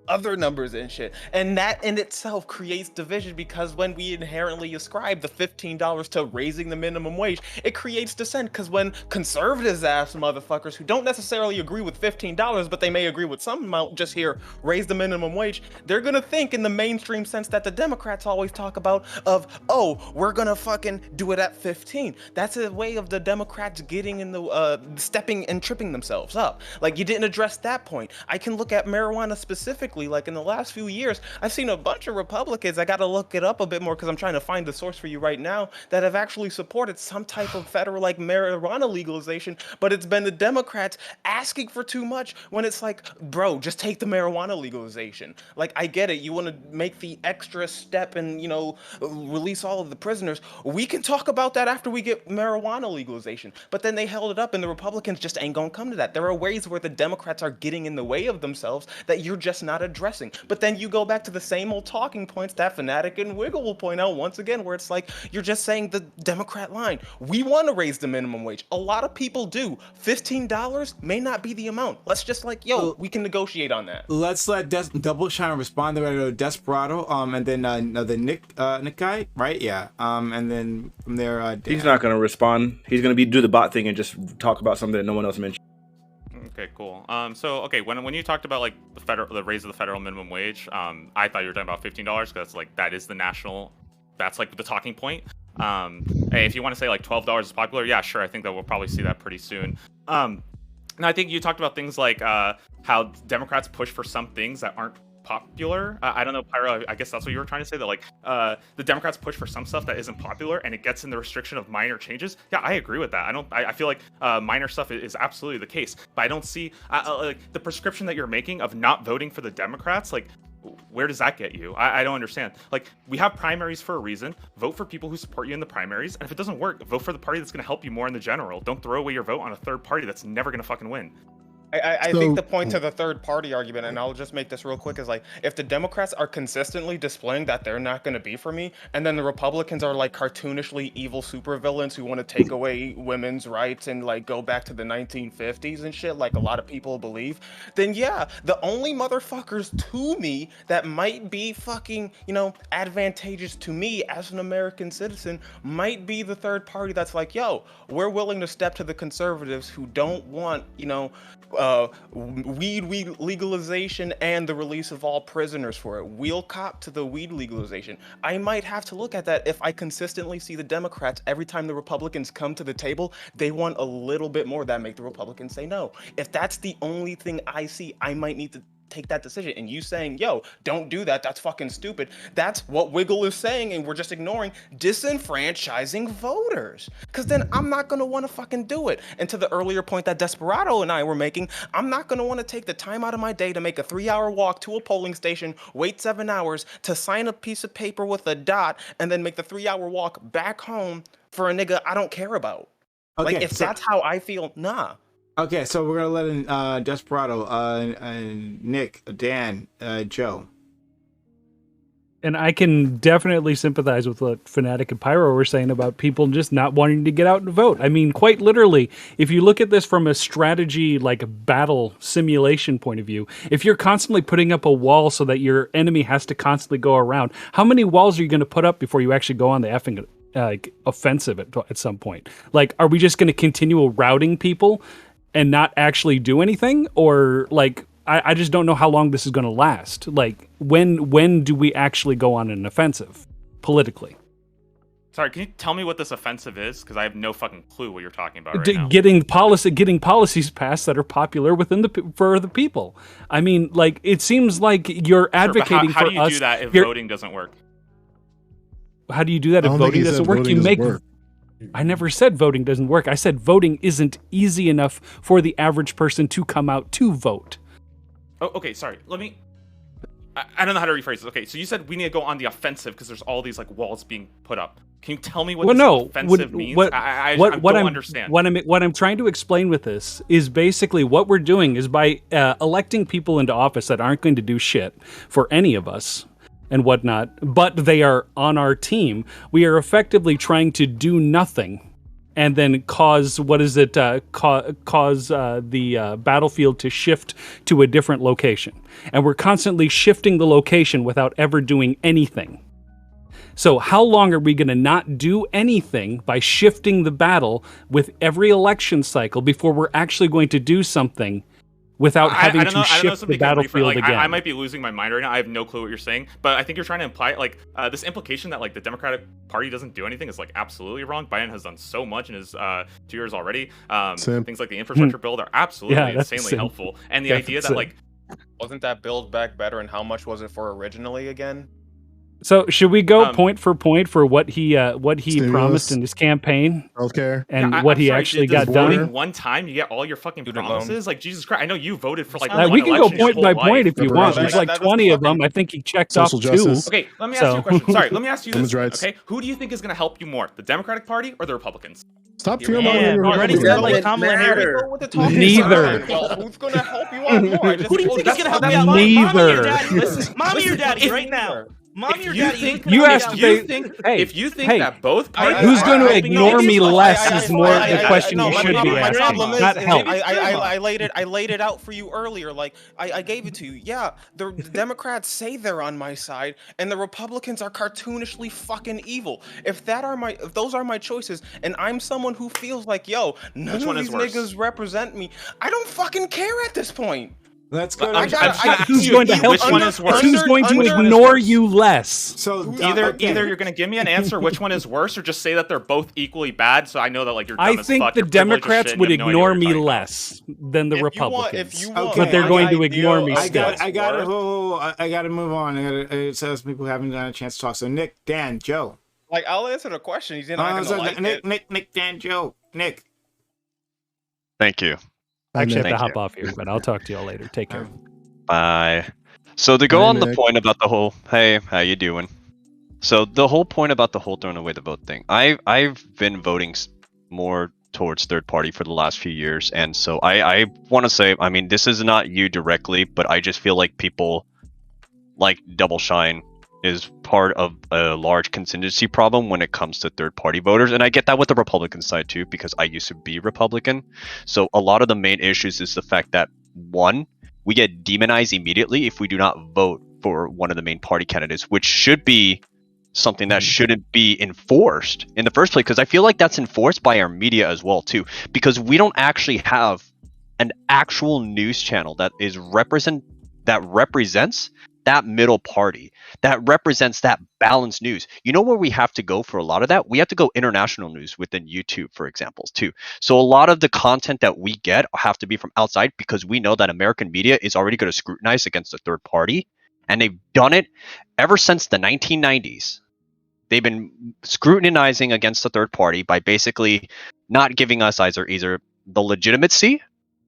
other numbers and shit, and that in itself creates division, because when we inherently ascribe the $15 to raising the minimum wage, it creates dissent, because when conservatives ask motherfuckers who don't necessarily agree with $15, but they may agree with some amount, just here, raise the minimum wage, they're gonna think in the mainstream sense that the Democrats always talk about of, oh, we're gonna fucking do it at 15. That's a way of the Democrats getting in the stepping and tripping themselves up. Like, you didn't address that point. I can look at marijuana specifically. Like in the last few years, I've seen a bunch of Republicans, I gotta look it up a bit more because I'm trying to find the source for you right now, that have actually supported some type of federal like marijuana legalization, but it's been the Democrats asking for too much, when it's like, bro, just take the marijuana legalization. Like, I get it, you want to make the extra step and, you know, release all of the prisoners. We can talk about that after we get marijuana legalization, but then they held it up and the Republicans just ain't gonna come to that. There are ways where the Democrats are getting in the way of themselves that you're just not addressing. But then you go back to the same old talking points that Fanatic and Wiggle will point out once again, where it's like, you're just saying the Democrat line. We want to raise the minimum wage. A lot of people do. $15 may not be the amount. Let's just like, yo, we can negotiate on that. Let's let Double Shine respond. Then we're gonna go to Desperado, and then the Nick guy, right? Yeah. And then from there, he's not gonna respond. He's gonna do the bot thing and just talk about something that no one else mentioned. Okay, cool. So okay, when you talked about like the raise of the federal minimum wage, I thought you were talking about $15 because like that is the national, that's like the talking point. Hey, if you want to say like $12 is popular, yeah, sure. I think that we'll probably see that pretty soon. And I think you talked about things like how Democrats push for some things that aren't popular. I don't know, Pyro, I guess that's what you were trying to say, that like the Democrats push for some stuff that isn't popular and it gets in the restriction of minor changes. Yeah, I agree with that. I feel like minor stuff is absolutely the case, but I don't see like the prescription that you're making of not voting for the Democrats. Like, where does that get you? I don't understand. Like, we have primaries for a reason. Vote for people who support you in the primaries, and if it doesn't work, vote for the party that's going to help you more in the general. Don't throw away your vote on a third party that's never going to fucking win. I think the point to the third party argument, and I'll just make this real quick, is like, if the Democrats are consistently displaying that they're not going to be for me, and then the Republicans are like cartoonishly evil supervillains who want to take away women's rights and like go back to the 1950s and shit, like a lot of people believe, then yeah, the only motherfuckers to me that might be fucking, you know, advantageous to me as an American citizen might be the third party that's like, yo, we're willing to step to the conservatives who don't want, you know, weed legalization and the release of all prisoners for it. We'll cop to the weed legalization. I might have to look at that if I consistently see the Democrats, every time the Republicans come to the table, they want a little bit more that make the Republicans say no. If that's the only thing I see, I might need to take that decision. And you saying, yo, don't do that, that's fucking stupid. That's what Wiggle is saying, and we're just ignoring disenfranchising voters. Because then I'm not going to want to fucking do it. And to the earlier point that Desperado and I were making, I'm not going to want to take the time out of my day to make a 3-hour walk to a polling station, wait 7 hours to sign a piece of paper with a dot, and then make the 3-hour walk back home for a nigga I don't care about. Okay, like, if that's how I feel, nah. Okay, so we're gonna let in Desperado, Nick, Dan, Joe. And I can definitely sympathize with what Fnatic and Pyro were saying about people just not wanting to get out and vote. I mean, quite literally, if you look at this from a strategy, like a battle simulation point of view, if you're constantly putting up a wall so that your enemy has to constantly go around, how many walls are you going to put up before you actually go on the effing offensive at some point? Like, are we just going to continue routing people and not actually do anything? Or like, I just don't know how long this is going to last. Like, when do we actually go on an offensive politically? Sorry, can you tell me what this offensive is? Because I have no fucking clue what you're talking about right now. Getting policies passed that are popular for the people. I mean, like, it seems like you're advocating for us. How do you do that if voting doesn't work? How do you do that if voting doesn't work? You make. I never said voting doesn't work. I said voting isn't easy enough for the average person to come out to vote. Oh, okay, sorry. I don't know how to rephrase this. Okay, so you said we need to go on the offensive because there's all these like walls being put up. Can you tell me what offensive means? I don't understand. What I'm trying to explain with this is basically what we're doing is by electing people into office that aren't going to do shit for any of us and whatnot, but they are on our team. We are effectively trying to do nothing and then cause the battlefield to shift to a different location. And we're constantly shifting the location without ever doing anything. So how long are we going to not do anything by shifting the battle with every election cycle before we're actually going to do something without having to shift the battlefield again? I might be losing my mind right now. I have no clue what you're saying, but I think you're trying to imply like this implication that like the Democratic Party doesn't do anything is like absolutely wrong. Biden has done so much in his 2 years already. Things like the infrastructure bill are absolutely insanely helpful, and the idea that like wasn't that Build Back Better, and how much was it for originally again? So should we go point for point for what he promised in his campaign, healthcare, and what he actually got done? One time you get all your fucking promises. Like, Jesus Christ, I know you voted for like. We can go point by point if you want. There's like 20 of them. I think he checked off 2. Okay, let me ask you a question. Sorry, let me ask you this. Okay, who do you think is going to help you more, the Democratic Party or the Republicans? Stop feeling like Neither. Who's going to help you out more? Who do you think is going to help me out? Neither. Mommy or daddy right now. Mommy or daddy, if you think that both parties, who's going to ignore me less is more the question you should be asking. Not help. I laid it out for you earlier. Like I gave it to you. Yeah, the Democrats say they're on my side, and the Republicans are cartoonishly fucking evil. If those are my choices, and I'm someone who feels like, yo, none of these niggas represent me, I don't fucking care at this point. Let's go. Who's going to help you? Who's going to ignore you less? So either you're going to give me an answer which one is worse, or just say that they're both equally bad. So I know that like you're. I think the Democrats would ignore me less than the Republicans, but they're going to ignore me still. I got to move on. It says people haven't had a chance to talk. So Nick, Dan, Joe. Like I'll answer the question. He's not going to like it. Nick, Dan, Joe, Nick. Thank you. I actually have to hop off here, but I'll talk to y'all later. Take care. Bye. So to go Hi, on the Nick. point about the whole, hey, how you doing? So the whole point about the whole throwing away the vote thing, I've been voting more towards third party for the last few years, and so I want to say, I mean, this is not you directly, but I just feel like people like double shine is part of a large contingency problem when it comes to third party voters, and I get that with the Republican side too, because I used to be Republican. So a lot of the main issues is the fact that, one, we get demonized immediately if we do not vote for one of the main party candidates, which should be something that shouldn't be enforced in the first place, because I feel like that's enforced by our media as well too, because we don't actually have an actual news channel that represents that middle party, that represents that balanced news. You know where we have to go for a lot of that? We have to go international news within YouTube, for examples, too. So a lot of the content that we get have to be from outside, because we know that American media is already going to scrutinize against a third party, and they've done it ever since the 1990s. They've been scrutinizing against the third party by basically not giving us either the legitimacy,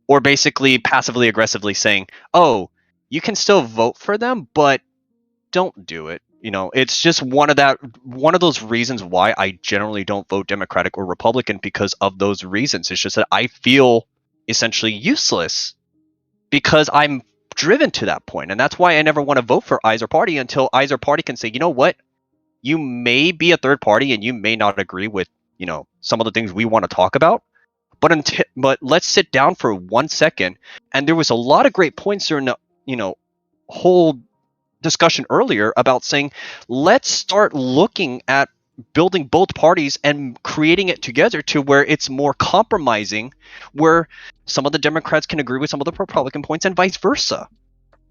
or basically passively aggressively saying, oh, you can still vote for them, but don't do it. You know, it's just one of those reasons why I generally don't vote Democratic or Republican, because of those reasons. It's just that I feel essentially useless because I'm driven to that point. And that's why I never want to vote for either party until either party can say, you know what? You may be a third party and you may not agree with, you know, some of the things we want to talk about, but let's sit down for 1 second. And there was a lot of great points during the, you know, whole discussion earlier about saying, let's start looking at building both parties and creating it together to where it's more compromising, where some of the Democrats can agree with some of the Republican points and vice versa.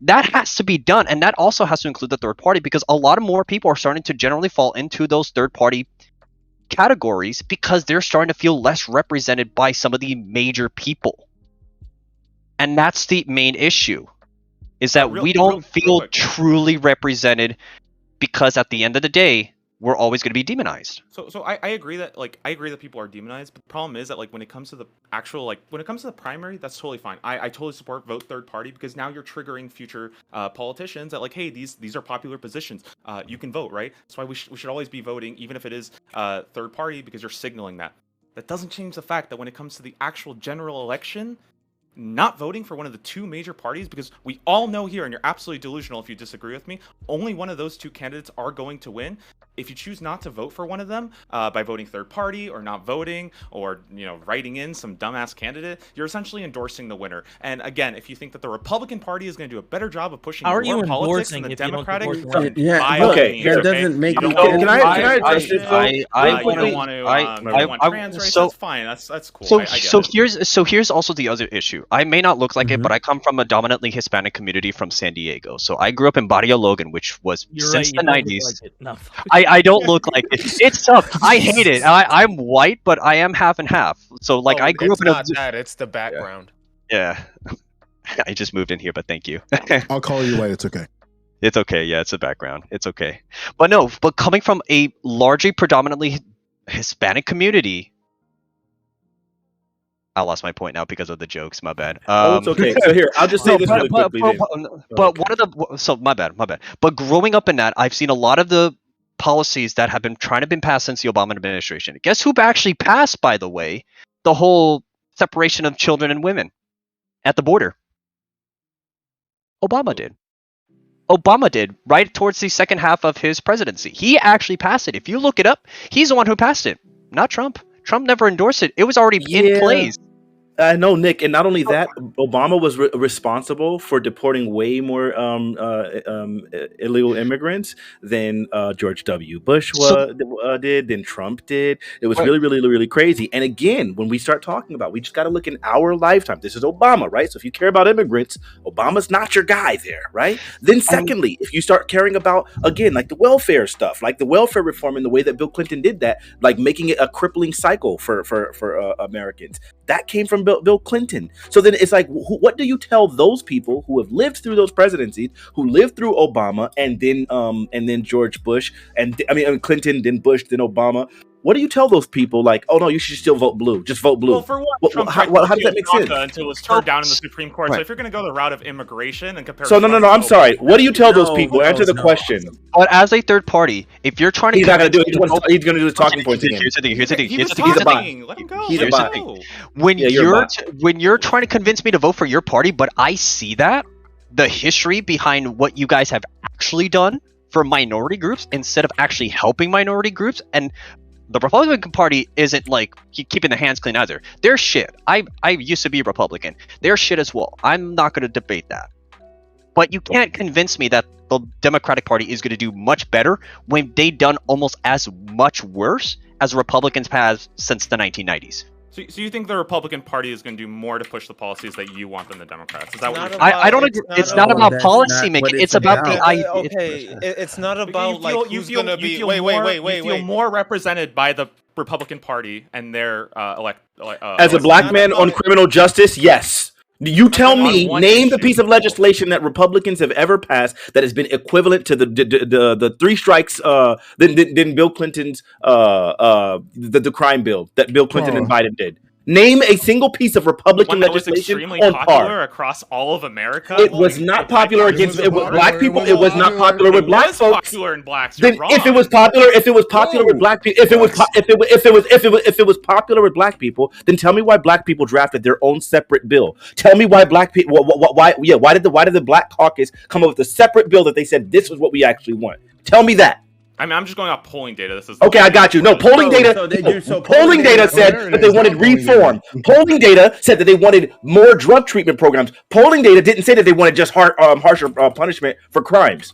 That has to be done, and that also has to include the third party, because a lot of more people are starting to generally fall into those third party categories because they're starting to feel less represented by some of the major people. And that's the main issue, is that we don't feel truly represented, because at the end of the day, we're always going to be demonized. So I agree that people are demonized, but the problem is that, like, when it comes to the actual, when it comes to the primary, that's totally fine. I totally support vote third party, because now you're triggering future politicians that, like, hey, these are popular positions. You can vote, right? That's why we should always be voting, even if it is third party, because you're signaling that. That doesn't change the fact that when it comes to the actual general election, not voting for one of the two major parties, because we all know here, and you're absolutely delusional if you disagree with me, only one of those two candidates are going to win. If you choose not to vote for one of them by voting third party, or not voting, or, you know, writing in some dumbass candidate, you're essentially endorsing the winner. And again, if you think that the Republican Party is going to do a better job of pushing more politics than the Democratic, yeah, okay, that doesn't make me. Can I address it? You don't want to trans race. That's fine. That's cool. So here's also the other issue. I may not look like it, but I come from a dominantly Hispanic community from San Diego. So I grew up in Barrio Logan, which was since the 90s. I don't look like it. It's tough. I hate it. I'm white, but I am half and half. So, like, I grew up in It's not that. It's the background. Yeah. I just moved in here, but thank you. I'll call you white. It's okay. It's okay. Yeah, it's a background. It's okay. But no, but coming from a largely predominantly Hispanic community, I lost my point now because of the jokes. My bad. It's okay. So here, I'll just say this really quickly. My bad. But growing up in that, I've seen a lot of the policies that have been passed since the Obama administration. Guess who actually passed, by the way, the whole separation of children and women at the border? Obama did. Obama did, right towards the second half of his presidency. He actually passed it. If you look it up, he's the one who passed it, not Trump. Trump never endorsed it. It was already in place. I know, Nick, and not only that, Obama was responsible for deporting way more illegal immigrants than George W. Bush did, than Trump did. It was really, really, really crazy. And again, when we start talking about, we just got to look in our lifetime. This is Obama, right? So if you care about immigrants, Obama's not your guy there, right? Then secondly, if you start caring about, again, like the welfare stuff, like the welfare reform and the way that Bill Clinton did that, like making it a crippling cycle for Americans, that came from Bill Clinton. So then it's like, what do you tell those people who have lived through those presidencies, who lived through Obama and then George Bush, and Clinton, then Bush, then Obama? what do you tell those people? Like, oh no, you should still vote blue. Just vote blue. Well, for one, Trump how does that make sense? Until it was turned down in the Supreme Court. So if you're going to go the route of immigration and compare, So no, I'm sorry. What do you tell those people? Answer the question. But as a third party, if you're trying to, he's not going to do it. He's going to do his talking points again. Here's the thing. Here's a bot. Let him go. He's a bot. When you're trying to convince me to vote for your party, but I see that the history behind what you guys have actually done for minority groups instead of actually helping minority groups, and the Republican Party isn't like keeping their hands clean either. They're shit. I used to be a Republican. They're shit as well. I'm not going to debate that. But you can't convince me that the Democratic Party is going to do much better when they've done almost as much worse as Republicans have since the 1990s. So you think the Republican Party is going to do more to push the policies that you want than the Democrats? Is that what you're I don't agree. It's not about policy making. It's about the idea. Okay, it's not about who's going to be. Wait. You feel more represented by the Republican Party and their As a black man on criminal justice, yes. You tell me, name the piece of legislation that Republicans have ever passed that has been equivalent to the three strikes. Then Bill Clinton's the crime bill that Bill Clinton and Biden did. Name a single piece of Republican legislation on par across all of America. It was not popular against black people. It was not popular with black folks. Popular in blacks. Then if it was popular with black people, if it was popular with black people, then tell me why black people drafted their own separate bill. Tell me why black people. Why did the Black Caucus come up with a separate bill that they said this was what we actually want? Tell me that. I mean, I'm just going off polling data. This is okay. I got you. No, polling data. Polling data said that they wanted reform. Polling data said that they wanted more drug treatment programs. Polling data didn't say that they wanted just harsher punishment for crimes.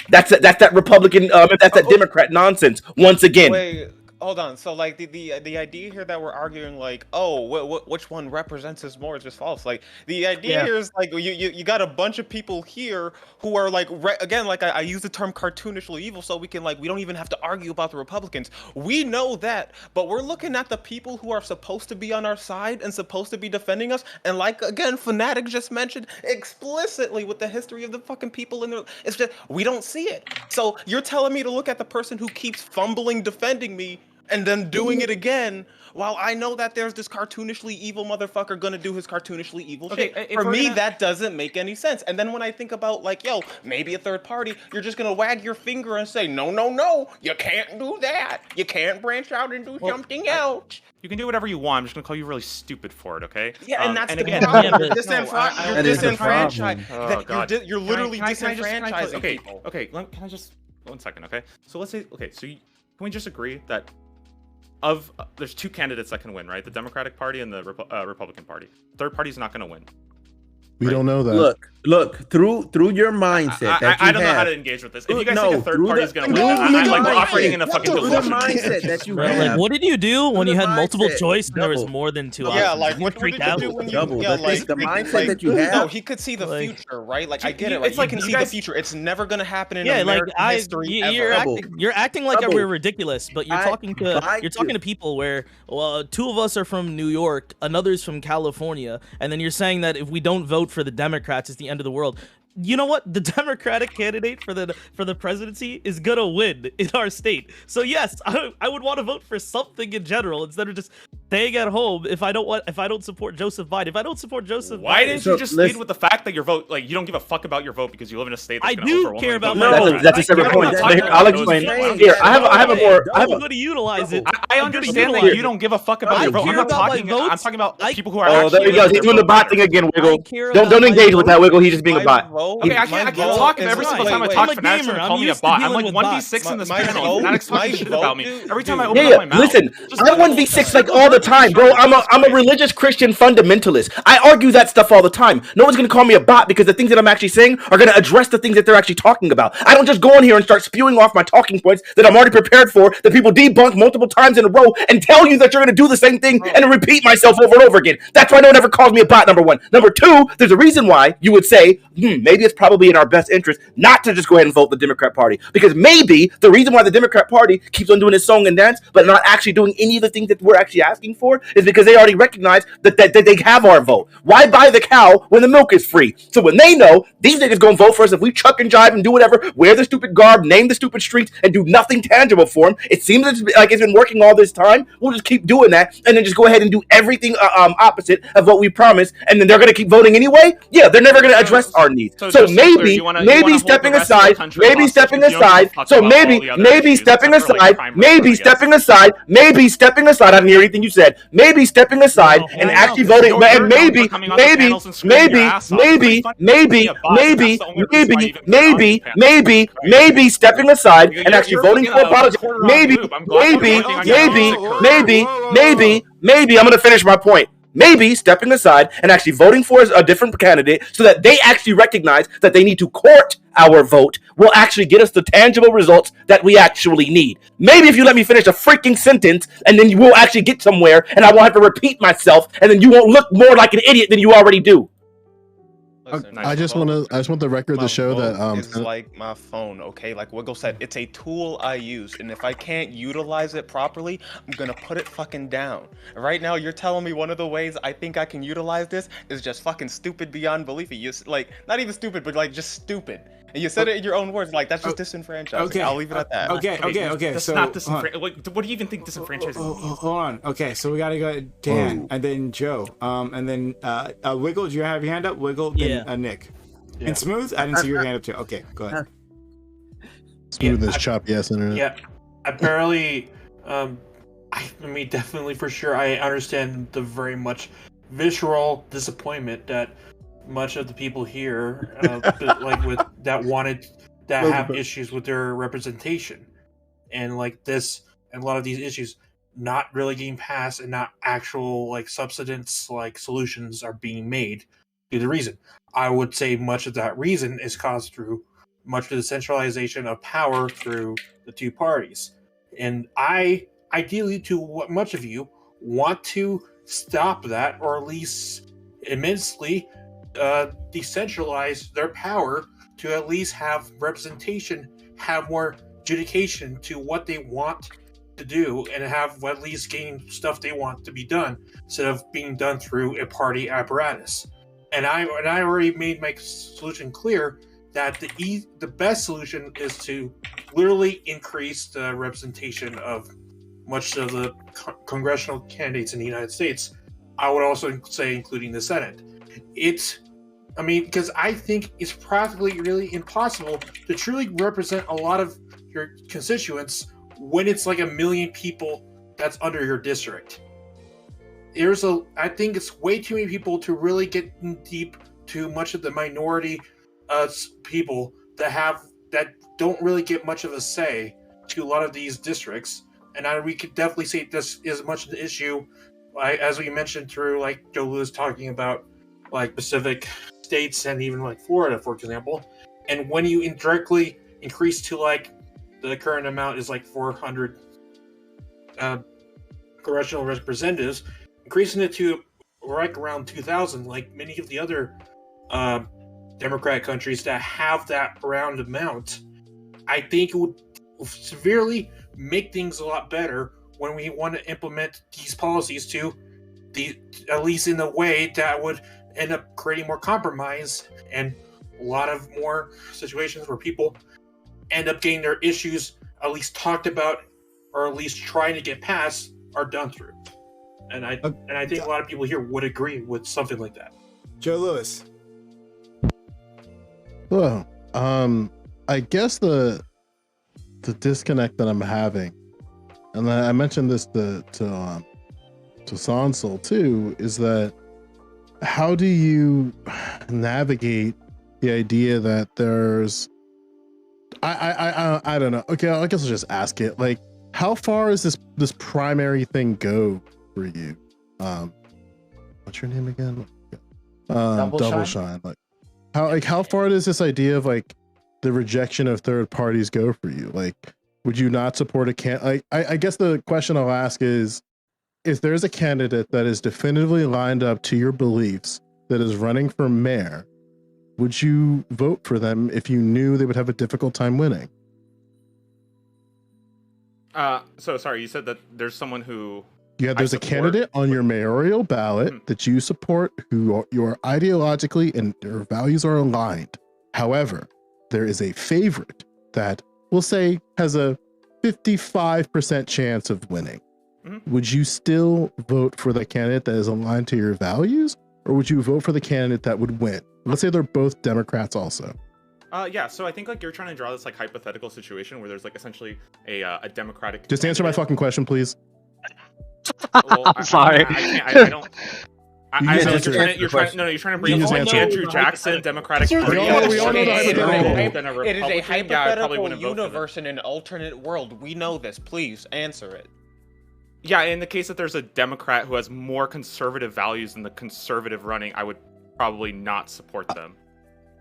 That's that Republican. That's that Democrat nonsense. Once again. Wait, hold on. So like the idea here that we're arguing like, oh, which one represents us more is just false. Like the idea here is like you got a bunch of people here who are like again, like I use the term cartoonishly evil, so we can like we don't even have to argue about the Republicans. We know that, but we're looking at the people who are supposed to be on our side and supposed to be defending us. And like again, Fanatic just mentioned explicitly with the history of the fucking people in there, it's just we don't see it. So you're telling me to look at the person who keeps fumbling defending me and then doing it again, while I know that there's this cartoonishly evil motherfucker gonna do his cartoonishly evil shit. For me, that doesn't make any sense. And then when I think about like, yo, maybe a third party, you're just gonna wag your finger and say, no, you can't do that. You can't branch out and do something else. You can do whatever you want. I'm just gonna call you really stupid for it, okay? Yeah, and that's the problem. You're disenfranchised. Oh God, you're literally disenfranchising people. Okay. Can I just 1 second? Okay. So let's say, can we just agree that there's two candidates that can win, right? The Democratic Party and the Republican Party. Third party is not going to win. We don't know that. Look through your mindset. I don't know how to engage with this. If you guys think a third party is going to win, I'm like operating in a fucking delusion. Mindset that you have. Like, what did you do when you had multiple choice and there was more than two options? Yeah, like what did you do when you the mindset that you have? No, he could see the future, right? Like I get it. Like he can see the future. It's never going to happen in American history. You're acting like we're ridiculous, but you're talking to people where two of us are from New York, another's from California, and then you're saying that if we don't vote for the Democrats, it's the end of the world. You know what? The Democratic candidate for the presidency is gonna win in our state. So yes, I would want to vote for something in general instead of just staying at home if I don't support Joseph Biden. If I don't support Joseph Why Biden, didn't you just lead with the fact that your vote, like you don't give a fuck about your vote because you live in a state that's gonna do care about my vote. That's a separate point. I'll explain. Here, I have a more. I'm going to utilize it. I understand that you don't give a fuck about your vote. I'm talking about people who are. Oh, there he goes. He's doing the bot thing again, Wiggle. Don't engage with that, Wiggle. He's just being a bot. Okay, I can't talk every single time I talk. Fanatics gonna call me a bot. I'm like 1v6 in this panel. Fanatics talking shit about me every time I open up my mouth. Listen, I'm 1v6 like all the time, bro. I'm a religious Christian fundamentalist. I argue that stuff all the time. No one's gonna call me a bot because the things that I'm actually saying are gonna address the things that they're actually talking about. I don't just go in here and start spewing off my talking points that I'm already prepared for, that people debunk multiple times in a row, and tell you that you're gonna do the same thing and repeat myself over and over again. That's why no one ever calls me a bot, number one. Number two, there's a reason why you would say, maybe it's probably in our best interest not to just go ahead and vote the Democrat Party. Because maybe the reason why the Democrat Party keeps on doing its song and dance, but not actually doing any of the things that we're actually asking looking for is because they already recognize that they have our vote. Why buy the cow when the milk is free? So when they know these niggas gonna vote for us if we chuck and jive and do whatever, wear the stupid garb, name the stupid streets, and do nothing tangible for them, it seems like it's been working all this time. We'll just keep doing that and then just go ahead and do everything opposite of what we promised, and then they're gonna keep voting anyway. Yeah, they're never gonna address our needs. So maybe stepping aside. So maybe stepping aside. I didn't hear anything you said. Maybe stepping aside and actually voting, and maybe stepping aside and actually voting for a politics. Maybe I'm gonna finish my point. Maybe stepping aside and actually voting for a different candidate so that they actually recognize that they need to court our vote will actually get us the tangible results that we actually need. Maybe if you let me finish a freaking sentence and then you will actually get somewhere and I won't have to repeat myself and then you won't look more like an idiot than you already do. I just want the record to show that it's like my phone, okay? Like Wiggle said, it's a tool I use, and if I can't utilize it properly, I'm gonna put it fucking down. Right now, you're telling me one of the ways I think I can utilize this is just fucking stupid beyond belief. You like not even stupid, but like just stupid. And you said it in your own words, like that's just disenfranchising. Okay, I'll leave it at that. Okay. That's so not disenfranchising. What do you even think disenfranchising means? Hold on. Okay, so we gotta go Dan and then Joe, and then Wiggle. Do you have your hand up? Wiggle, then Nick. Yeah. And Smooth, I didn't see your hand up too. Okay, go ahead. Smooth as choppy ass internet. Yeah, apparently, I mean, definitely for sure, I understand the very much visceral disappointment that much of the people here, like with that wanted that have issues with their representation, and like this, and a lot of these issues not really getting passed, and not actual like substance like solutions are being made. Due to the reason, I would say much of that reason is caused through much of the centralization of power through the two parties, and I ideally, to what much of you want to stop that, or at least immensely decentralize their power to at least have representation, have more adjudication to what they want to do, and have at least getting stuff they want to be done instead of being done through a party apparatus. And I already made my solution clear that the best solution is to literally increase the representation of much of the congressional candidates in the United States. I would also say including the Senate. Because I think it's practically really impossible to truly represent a lot of your constituents when it's like 1 million people that's under your district. I think it's way too many people to really get deep to much of the minority people that don't really get much of a say to a lot of these districts. And we could definitely say this is much of the issue, as we mentioned through like Joe Lewis talking about like Pacific states and even like Florida, for example. And when you indirectly increase to like the current amount is like 400 congressional representatives, increasing it to right around 2,000, like many of the other Democrat countries that have that round amount, I think it would severely make things a lot better when we want to implement these policies at least in a way that would end up creating more compromise and a lot of more situations where people end up getting their issues at least talked about, or at least trying to get passed, are done through. And I think a lot of people here would agree with something like that. Joe Lewis. Well, I guess the disconnect that I'm having, and I mentioned this to Sansol too, is that how do you navigate the idea that there's I don't know. Okay, I guess I'll just ask it. Like, how far is this primary thing go for you? What's your name again? Double Shine. Like how far does this idea of like the rejection of third parties go for you? Like, would you not support I guess the question I'll ask is, if there's a candidate that is definitively lined up to your beliefs that is running for mayor, would you vote for them if you knew they would have a difficult time winning? So sorry, you said that there's someone who There's a candidate on your mayoral ballot that you support who you are ideologically and their values are aligned. However, there is a favorite that we'll say has a 55% chance of winning. Would you still vote for the candidate that is aligned to your values, or would you vote for the candidate that would win? Let's say they're both Democrats also. Yeah, so I think like you're trying to draw this like hypothetical situation where there's like essentially a Democratic. Just answer my fucking question, please. Well, I'm sorry. I don't. You're trying to bring up Andrew Jackson, Democratic Party. It is a hypothetical universe in an alternate world. We know this. Please answer it. Yeah, in the case that there's a Democrat who has more conservative values than the conservative running, I would probably not support them.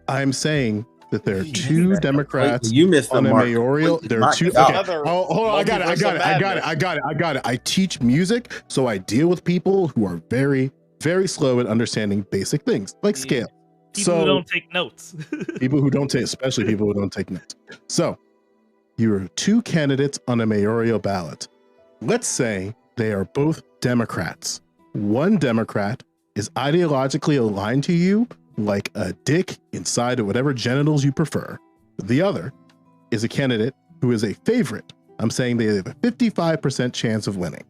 I'm saying that there are two Democrats you missed on the a mark. mayoral. There are two. Okay. Hold on, I got it. I teach music, so I deal with people who are very, very slow at understanding basic things like scale. People who don't take notes. People who don't take, especially people who don't take notes. So you are two candidates on a mayoral ballot. Let's say they are both Democrats. One Democrat is ideologically aligned to you like a dick inside of whatever genitals you prefer. The other is a candidate who is a favorite. I'm saying they have a 55% chance of winning.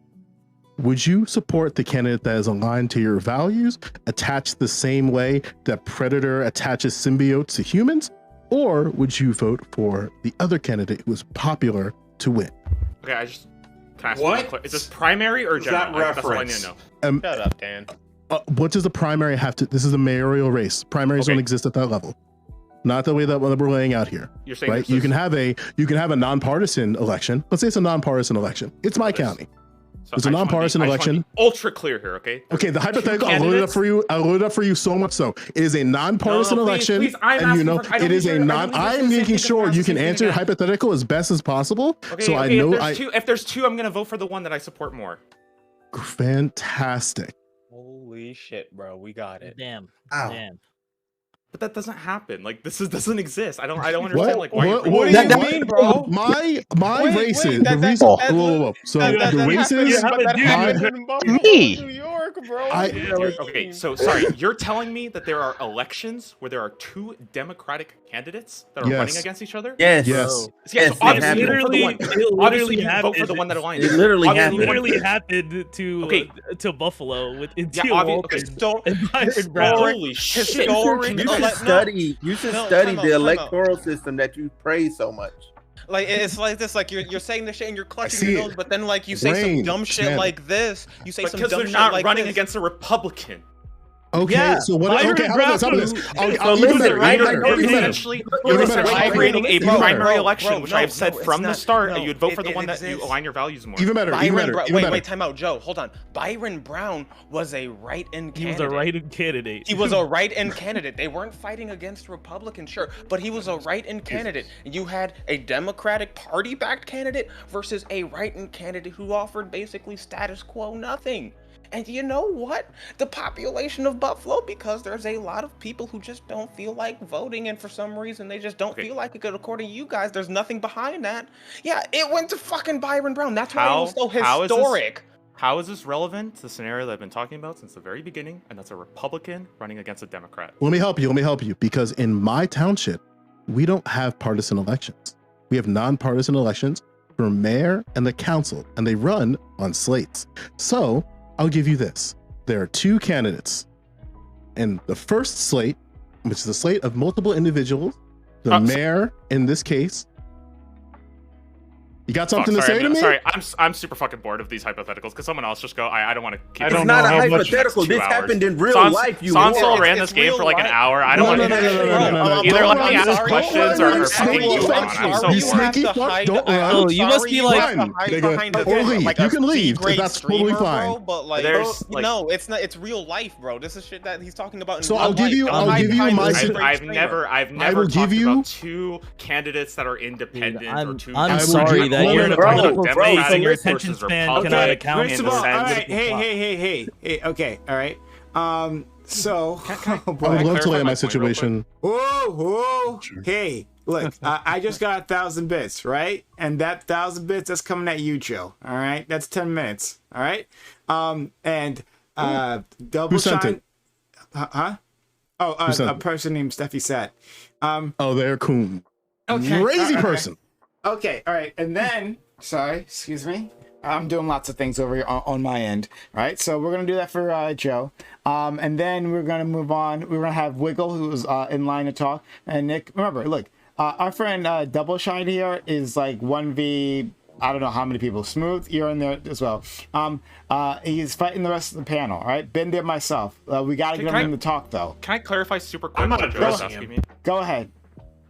Would you support the candidate that is aligned to your values, attached the same way that Predator attaches symbiotes to humans? Or would you vote for the other candidate who is popular to win? Okay, can I ask what? Is this primary or general? That's all I need to know. Shut up, Dan. What does the primary have to? This is a mayoral race. Primaries don't exist at that level. Not the way that we're laying out here. You're saying right? You can have a nonpartisan election. Let's say it's a nonpartisan election. It's my county. So it's a nonpartisan election. Ultra clear here, okay? Okay, the hypothetical. I'll load it up for you. I'll load it up for you so much so. It is a nonpartisan election, please, and you know it is a non. I'm making sure you can answer hypothetical as best as possible. Okay, so I know. If there's two, I'm gonna vote for the one that I support more. Fantastic. Holy shit, bro, we got it. Damn. Ow. Damn. But that doesn't happen. Like doesn't exist. I don't understand like why. What do you mean, bro? My races. The reason. Whoa. So the races. New York, bro. Okay, so sorry. You're telling me that there are elections where there are two Democratic candidates that are running against each other? Yes. So obviously, you vote for the one that aligns. It literally happened. Literally happened to Buffalo with Holy shit! You should study the electoral system that you praise so much. Like it's like this, like you're saying this shit and you're clutching your nose, but then like you say some dumb shit like this. You say some dumb shit like this. Because they're not running against a Republican. Okay, so what? Okay, how about this? You're essentially creating a primary election, which I have said from the start that you would vote for the one that you align your values more. Even better. Wait, time out, Joe. Hold on. Byron Brown was a write-in candidate. He was a write-in candidate. He was a write-in candidate. They weren't fighting against Republicans, sure, but he was a write-in candidate. You had a Democratic Party-backed candidate versus a write-in candidate who offered basically status quo nothing. And you know what? The population of Buffalo, because there's a lot of people who just don't feel like voting, and for some reason they just don't feel like it. According to you guys, there's nothing behind that. Yeah, it went to fucking Byron Brown. That's why it was so historic. How is this relevant to the scenario that I've been talking about since the very beginning? And that's a Republican running against a Democrat. Let me help you. Because in my township, we don't have partisan elections. We have nonpartisan elections for mayor and the council, and they run on slates. So I'll give you this. There are two candidates. And the first slate, which is a slate of multiple individuals, the mayor in this case. You got something to say to me? Sorry, I'm super fucking bored of these hypotheticals. Could someone else just go? I don't want to keep. It's not a hypothetical. This happened in real life. Sansol ran this game for like an hour. I don't want to. Either let me ask questions or fucking move on. I'm so bored. You sneaky fuck! Don't run. You must be like, or leave. You can leave. That's totally fine. But like, no, it's not. It's real life, bro. This is shit that he's talking about. So I'll give you my. I've never talked about two candidates that are independent or two. I'm sorry that you're in a political space and your attention span cannot account for that. Hey, okay, all right. So I would love to lay out my situation. Whoa, hey, look, I just got 1,000 bits, right? And that 1,000 bits, that's coming at you, Joe. All right, that's 10 minutes. All right, and double Who sent shine. it? Huh? Oh, a person named Steffi Sat. Oh, they're cool. Okay. Crazy all right. person. Okay, all right, and then sorry, excuse me. I'm doing lots of things over here on my end, right? So we're gonna do that for Joe, and then we're gonna move on. We're gonna have Wiggle, who's in line to talk, and Nick. Remember, look, our friend Double Shine here is like 1v. I don't know how many people. Smooth, you're in there as well. He's fighting the rest of the panel, right? Been there myself. We gotta get him to talk though. Can I clarify super quick? I'm not what Joe was addressing asking him. me? Go ahead.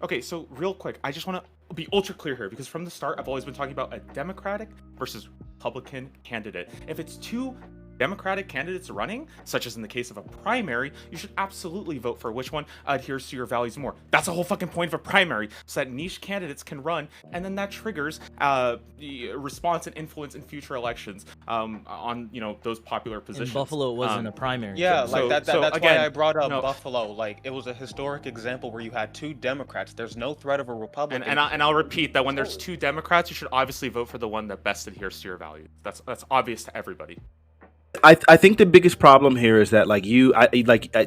Okay, so real quick, I just want to be ultra clear here because from the start, I've always been talking about a Democratic versus Republican candidate. If it's two Democratic candidates running, such as in the case of a primary, you should absolutely vote for which one adheres to your values more. That's the whole fucking point of a primary, so that niche candidates can run, and then that triggers the response and influence in future elections on those popular positions. In Buffalo, it wasn't a primary. Yeah, like that's again, why I brought up Buffalo. Like it was a historic example where you had two Democrats. There's no threat of a Republican. And I'll repeat that when there's two Democrats, you should obviously vote for the one that best adheres to your values. That's obvious to everybody. I think the biggest problem here is that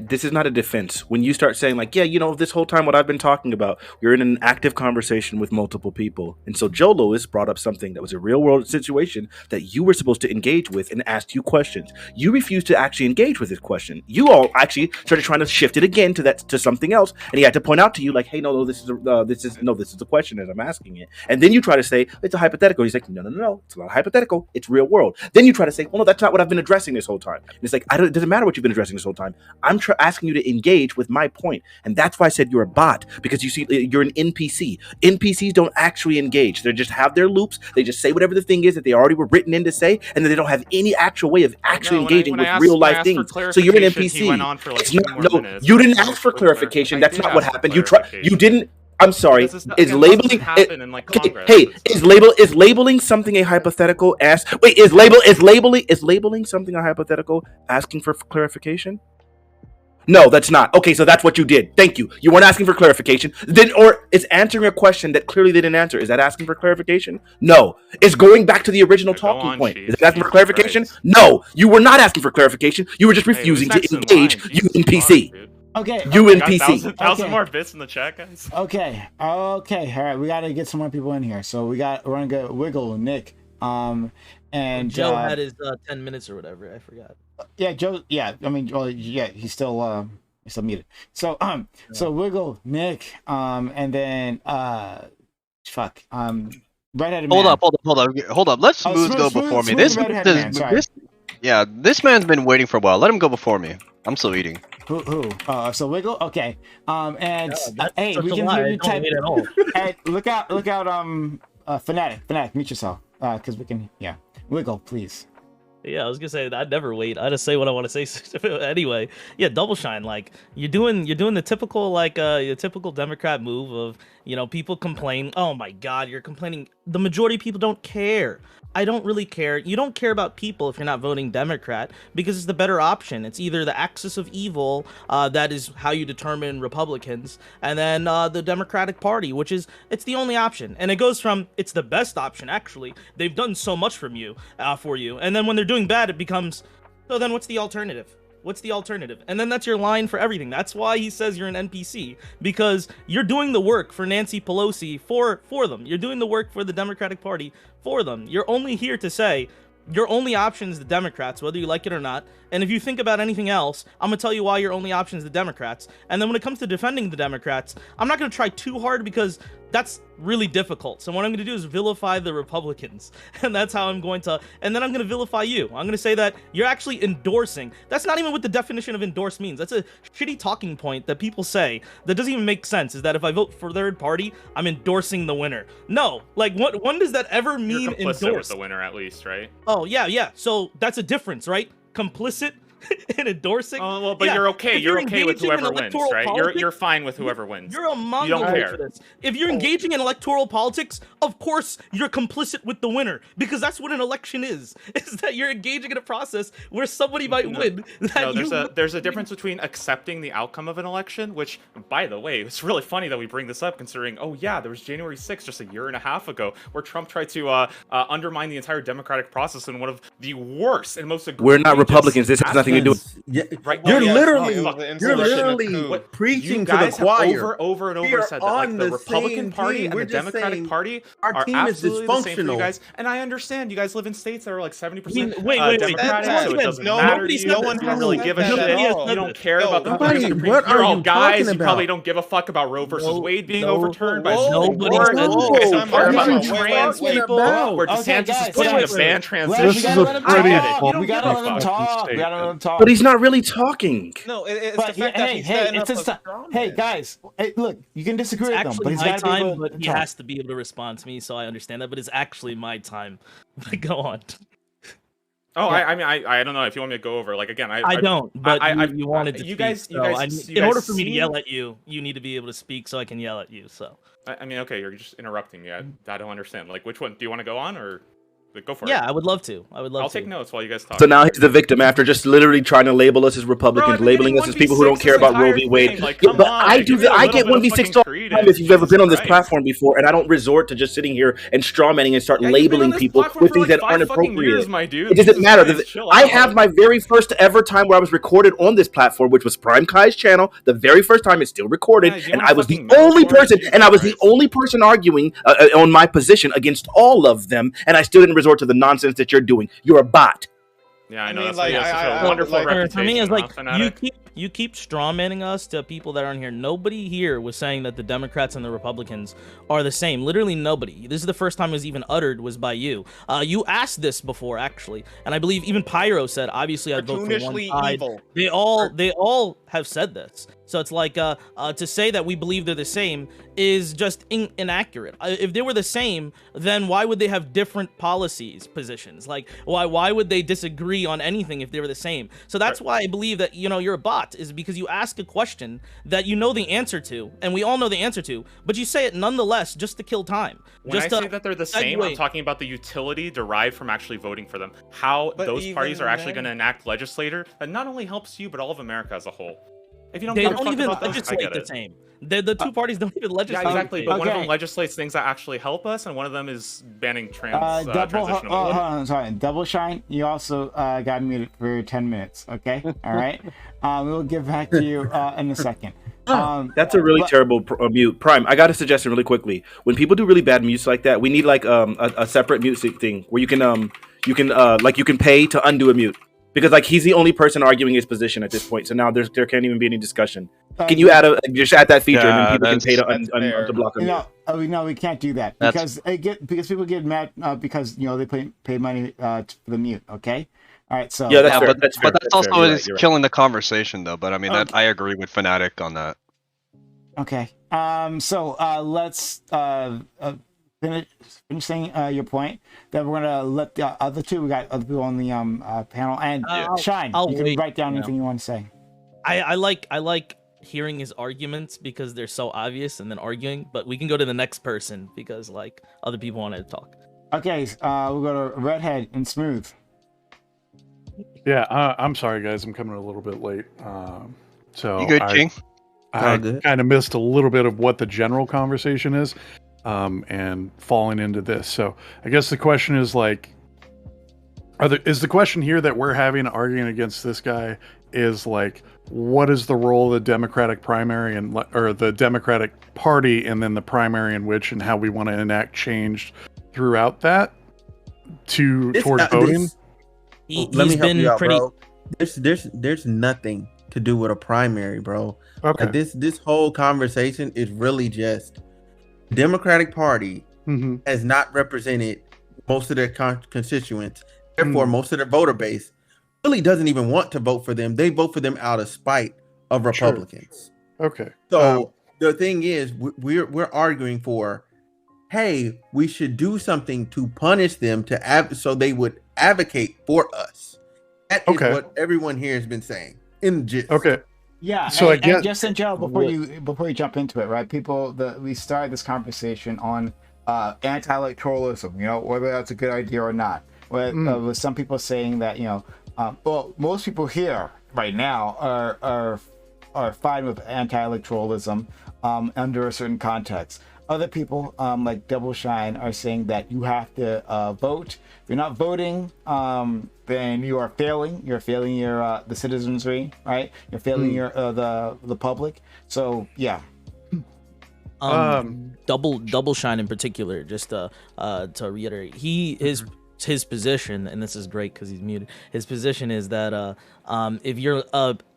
this is not a defense. When you start saying like, yeah, this whole time what I've been talking about, you're in an active conversation with multiple people. And so Joe Lewis brought up something that was a real world situation that you were supposed to engage with and asked you questions. You refused to actually engage with this question. You all actually started trying to shift it again to something else. And he had to point out to you like, hey, no, this is the question as I'm asking it. And then you try to say it's a hypothetical. He's like, no, it's not a hypothetical. It's real world. Then you try to say, well, no, that's not what I've been addressing this whole time. And it's like, it doesn't matter what you've been addressing this whole time. I'm asking you to engage with my point. And that's why I said you're a bot, because you see, you're an NPC. NPCs don't actually engage. They just have their loops. They just say whatever the thing is that they already were written in to say, and then they don't have any actual way of actually engaging with real life things. So you're an NPC. You didn't ask for clarification. That's not what happened. You didn't. I'm sorry. Is labeling is labeling something a hypothetical is labeling something a hypothetical asking for clarification? No, that's not. Okay, so that's what you did. Thank you. You weren't asking for clarification. Or is answering a question that clearly they didn't answer. Is that asking for clarification? No. Is going back to the original talking point. Is that asking for clarification? No. You were not asking for clarification. You were just refusing to engage, you NPC. Okay. You NPC. Thousand more bits in the chat, guys. Okay. All right. We gotta get some more people in here. So we're gonna go Wiggle, Nick, and Joe had his 10 minutes or whatever. I forgot. Yeah, Joe. Yeah, I mean, well, yeah, he's still muted. So so Wiggle, Nick, and then redheaded Hold man. up. Let Smooth go before me. This man's been waiting for a while. Let him go before me. I'm still eating. Who? So Wiggle. Okay. And hey, we can hear you type. Hey, look out! Fanatic, mute yourself. Because we can. Yeah. Wiggle, please. Yeah, I was gonna say I'd never wait. I just say what I want to say anyway. Yeah, double shine. Like you're doing the typical your typical Democrat move of people complain. Oh my God, you're complaining. The majority of people don't care. I don't really care. You don't care about people if you're not voting Democrat because it's the better option. It's either the axis of evil, that is how you determine Republicans, and then the Democratic Party, which is it's the only option. And it goes from it's the best option actually. They've done so much for you, and then when they're doing bad, it becomes so. Then what's the alternative? What's the alternative? And then that's your line for everything. That's why he says you're an NPC, because you're doing the work for Nancy Pelosi for them. You're doing the work for the Democratic Party for them. You're only here to say your only option is the Democrats, whether you like it or not. And if you think about anything else, I'm going to tell you why your only option is the Democrats. And then when it comes to defending the Democrats, I'm not going to try too hard because that's really difficult. So what I'm going to do is vilify the Republicans. And that's how I'm going to, and then I'm going to vilify you. I'm going to say that you're actually endorsing. That's not even what the definition of endorse means. That's a shitty talking point that people say that doesn't even make sense, is that if I vote for third party, I'm endorsing the winner. No, like when does that ever mean You're complicit endorse? with the winner at least, right? Oh, yeah. So that's a difference, right? Complicit and endorsing. Oh well, but yeah, you're okay. if You're okay with engaging in whoever wins, electoral right? politics, You're fine with whoever wins. You're a You Mongol don't care. for this. If you're engaging in electoral politics, of course you're complicit with the winner, because that's what an election is. Is that you're engaging in a process where somebody might win. There's a difference between accepting the outcome of an election, which, by the way, it's really funny that we bring this up, considering, oh yeah, there was January 6th just a year and a half ago, where Trump tried to undermine the entire democratic process in one of the worst and most We're not Republicans. This has nothing to do with. Yeah, right. You're literally What preaching you to the guys have choir. over and We over are said that like on the the Republican same Party team. and We're the just Democratic saying Party our are team is absolutely the same for you dysfunctional. guys. And I understand you guys live in states that are like 70% wait. Democratic, That's so it doesn't no, matter to nobody you. said You that. don't really give a Nobody shit. has said You don't that. care about the Nobody- Supreme what You're are all you guys. talking You probably about? don't give a fuck about Roe versus Wade being no, overturned by whoa, Supreme nobody Court. said that. You guys don't care What about are you trans talking people, about? where Okay, DeSantis guys, is pushing wait, to ban Wait, transition. we gotta let him I get it. talk. You don't We give gotta a let him fuck. talk. We gotta let him talk. But he's not really talking. No, it's But the fact that he's hey, setting it's up his a time. strong Hey man. guys, hey, look, you can disagree It's with him, actually but he's my got to be time, able but to he talk. has to be able to respond to me, so I understand that. But it's actually my time. Go on. Oh, I mean, I don't know if you want me to go over. Like again, I don't. But you wanted to you speak. guys, So in guys order for me to seem- yell at you, you need to be able to speak, so I can yell at you. So. I mean, okay, you're just interrupting me. I don't understand. Like, which one do you want to go on, or go for it? Yeah, I would love to. I'll take notes while you guys talk. So now he's the victim after just literally trying to label us as Republicans, labeling us as people who don't care about Roe v. Wade. Like, Yeah, but on, I do. I get 1v6 all the time if you've ever been on this platform before, and I don't resort to just sitting here and strawmanning and start labeling people with things that aren't appropriate. It doesn't matter. I have my very first ever time where I was recorded on this platform, which was PrimeCayes channel. The very first time it's still recorded, and I was the only person, and I was the only person arguing on my position against all of them, and I still didn't resort to the nonsense that you're doing. You're a bot. Yeah, I know. mean, That's like, why you have such I- a wonderful like- reputation. For me, it's like Fanatic. you keep strawmanning us to people that aren't here. Nobody here was saying that the Democrats and the Republicans are the same. Literally nobody. This is the first time it was even uttered was by you. You asked this before actually, and I believe even Pyro said, obviously I'd vote for one Cartoonishly side. evil. They all have said this. So it's like to say that we believe they're the same is just inaccurate. If they were the same, then why would they have different policies, positions? Like why would they disagree on anything if they were the same? So that's why I believe that you're a bot, is because you ask a question that you know the answer to, and we all know the answer to, but you say it nonetheless just to kill time. When I say that they're the same, I'm talking about the utility derived from actually voting for them. How But those even parties are actually then- going to enact legislator that not only helps you, but all of America as a whole. If you don't They give a don't fuck even about them, I legislate get the it. same. The two parties don't even legislate. Yeah, exactly. But one of them Okay. legislates things that actually help us, and one of them is banning transition. Hold on, sorry. Double Shine, you also got muted for 10 minutes, okay? All right? We'll get back to you in a second. That's a really terrible mute. Prime, I got a suggestion really quickly. When people do really bad mutes like that, we need like a separate mute thing where you can pay to undo a mute. Because like he's the only person arguing his position at this point, so now there can't even be any discussion. Can you just add that feature and then people can pay to block a mute? No, we can't do that because people get mad because they pay money for the mute. Okay, all right. So yeah, that's fair. But that's also fair. is killing the conversation, though. But I mean, that I agree with Fanatic on that. Okay. So let's finish saying your point. Then we're gonna let the other two. We got other people on the panel, and Shine. I'll you can wait, write down anything you want to say. I like hearing his arguments because they're so obvious and then arguing, but we can go to the next person because like other people wanted to talk. Okay, we'll go to Redhead and Smooth. Yeah, I'm sorry guys, I'm coming a little bit late. So You good, King? I kind of missed a little bit of what the general conversation is, and falling into this. So I guess the question is like, is the question here that we're having arguing against this guy is like, what is the role of the Democratic primary or the Democratic Party, and then the primary in which, and how we want to enact change throughout that towards voting? Let me help you out, bro. There's nothing to do with a primary, bro. Okay. Like this whole conversation is really just the Democratic Party has not represented most of their constituents. Therefore, most of their voter base really doesn't even want to vote for them. They vote for them out of spite of Republicans. Sure. Okay. So the thing is, we're arguing for, hey, we should do something to punish them so they would advocate for us. That is what everyone here has been saying in gist. Okay. Yeah, so and, I guess and just in general, before you jump into it, right? We started this conversation on anti-electoralism. You know, whether that's a good idea or not. With some people saying that, you know, well, most people here right now are fine with anti-electoralism under a certain context. Other people, like Double Shine, are saying that you have to vote. If you're not voting, then you are failing. You're failing your the citizenry, right? You're failing your the public. So yeah. Double Shine in particular, just to reiterate, his position, and this is great because he's muted. His position is that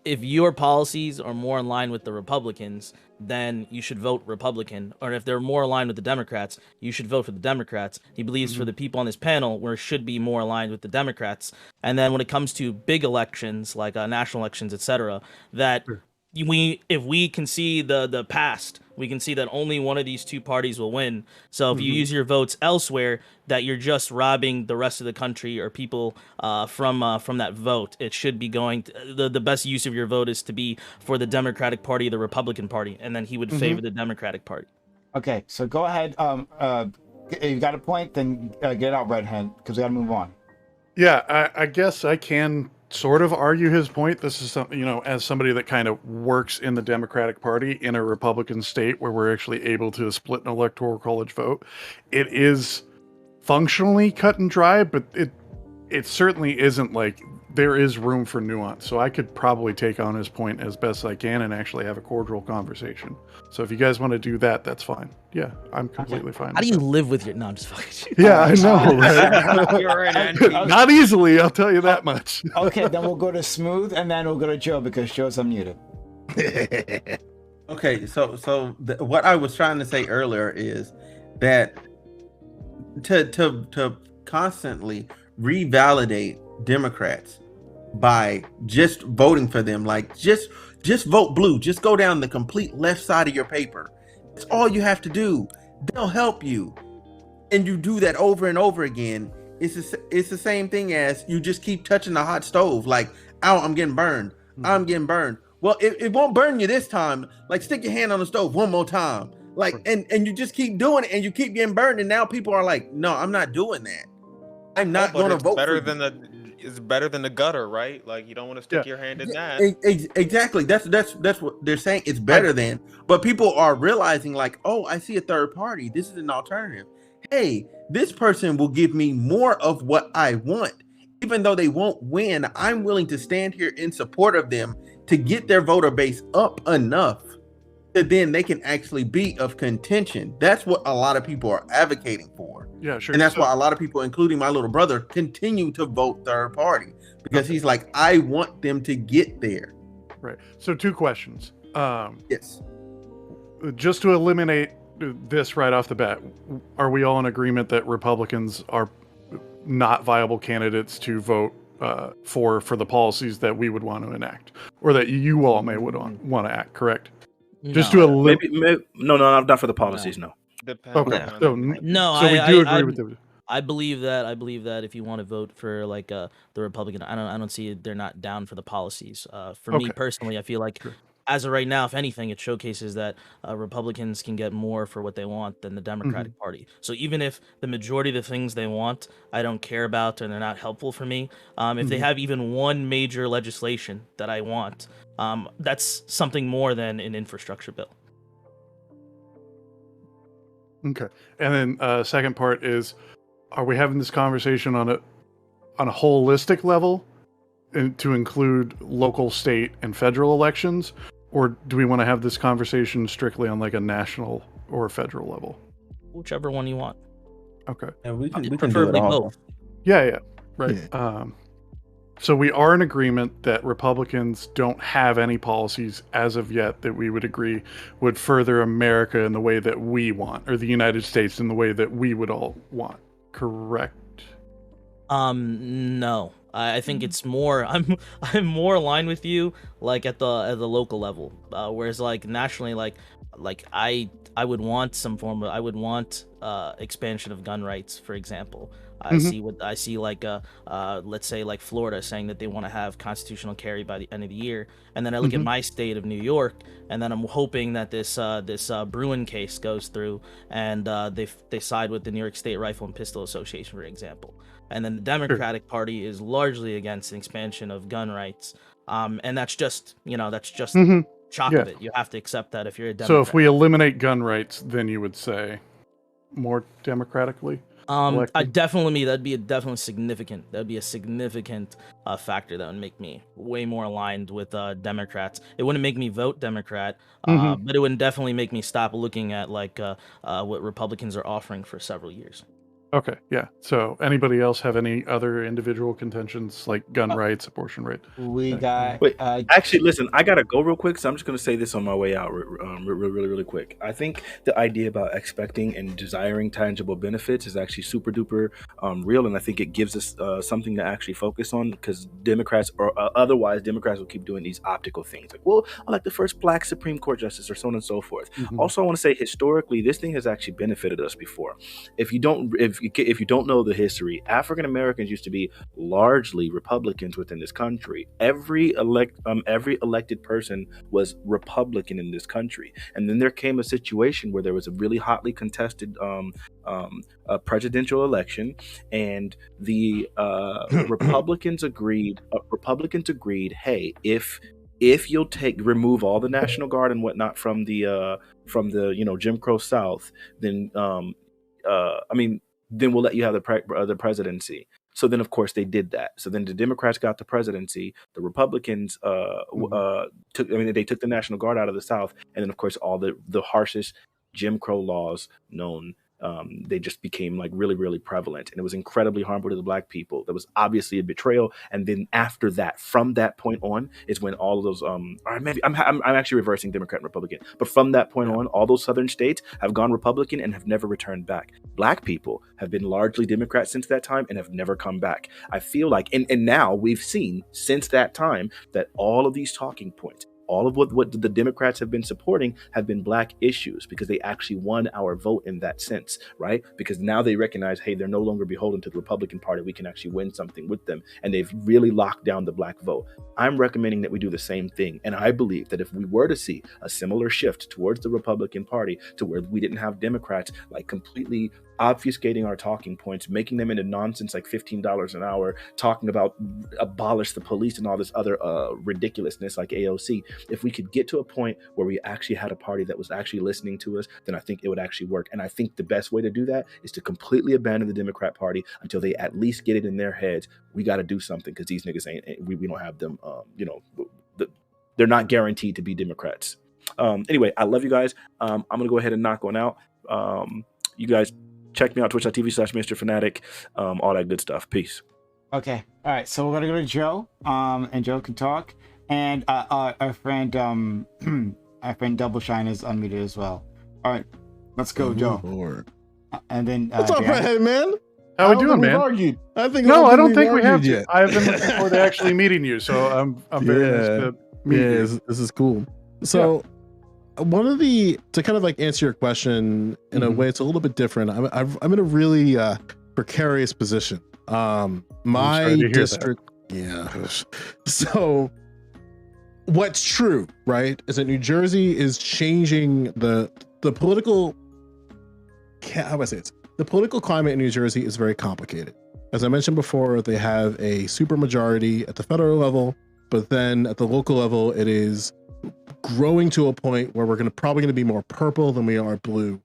if your policies are more in line with the Republicans, then you should vote Republican. Or if they're more aligned with the Democrats, you should vote for the Democrats. He believes for the people on this panel, where it should be more aligned with the Democrats. And then when it comes to big elections like national elections, etc., that if we can see the past, we can see that only one of these two parties will win. So if you use your votes elsewhere, that you're just robbing the rest of the country or people from that vote. It should be going to, the best use of your vote is to be for the Democratic Party, the Republican Party, and then he would favor the Democratic Party. Okay, so go ahead. You got a point? Then get it out, Redhead, because we got to move on. Yeah, I guess I can sort of argue his point. This is something, you know, as somebody that kind of works in the Democratic Party in a Republican state where we're actually able to split an electoral college vote, it is functionally cut and dry, but it certainly isn't. Like, there is room for nuance. So I could probably take on his point as best I can and actually have a cordial conversation. So if you guys want to do that, that's fine. Yeah, I'm completely fine. How do you live with your... No, I'm just fucking... Yeah, I know, right? You're an NP. Not easily, I'll tell you that much. Okay, then we'll go to Smooth, and then we'll go to Joe, because Joe's unmuted. Okay, so what I was trying to say earlier is that to constantly revalidate Democrats by just voting for them, like just vote blue, just go down the complete left side of your paper. That's all you have to do. They'll help you, and you do that over and over again. It's the same thing as you just keep touching the hot stove, like, ow, I'm getting burned. I'm getting burned. Well, it won't burn you this time. Like, stick your hand on the stove one more time. Like, and you just keep doing it, and you keep getting burned, and now people are like, no, I'm not doing that. I'm not going to vote for you. It's better than the gutter, right? Like, you don't want to stick your hand in that. Exactly. That's what they're saying. It's better than. But people are realizing, like, oh, I see a third party. This is an alternative. Hey, this person will give me more of what I want. Even though they won't win, I'm willing to stand here in support of them to get their voter base up enough that then they can actually be of contention. That's what a lot of people are advocating for. Yeah, sure. And that's why a lot of people, including my little brother, continue to vote third party, because he's like, I want them to get there. Right. So 2 questions. Yes. Just to eliminate this right off the bat, are we all in agreement that Republicans are not viable candidates to vote for the policies that we would want to enact, or that you all may would want to act, correct? Just to eliminate. No, not for the policies. No. Okay. So, no, so we do agree with them. I believe that if you want to vote for like the Republican, I don't see they're not down for the policies. For me personally, I feel like as of right now, if anything, it showcases that Republicans can get more for what they want than the Democratic Party. So even if the majority of the things they want, I don't care about and they're not helpful for me, if they have even one major legislation that I want, that's something more than an infrastructure bill. Okay. And then second part is, are we having this conversation on a holistic level to include local, state, and federal elections? Or do we want to have this conversation strictly on like a national or federal level? Whichever one you want. Okay. And we can preferably do it all. both. Yeah. Right. Yeah. So we are in agreement that Republicans don't have any policies as of yet that we would agree would further America in the way that we want, or the United States in the way that we would all want. Correct? No. I think it's more. I'm more aligned with you, like at the local level, whereas like nationally, like like I would want some form of, I would want expansion of gun rights, for example. I see like let's say like Florida saying that they want to have constitutional carry by the end of the year, and then I look at my state of New York, and then I'm hoping that this Bruin case goes through, and they side with the New York State Rifle and Pistol Association, for example. And then the Democratic Party is largely against the expansion of gun rights, and that's just shock of it. You have to accept that if you're a Democrat. So if we eliminate gun rights, then you would say more democratically? Definitely, that'd be a significant factor that would make me way more aligned with Democrats. It wouldn't make me vote Democrat, but it would definitely make me stop looking at like what Republicans are offering for several years. Okay, yeah. So anybody else have any other individual contentions like gun rights, abortion rate? We got... Wait, actually, listen, I got to go real quick, so I'm just going to say this on my way out really quick. I think the idea about expecting and desiring tangible benefits is actually super duper real, and I think it gives us something to actually focus on, because Democrats, or otherwise, Democrats will keep doing these optical things. Like, well, I like the first Black Supreme Court justice, or so on and so forth. Also, I want to say, historically, this thing has actually benefited us before. If you don't know the history, African Americans used to be largely Republicans within this country. Every elected person was Republican in this country, and then there came a situation where there was a really hotly contested presidential election, and the Republicans agreed. Hey, if you'll remove all the National Guard and whatnot from the Jim Crow South, then then we'll let you have the presidency. So then, of course, they did that. So then the Democrats got the presidency. The Republicans took the National Guard out of the South, and then, of course, all the harshest Jim Crow laws known. They just became like really, really prevalent, and it was incredibly harmful to the Black people. There was obviously a betrayal, and then after that, from that point on, is when all of those or maybe I'm actually reversing Democrat and Republican, but from that point on, all those southern states have gone Republican and have never returned back. Black people have been largely Democrat since that time and have never come back. I feel like, and now we've seen since that time that all of these talking points, all of what the Democrats have been supporting have been Black issues, because they actually won our vote in that sense, right? Because now they recognize, hey, they're no longer beholden to the Republican Party. We can actually win something with them. And they've really locked down the Black vote. I'm recommending that we do the same thing. And I believe that if we were to see a similar shift towards the Republican Party, to where we didn't have Democrats like completely obfuscating our talking points, making them into nonsense like $15 an hour, talking about abolish the police and all this other ridiculousness like AOC. If we could get to a point where we actually had a party that was actually listening to us, then I think it would actually work. And I think the best way to do that is to completely abandon the Democrat Party until they at least get it in their heads. We got to do something, because these niggas we don't have them, they're not guaranteed to be Democrats. Anyway, I love you guys. I'm going to go ahead and knock one out. You guys check me out, twitch.tv/MrFanatic, all that good stuff. Peace. Okay. All right. So we're going to go to Joe, and Joe can talk. And our friend Double Shine is unmuted as well. All right. Let's go, Joe. Lord. And then... What's up, Redhead Man? How we doing, man? Argued. I don't think we have yet. I've been looking forward to actually meeting you, so I'm very nice to meet you. This is cool. So... One of to kind of like answer your question in a way it's a little bit different. I'm in a really precarious position. My district, So what's true, right, is that New Jersey is changing the political. How do I say it? The political climate in New Jersey is very complicated. As I mentioned before, they have a supermajority at the federal level, but then at the local level, it is growing to a point where we're probably going to be more purple than we are blue,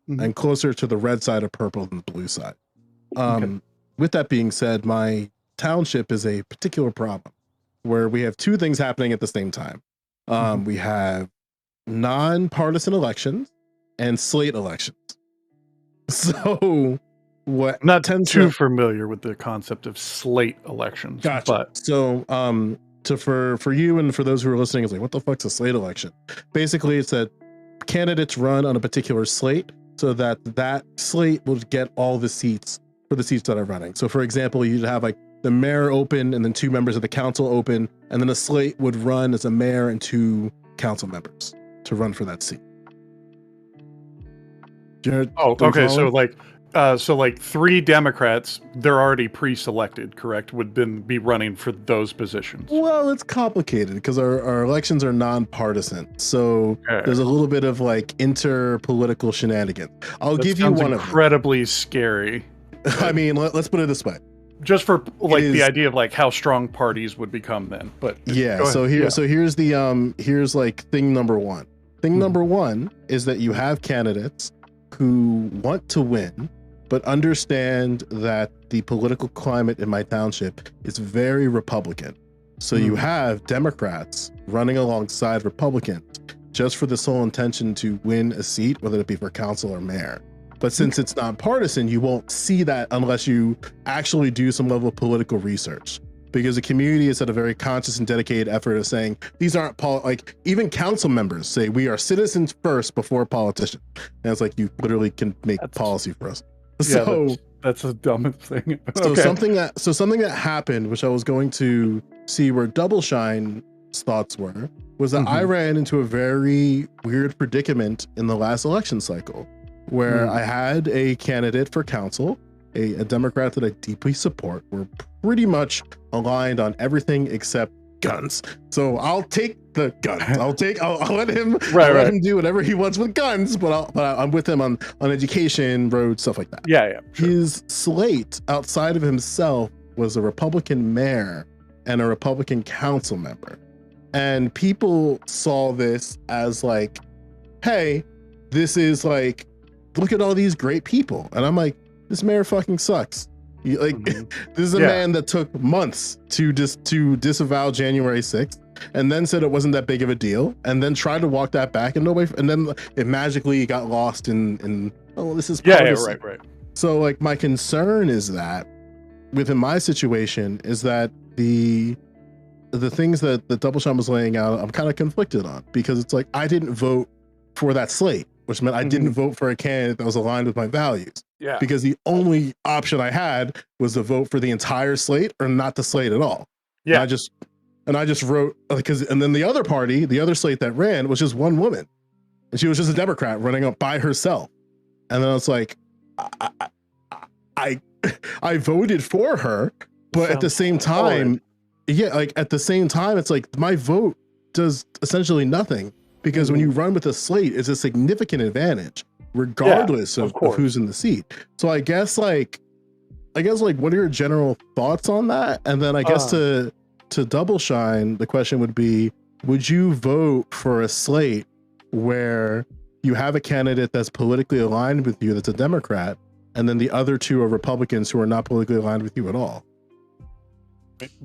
and closer to the red side of purple than the blue side. With that being said, my township is a particular problem where we have two things happening at the same time. We have non-partisan elections and slate elections. So what? Not too familiar with the concept of slate elections. Gotcha. But so for you and for those who are listening, it's like, what the fuck's a slate election? Basically, it's that candidates run on a particular slate so that slate will get all the seats for the seats that are running. So for example, you'd have like the mayor open and then two members of the council open, and then a slate would run as a mayor and two council members to run for that seat. Okay. So like 3 Democrats, they're already pre-selected, correct? Would then be running for those positions. Well, it's complicated because our elections are nonpartisan. So there's a little bit of like inter-political shenanigans. I'll give you one incredibly scary. I mean, let's put it this way. Just for like the idea of like how strong parties would become then. But yeah, so here's the here's like thing number one. Thing number one is that you have candidates who want to win, but understand that the political climate in my township is very Republican. So you have Democrats running alongside Republicans just for the sole intention to win a seat, whether it be for council or mayor. But since it's nonpartisan, you won't see that unless you actually do some level of political research. Because the community has had a very conscious and dedicated effort of saying, these aren't, like, even council members say, we are citizens first before politicians. And it's like, you literally can make policy for us. Yeah, So that's the dumbest thing. So something that happened, which I was going to see where Double Shine's thoughts were, was that I ran into a very weird predicament in the last election cycle, where I had a candidate for council, a Democrat that I deeply support. We're pretty much aligned on everything except guns. So I'll take the guns. I'll let him let him do whatever he wants with guns, but I'm with him on education, roads, stuff like that. Yeah. Sure. His slate outside of himself was a Republican mayor and a Republican council member. And people saw this as like, hey, this is like, look at all these great people. And I'm like, this mayor fucking sucks. This is a man that took months to disavow January 6th and then said it wasn't that big of a deal and then tried to walk that back and then it magically got lost in this is right. So like my concern is that within my situation is that the things that the Double Shine was laying out, I'm kind of conflicted on, because it's like I didn't vote for that slate, which meant I didn't vote for a candidate that was aligned with my values. Yeah. Because the only option I had was to vote for the entire slate or not the slate at all. Yeah. And I just wrote and then the other party, the other slate that ran was just one woman. And she was just a Democrat running up by herself. And then I was like, I voted for her, but at the same time, it's like my vote does essentially nothing, because when you run with a slate, it's a significant advantage regardless of who's in the seat. So I guess what are your general thoughts on that? And then I guess to Double Shine, the question would be, would you vote for a slate where you have a candidate that's politically aligned with you, that's a Democrat, and then the other two are Republicans who are not politically aligned with you at all?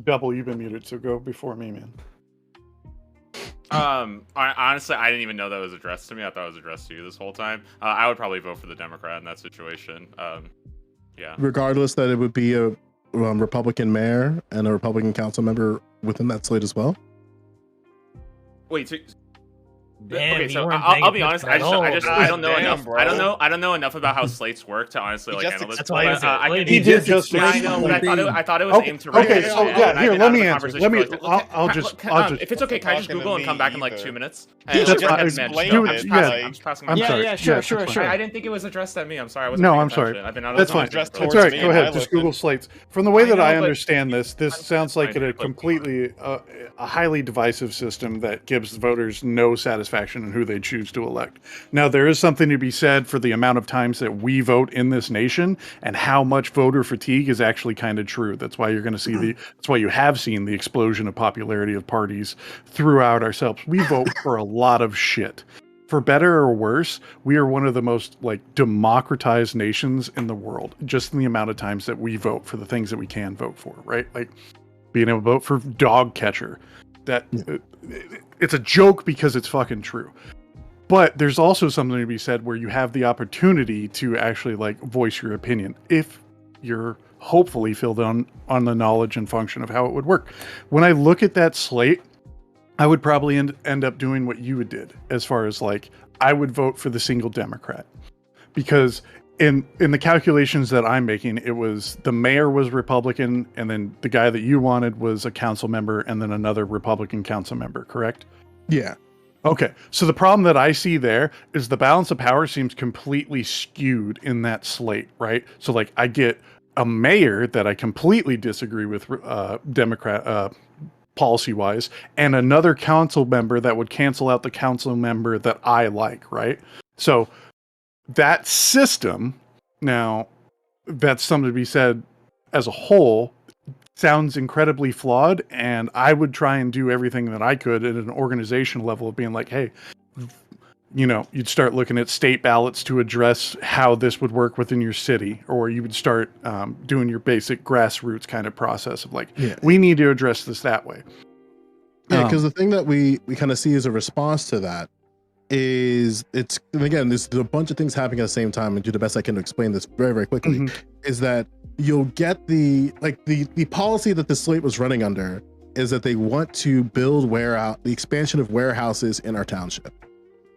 Double, you've been muted, so go before me, man. Honestly, I didn't even know that was addressed to me. I thought it was addressed to you this whole time. I would probably vote for the Democrat in that situation. Yeah. Regardless that it would be a Republican mayor and a Republican council member within that slate as well. Wait, so Damn, okay, so I'll be honest. I don't know enough. Bro. I don't know enough about how slates work to honestly answer this. That's why I thought it was aimed to. Okay, so yeah, here, let me answer. I'll just. If it's okay, can I just Google and come back in like 2 minutes? Yeah, sure. I didn't think it was addressed at me. I'm sorry. I'm sorry. That's fine. That's all right. Go ahead. Just Google slates. From the way that I understand this sounds like a completely a highly divisive system that gives voters no satisfaction in who they choose to elect. Now, there is something to be said for the amount of times that we vote in this nation and how much voter fatigue is actually kind of true. That's why you're going to see that's why you have seen the explosion of popularity of parties throughout ourselves. We vote for a lot of shit. For better or worse, we are one of the most democratized nations in the world, just in the amount of times that we vote for the things that we can vote for, right? Like being able to vote for dog catcher. It's a joke because it's fucking true. But there's also something to be said where you have the opportunity to actually voice your opinion if you're hopefully filled on the knowledge and function of how it would work. When I look at that slate, I would probably end up doing what you did, as far as I would vote for the single Democrat, because in the calculations that I'm making, it was the mayor was Republican, and then the guy that you wanted was a council member, and then another Republican council member, correct? Yeah. Okay, so the problem that I see there is the balance of power seems completely skewed in that slate, right? So like I get a mayor that I completely disagree with Democrat policy-wise, and another council member that would cancel out the council member that I like, right? So that system, now that's something to be said as a whole, sounds incredibly flawed, and I would try and do everything that I could at an organizational level of being like, hey, you know, you'd start looking at state ballots to address how this would work within your city, or you would start doing your basic grassroots kind of process of like, we need to address this that way. Yeah, because the thing that we kind of see as a response to that is and again, there's a bunch of things happening at the same time, and do the best I can to explain this very, very quickly, is that you'll get the policy that the slate was running under is that they want to build the expansion of warehouses in our township.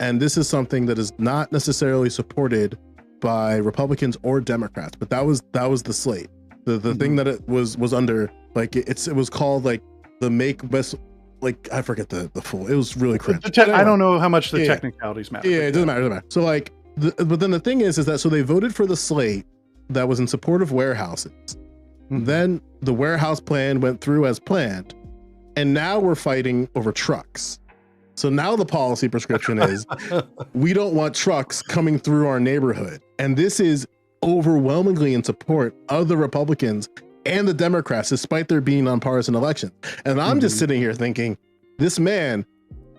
And this is something that is not necessarily supported by Republicans or Democrats, but that was the slate. The thing that it was under, like it was called like the Make West, like I forget the full. It was really cringe. I don't know how much the technicalities matter. Yeah, it doesn't matter. So like, but then the thing is that so they voted for the slate that was in support of warehouses. Then the warehouse plan went through as planned, and now we're fighting over trucks. So now the policy prescription is we don't want trucks coming through our neighborhood. And this is overwhelmingly in support of the Republicans and the Democrats, despite there being nonpartisan elections. And I'm just sitting here thinking, this man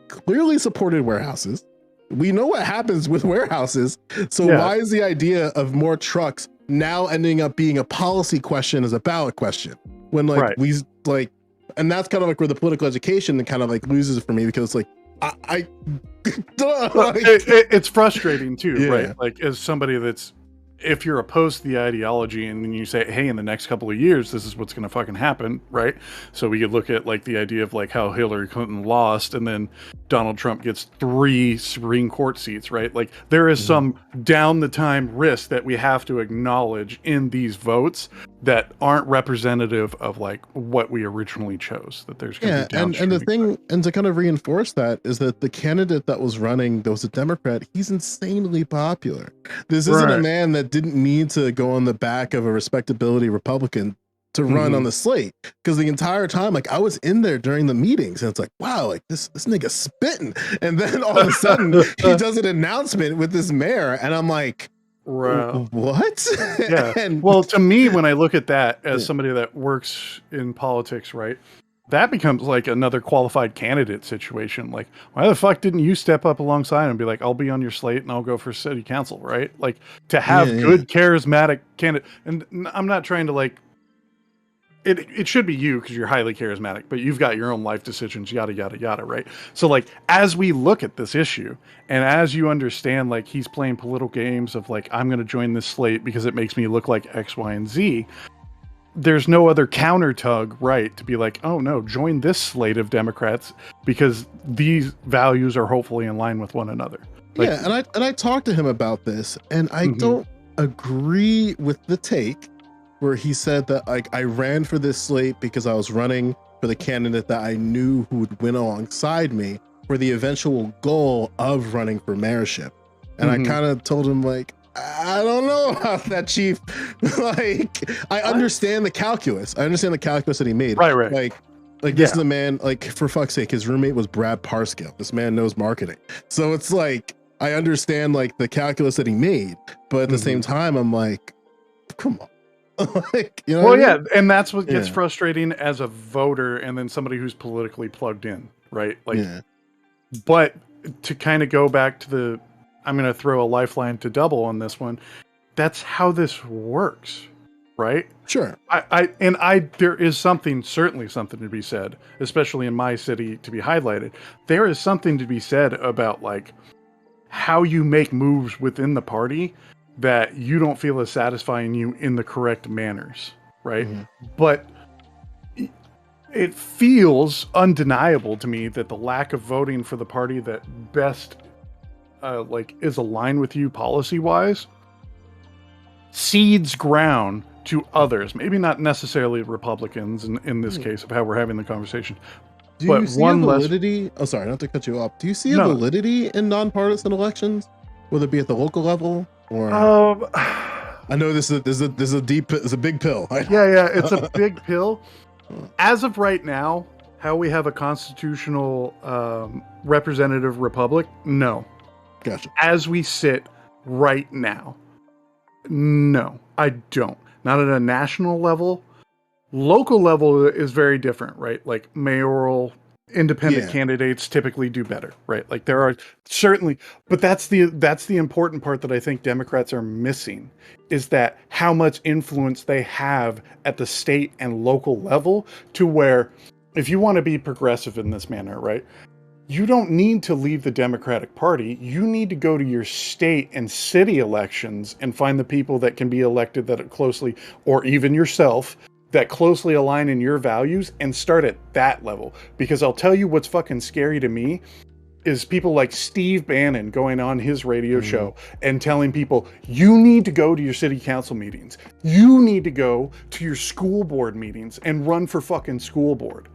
clearly supported warehouses. We know what happens with warehouses. So why is the idea of more trucks now ending up being a policy question as a ballot question? When like and that's kind of like where the political education kind of like loses for me, because it's like, it's frustrating too, right? Like as somebody that's, if you're opposed to the ideology and then you say, hey, in the next couple of years, this is what's going to fucking happen, right? So we could look at like the idea of like how Hillary Clinton lost and then Donald Trump gets 3 Supreme Court seats, right? Like there is some down the time risk that we have to acknowledge in these votes that aren't representative of like what we originally chose, that there's going to be and the thing, and to kind of reinforce that, is that the candidate that was running, that was a Democrat, he's insanely popular. This isn't a man that didn't need to go on the back of a respectability Republican to run on the slate, because the entire time, like I was in there during the meetings and it's like, wow, like this nigga spitting, and then all of a sudden he does an announcement with this mayor and I'm like, what? Well, to me, when I look at that as somebody that works in politics, right, that becomes like another qualified candidate situation. Like, why the fuck didn't you step up alongside and be like, I'll be on your slate and I'll go for city council, right? Like to have good, charismatic candidate. And I'm not trying to like, it should be you because you're highly charismatic, but you've got your own life decisions, yada, yada, yada, right? So like, as we look at this issue and as you understand, like he's playing political games of like, I'm going to join this slate because it makes me look like X, Y, and Z. There's no other counter tug, right? To be like, oh no, join this slate of Democrats because these values are hopefully in line with one another. Like, and I talked to him about this, and I don't agree with the take where he said that like I ran for this slate because I was running for the candidate that I knew who would win alongside me for the eventual goal of running for mayorship. And I kind of told him like, I don't know about that, Chief. Like, I understand the calculus. I understand the calculus that he made. Right. Like this is a man, like, for fuck's sake, his roommate was Brad Parscale. This man knows marketing. So it's like, I understand like the calculus that he made, but at the same time, I'm like, come on. Like, you know what I mean? And that's what gets frustrating as a voter and then somebody who's politically plugged in, right? Like, but to kind of go back to I'm going to throw a lifeline to Double on this one. That's how this works, right? Sure. There is certainly something to be said, especially in my city, to be highlighted. There is something to be said about like how you make moves within the party that you don't feel is satisfying you in the correct manners, right? But it feels undeniable to me that the lack of voting for the party that best is aligned with you policy-wise seeds ground to others, maybe not necessarily Republicans in this case of how we're having the conversation, Do you see a validity? Oh, sorry, not to cut you off. Do you see a validity in nonpartisan elections, whether it be at the local level or? I know this is a big pill. Yeah, it's a big pill. As of right now, how we have a constitutional representative republic, no. Gotcha. As we sit right now, no, I don't. Not at a national level. Local level is very different, right? Like mayoral, independent candidates typically do better, right? Like there are certainly, but that's the important part that I think Democrats are missing, is that how much influence they have at the state and local level, to where if you want to be progressive in this manner, right? You don't need to leave the Democratic Party. You need to go to your state and city elections and find the people that can be elected that are closely, or even yourself, that closely align in your values, and start at that level. Because I'll tell you what's fucking scary to me is people like Steve Bannon going on his radio show and telling people, you need to go to your city council meetings. You need to go to your school board meetings and run for fucking school board.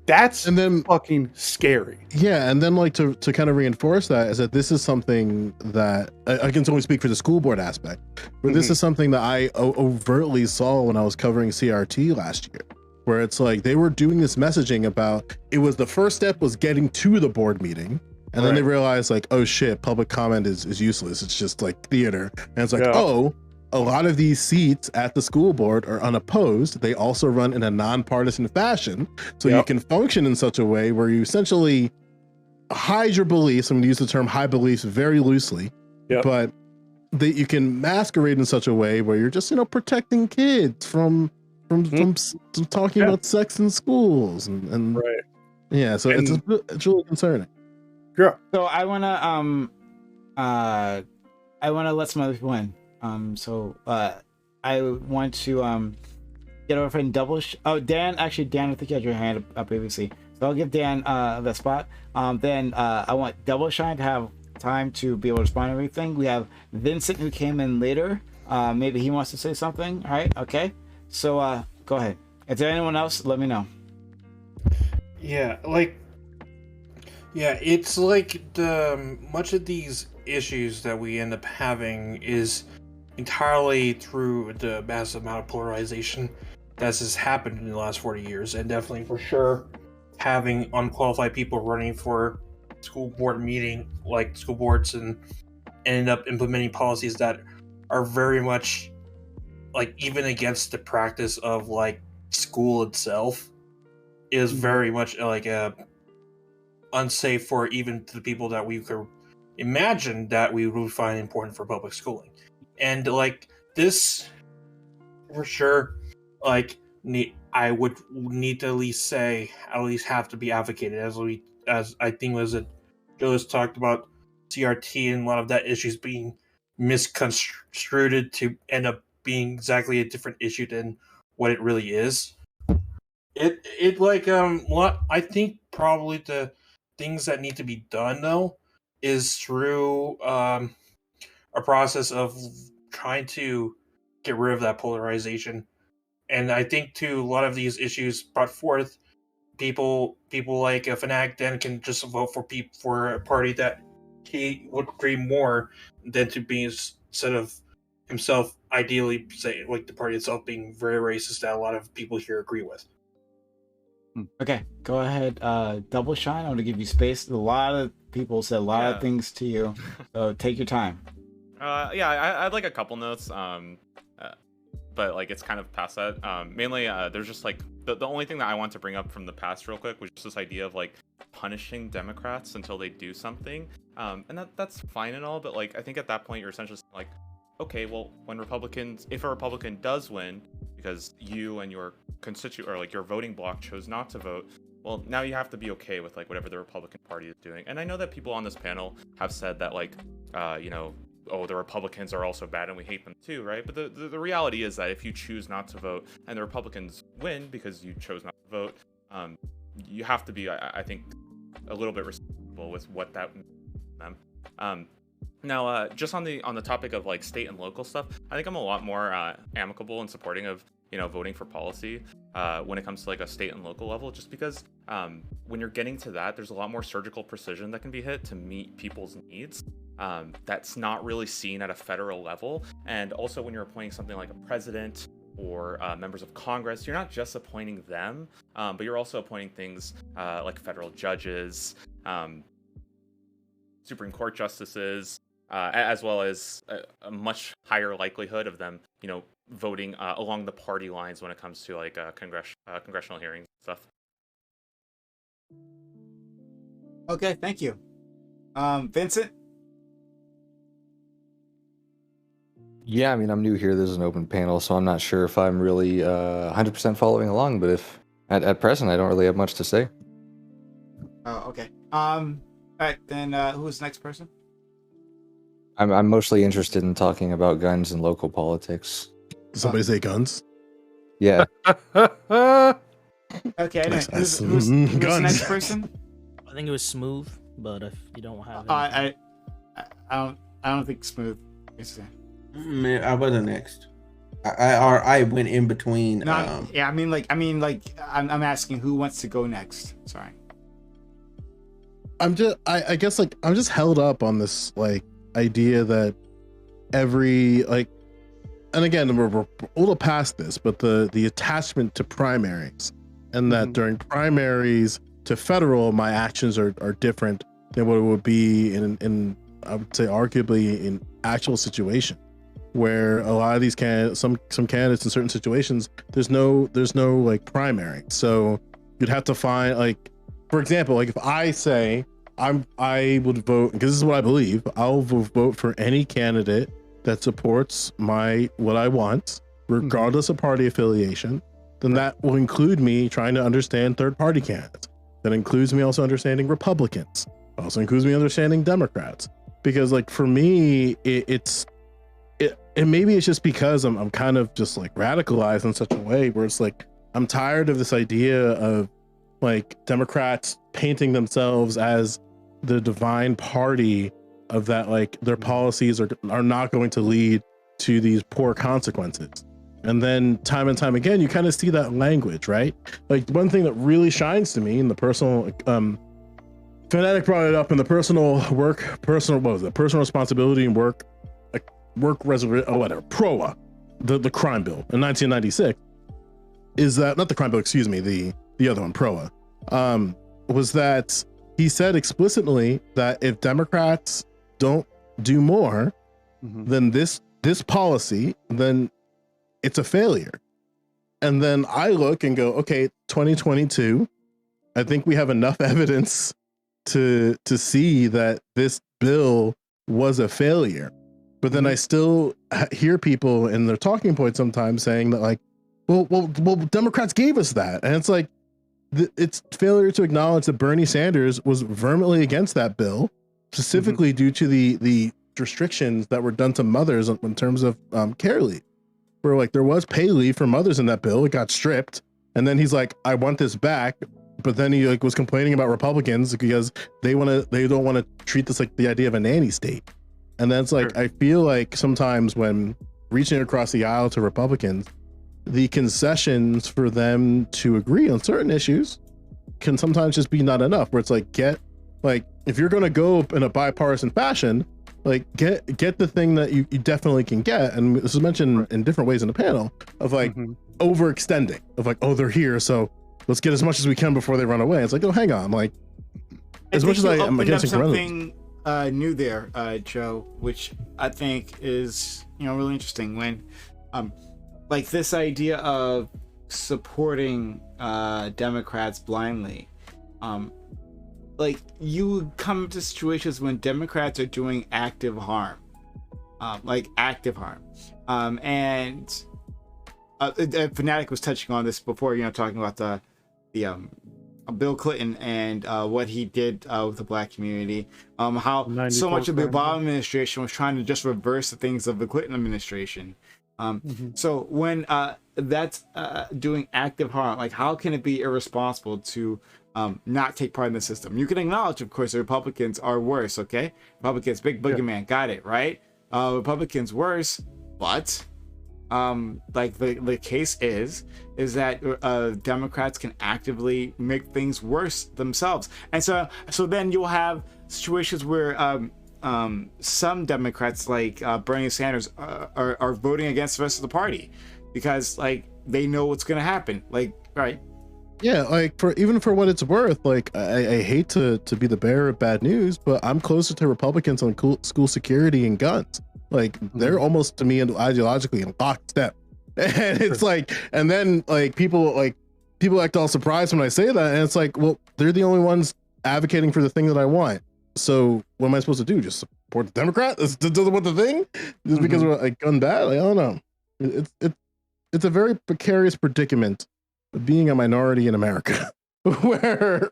That's fucking scary. Yeah, and then like to kind of reinforce that is that this is something that I can only speak for the school board aspect, but this is something that I overtly saw when I was covering CRT last year, where it's like they were doing this messaging about it was the first step was getting to the board meeting, and then they realized like, oh shit, public comment is useless. It's just like theater, and it's like, oh, a lot of these seats at the school board are unopposed. They also run in a nonpartisan fashion. So you can function in such a way where you essentially hide your beliefs. I'm going to use the term hide beliefs very loosely, but that you can masquerade in such a way where you're just, protecting kids from talking about sex in schools. And so it's really concerning. Yeah. So I want to let some other people in. I want to get over and Dan, I think you had your hand up previously, so I'll give Dan the spot. Then I want Double Shine to have time to be able to respond to everything. We have Vincent, who came in later. Maybe he wants to say something. All right, okay, so go ahead. Is there anyone else? Let me know. It's like much of these issues that we end up having is entirely through the massive amount of polarization that's just happened in the last 40 years, and definitely for sure having unqualified people running for school board school boards, and end up implementing policies that are very much like even against the practice of like school itself, is very much like unsafe for even the people that we could imagine that we would find important for public schooling. And like this, for sure, like I would need to at least have to be advocated, as I think was it Joe has talked about CRT and a lot of that issues being misconstrued to end up being exactly a different issue than what it really is. What I think probably the things that need to be done though is through a process of trying to get rid of that polarization. And I think too, a lot of these issues brought forth, people like a Fanatic then can just vote for a party that he would agree more than to be instead of himself ideally say like the party itself being very racist that a lot of people here agree with. Okay, go ahead. Double Shine, I want to give you space. A lot of people said a lot of things to you, so take your time. I'd like a couple notes, but like it's kind of past that. Mainly, there's just like the only thing that I want to bring up from the past real quick was just this idea of like punishing Democrats until they do something, and that's fine and all, but like I think at that point you're essentially like, okay, well, if a Republican does win because you and your constituent or like your voting bloc chose not to vote, well, now you have to be okay with like whatever the Republican Party is doing. And I know that people on this panel have said that like, the Republicans are also bad and we hate them too, right? But the reality is that if you choose not to vote and the Republicans win because you chose not to vote, you have to be, I think, a little bit responsible with what that means to them. Now, just on the topic of like state and local stuff, I think I'm a lot more amicable and supporting of voting for policy when it comes to like a state and local level, just because when you're getting to that, there's a lot more surgical precision that can be hit to meet people's needs. That's not really seen at a federal level. And also when you're appointing something like a president or members of Congress, you're not just appointing them, but you're also appointing things like federal judges, Supreme Court justices, as well as a much higher likelihood of them, voting along the party lines when it comes to like congressional hearings and stuff. Okay, thank you. Vincent? Yeah, I mean, I'm new here. This is an open panel, so I'm not sure if I'm really 100% following along, but if at present, I don't really have much to say. Oh, okay. All right, then who's the next person? I'm mostly interested in talking about guns and local politics. Did somebody say guns? Yeah. Okay, who's the next person? I think it was Smooth, but if you don't have it, I don't think Smooth is there. Man, I wasn't next. I went in between. No, yeah, I mean, I'm asking who wants to go next. Sorry. I guess I'm just held up on this like idea that every like, and again we're a little past this, but the attachment to primaries, and that during primaries to federal, my actions are different than what it would be in I would say arguably in actual situation, where a lot of these candidates, some candidates in certain situations, there's no like primary. So you'd have to find, like, for example, like if I say I would vote, because this is what I believe, I'll vote for any candidate that supports what I want, regardless of party affiliation, then that will include me trying to understand third party candidates. That includes me also understanding Republicans. It also includes me understanding Democrats. Because like for me, and maybe it's just because I'm kind of just like radicalized in such a way where it's like I'm tired of this idea of like Democrats painting themselves as the divine party of that, like their policies are not going to lead to these poor consequences. And then time and time again, you kind of see that language, right? Like one thing that really shines to me in the personal, Fanatic brought it up in the personal responsibility and work resolution, or whatever, PROA, the crime bill in 1996, is that, not the crime bill, excuse me, the other one, PROA, was that he said explicitly that if Democrats don't do more than this policy, then it's a failure. And then I look and go, okay, 2022, I think we have enough evidence to see that this bill was a failure. But then I still hear people in their talking points sometimes saying that like, well, Democrats gave us that. And it's like, it's failure to acknowledge that Bernie Sanders was vehemently against that bill, specifically due to the restrictions that were done to mothers in terms of care leave. Where like there was pay leave for mothers in that bill, it got stripped. And then he's like, I want this back. But then he like was complaining about Republicans because they don't want to treat this like the idea of a nanny state. And that's like, I feel like sometimes when reaching across the aisle to Republicans, the concessions for them to agree on certain issues can sometimes just be not enough, where it's like, if you're going to go in a bipartisan fashion, like get the thing that you definitely can get. And this is mentioned in different ways in the panel of like overextending of like, oh, they're here, so let's get as much as we can before they run away. It's like, oh, hang on. Like, as much as I'm against something new there, Joe, which I think is, really interesting when, like this idea of supporting Democrats blindly. Like you come to situations when Democrats are doing active harm, and Fanatic was touching on this before, talking about the Bill Clinton and what he did with the black community, how so much of the Obama administration was trying to just reverse the things of the Clinton administration. So when that's doing active harm, like how can it be irresponsible to not take part in the system? You can acknowledge, of course, the Republicans are worse, okay? Republicans, big boogeyman, got it, right? Republicans worse, but like the case is that Democrats can actively make things worse themselves, and so then you'll have situations where some Democrats like Bernie Sanders are voting against the rest of the party because like they know what's going to happen, like right. Yeah, like for what it's worth, like I hate to be the bearer of bad news, but I'm closer to Republicans on school security and guns. Like they're almost to me ideologically in lockstep, and it's like, and then like people act all surprised when I say that, and it's like, well, they're the only ones advocating for the thing that I want. So what am I supposed to do? Just support the Democrat? This doesn't want the thing just because we're like gun bad? Like I don't know. It's a very precarious predicament being a minority in America, where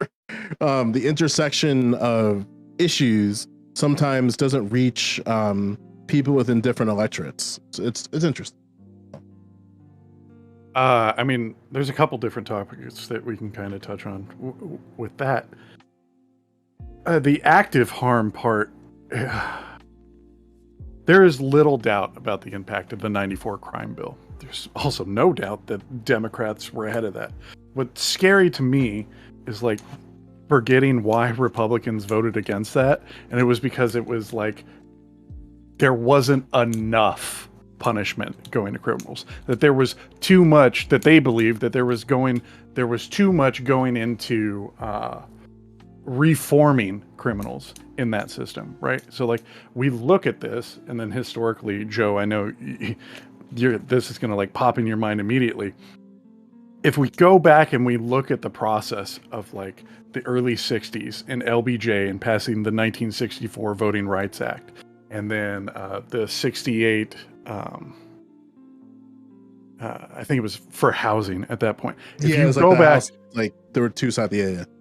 the intersection of issues sometimes doesn't reach people within different electorates. It's interesting. I mean, there's a couple different topics that we can kind of touch on with that. The active harm part, there is little doubt about the impact of the 94 crime bill. There's also no doubt that Democrats were ahead of that. What's scary to me is like forgetting why Republicans voted against that. And it was because it was like there wasn't enough punishment going to criminals. That there was too much, that they believed that there was too much going into reforming criminals in that system, right? So like we look at this, and then historically, Joe, I know this is going to like pop in your mind immediately. If we go back and we look at the process of like the early 60s and LBJ and passing the 1964 Voting Rights Act, and then the 68 I think it was for housing at that point. If you it was go like back, house, like there were two sides.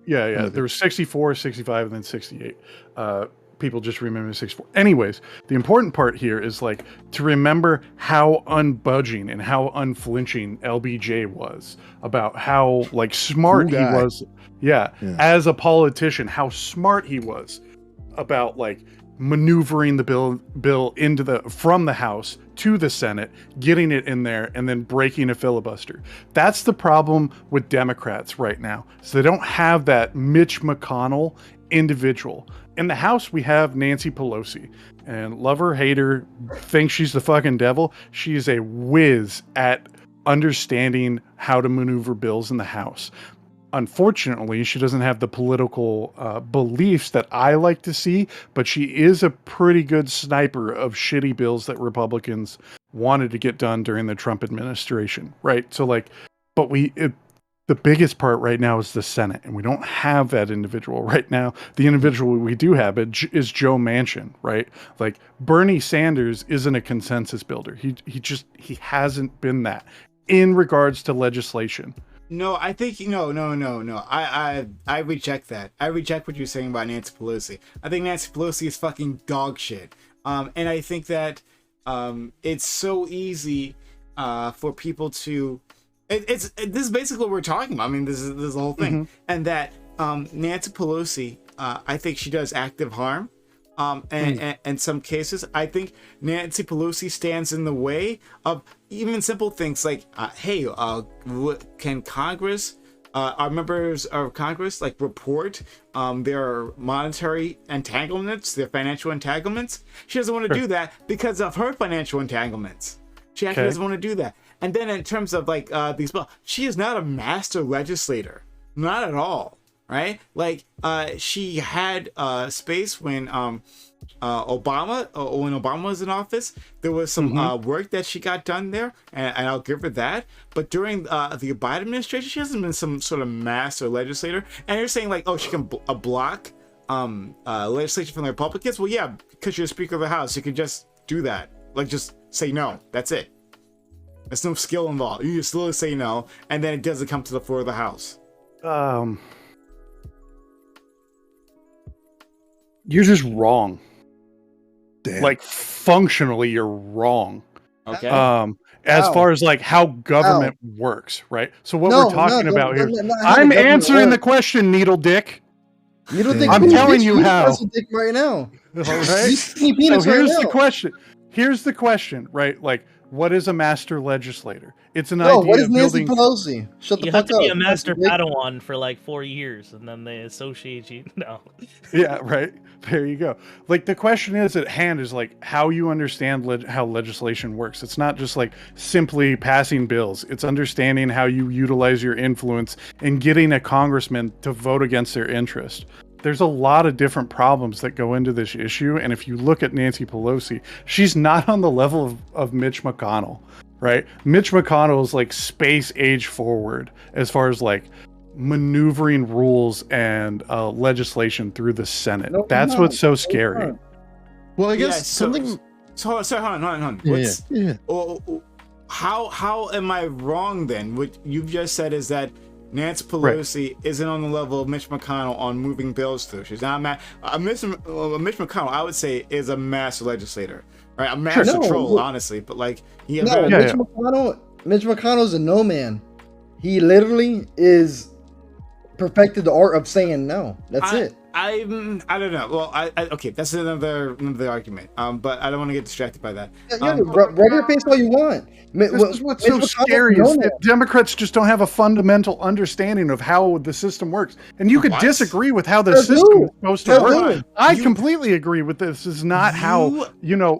Yeah. There was 64, 65, and then 68. People just remember 64. Anyways, the important part here is like to remember how unbudging and how unflinching LBJ was about how like smart he was. Yeah, as a politician, how smart he was about like maneuvering the bill into from the House to the Senate, getting it in there, and then breaking a filibuster. That's the problem with Democrats right now. So they don't have that Mitch McConnell individual. In the House, we have Nancy Pelosi, and love her, hate her, think she's the fucking devil. She is a whiz at understanding how to maneuver bills in the House. Unfortunately, she doesn't have the political beliefs that I like to see, but she is a pretty good sniper of shitty bills that Republicans wanted to get done during the Trump administration, right? So like, but the biggest part right now is the Senate, and we don't have that individual right now. The individual we do have is Joe Manchin, right? Like Bernie Sanders isn't a consensus builder. He hasn't been that in regards to legislation. No, I think no. I reject that. I reject what you're saying about Nancy Pelosi. I think Nancy Pelosi is fucking dog shit. And I think that it's so easy for people to. This is basically what we're talking about. I mean, this is the whole thing, and that Nancy Pelosi, I think she does active harm. And in some cases, I think Nancy Pelosi stands in the way of even simple things like, hey, can Congress, our members of Congress, like report their monetary entanglements, their financial entanglements? She doesn't want to do that because of her financial entanglements. She actually doesn't want to do that. And then in terms of like these bills, she is not a master legislator, not at all. Right, like she had space when Obama was in office. There was some work that she got done there, and I'll give her that. But during the Biden administration, she hasn't been some sort of master legislator. And you're saying like, oh, she can block legislation from the Republicans? Well, yeah, because you're Speaker of the House, you can just do that. Like, just say no. That's it. There's no skill involved. You just literally say no, and then it doesn't come to the floor of the House. You're just wrong. Damn. Like functionally, you're wrong. Okay. As far as like how government works, right? So what we're talking about here, I'm answering the question, Needle Dick. Needle Dick. I'm telling you how. Dick right now. All right. So here's the question. Here's the question, right? Like What is a master legislator? It's an No, idea what is of Nancy building. Pelosi? Shut the You have fuck to be up. a master Padawan for like 4 years, and then they associate you. No. Yeah, right. There you go. Like the question is at hand is like how you understand how legislation works. It's not just like simply passing bills. It's understanding how you utilize your influence and getting a congressman to vote against their interest. There's a lot of different problems that go into this issue. And if you look at Nancy Pelosi, she's not on the level of Mitch McConnell, right? Mitch McConnell is like space age forward as far as like maneuvering rules and legislation through the Senate. No, That's no, what's so no, scary. no. Well, I guess Yeah, something. So hold on. Yeah. How am I wrong then? What you've just said is that Nancy Pelosi isn't on the level of Mitch McConnell on moving bills through. She's not Mitch McConnell, I would say, is a master legislator, right? A master troll, honestly. But like, Mitch McConnell's a no man. He literally is perfected the art of saying no. That's it. I don't know. Well, okay, that's another argument. But I don't want to get distracted by that. Rub your face all you want. This is what's so scary is that Democrats just don't have a fundamental understanding of how the system works. And you could disagree with how the system is supposed to work. I completely agree with this. This is not how,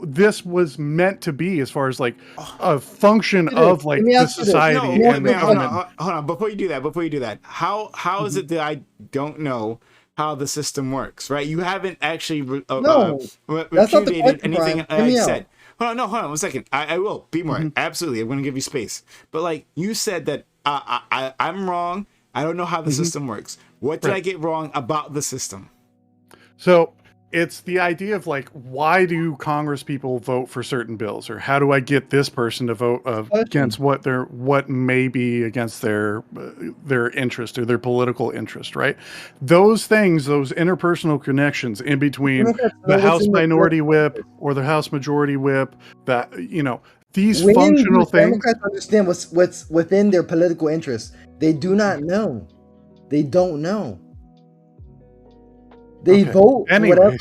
this was meant to be as far as like a function of like the society and the government. Hold on. Before you do that, how is it that I don't know how the system works, right? You haven't actually repudiated anything I said. Hold on 1 second. I will be more. Absolutely, I'm going to give you space. But like you said that I'm wrong. I don't know how the system works. What did I get wrong about the system? So it's the idea of like, why do Congress people vote for certain bills, or how do I get this person to vote against what may be against their interest or their political interest, right? Those things, those interpersonal connections in between the House Minority Whip or the House Majority Whip, that these functional things. Democrats understand what's within their political interests. They do not know. They don't know. They vote whatever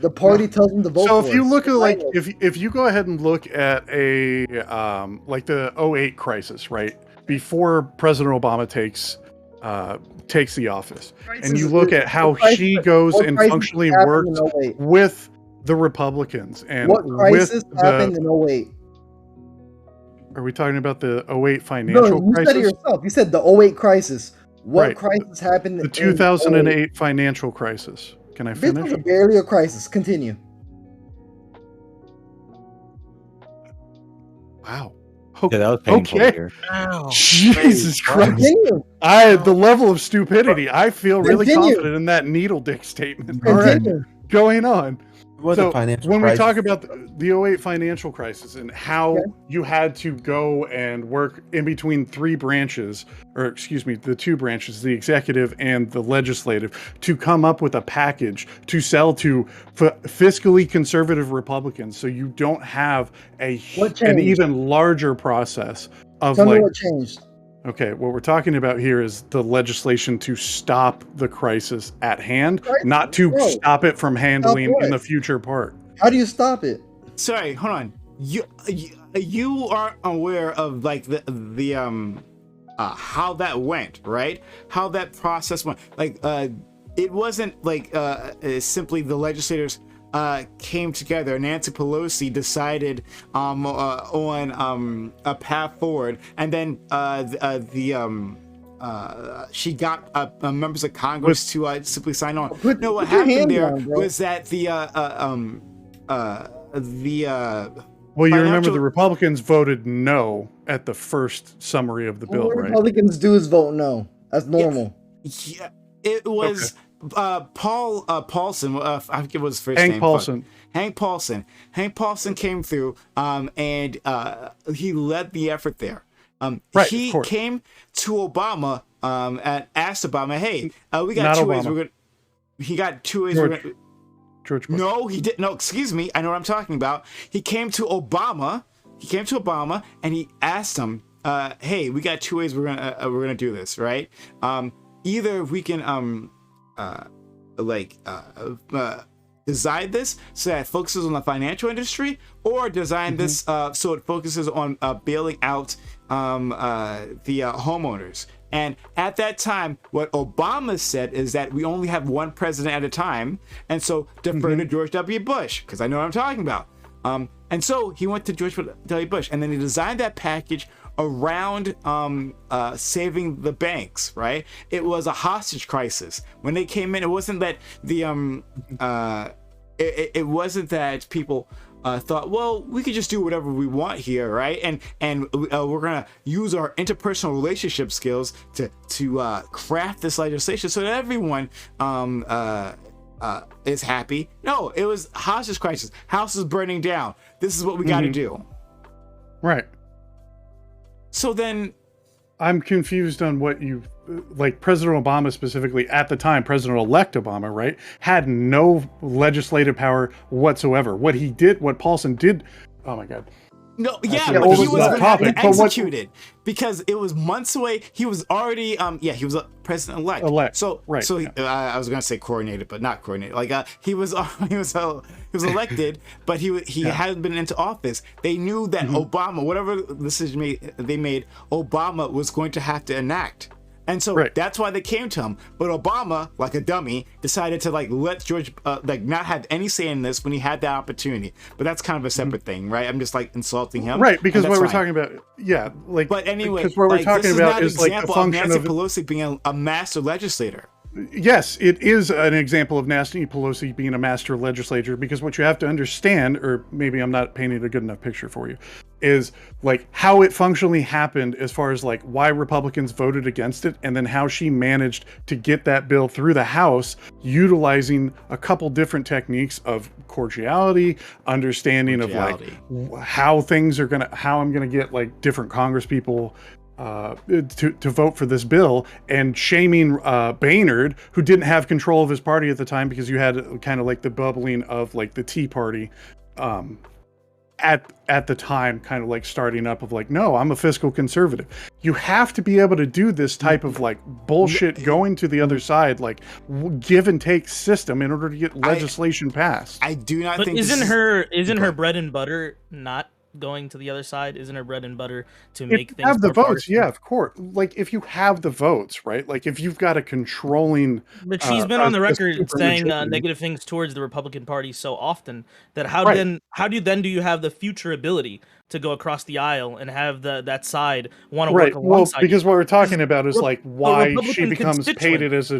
the party tells them to vote for. So if you look at like if you go ahead and look at a like the 2008 crisis, right? Before President Obama takes the office, and you look at how she goes and functionally works with the Republicans and what crisis happened in 2008? Are we talking about the 2008 financial crisis? You said it yourself. You said the 2008 crisis. What crisis happened? The 2008 financial crisis. Can I finish? This was barely a crisis. Continue. Wow. Yeah, that was painful to hear. Wow. Jesus Christ. The level of stupidity. I feel really confident in that needle dick statement. All right. Going on. So when we talk about the 2008 financial crisis and how you had to go and work in between the two branches, the executive and the legislative, to come up with a package to sell to fiscally conservative Republicans, so you don't have an even larger process of Tell me what changed. Okay, what we're talking about here is the legislation to stop the crisis at hand, not to stop it from handling in the future part. How do you stop it? Sorry, hold on. You are aware of like the how that went, right? How that process went. Like it wasn't like simply the legislators came together. Nancy Pelosi decided on a path forward, and then she got members of Congress to simply sign on. No, what happened there was that well, you remember the Republicans voted no at the first summary of the bill, right? What Republicans do is vote no. That's normal. Yeah, it was. Paulson, I forget what his first name. Hank Paulson. Hank Paulson came through, and he led the effort there. He came to Obama, and asked Obama, "Hey, we got two ways. He got 2 ways. George Bush. No, he didn't. No, excuse me. I know what I'm talking about. He came to Obama. And he asked him, "Hey, we got 2 ways we're gonna do this, right? Either we can design this so that it focuses on the financial industry, or design this so it focuses on bailing out the homeowners. And at that time, what Obama said is that we only have one president at a time, and so defer to George W. Bush, because I know what I'm talking about. And so he went to George W. Bush, and then he designed that package around saving the banks, right? It was a hostage crisis. When they came in, it wasn't that the it wasn't that people thought, well, we could just do whatever we want here, right? And we're gonna use our interpersonal relationship skills to craft this legislation so that everyone is happy. No, it was hostage crisis. House is burning down. This is what we got to do. Right. So then, I'm confused on what you like. President Obama specifically at the time, President-elect Obama, right, had no legislative power whatsoever. What he did, what Paulson did. Oh my God. No, yeah, but he was going to have to execute it because it was months away. He was already, he was a president-elect. So, right. So I was going to say coordinated, but not coordinated. Like he was elected, but he hadn't been into office. They knew that Obama, whatever decision they made, Obama was going to have to enact. And so that's why they came to him. But Obama, like a dummy, decided to let George not have any say in this when he had that opportunity. But that's kind of a separate thing, right? I'm just insulting him, right? Because what we're talking about, But anyway, because what we're talking about is like the function Nancy of Pelosi being a master legislator. Yes, it is an example of Nancy Pelosi being a master legislator, because what you have to understand, or maybe I'm not painting a good enough picture for you, is how it functionally happened as far as why Republicans voted against it, and then how she managed to get that bill through the House utilizing a couple different techniques of cordiality, understanding of how things are how I'm gonna get different Congress people to vote for this bill, and shaming Boehner, who didn't have control of his party at the time, because you had kind of the bubbling of the Tea Party at the time, kind of starting up of no, I'm a fiscal conservative. You have to be able to do this type of bullshit going to the other side, give and take system in order to get legislation passed. I do not but think isn't her bread and butter not going to the other side? Isn't her bread and butter to make things have the more votes partisan? Yeah, of course. If you have the votes, right, if you've got a controlling, but she's been on the record saying negative things towards the Republican Party so often that how do you have the future ability to go across the aisle and have that side want to work alongside? Because what we're talking about is why she becomes painted as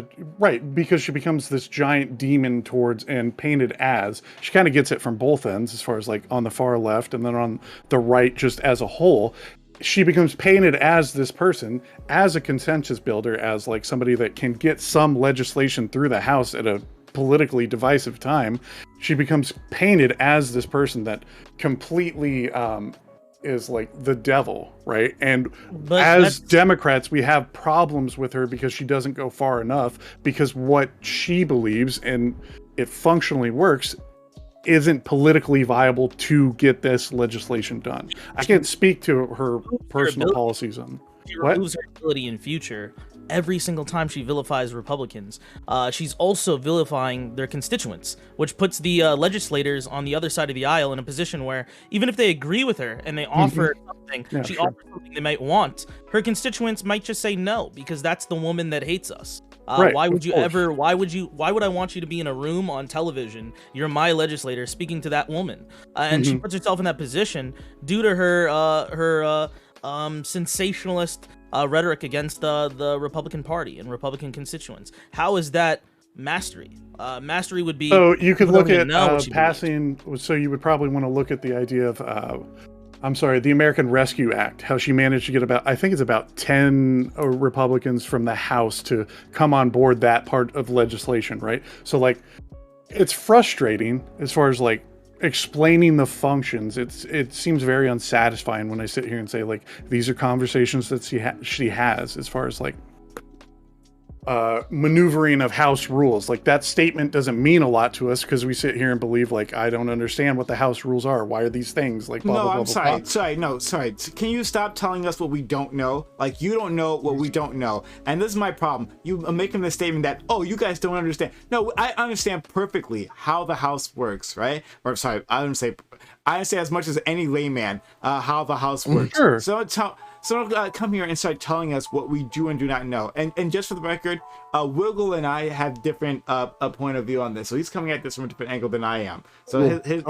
because she becomes this giant demon towards and painted as, she kind of gets it from both ends, as far as on the far left and then on the right, just as a whole. She becomes painted as this person, as a consensus builder, as somebody that can get some legislation through the House at a politically divisive time. She becomes painted as this person that completely is the devil, right? And as Democrats, we have problems with her because she doesn't go far enough, because what she believes, and it functionally works, isn't politically viable to get this legislation done. I can't speak to her personal policies on she removes her ability in future. Every single time she vilifies Republicans, she's also vilifying their constituents, which puts the legislators on the other side of the aisle in a position where even if they agree with her and they offer something, offers something they might want, her constituents might just say no, because that's the woman that hates us. Why would I want you to be in a room on television? You're my legislator speaking to that woman. And she puts herself in that position due to her sensationalist rhetoric against the Republican Party and Republican constituents. How is that mastery? Mastery would be... So you could look at passing... So you would probably want to look at the idea of... the American Rescue Act, how she managed to get I think it's about 10 Republicans from the House to come on board that part of legislation, right? So it's frustrating as far as explaining the functions. It seems very unsatisfying when I sit here and say these are conversations that she has, as far as maneuvering of House rules. Like that statement doesn't mean a lot to us because we sit here and believe like I don't understand what the House rules are. Why are these things like? Blah, No, blah, blah, I'm blah, sorry. blah. Sorry. Can you stop telling us what we don't know? Like you don't know what we don't know, and this is my problem. You are making the statement that you guys don't understand. No, I understand perfectly how the House works, right? Or sorry, I understand as much as any layman how the House works. Sure. So don't come here and start telling us what we do and do not know. And just for the record, Wiggle and I have different point of view on this. So he's coming at this from a different angle than I am. So his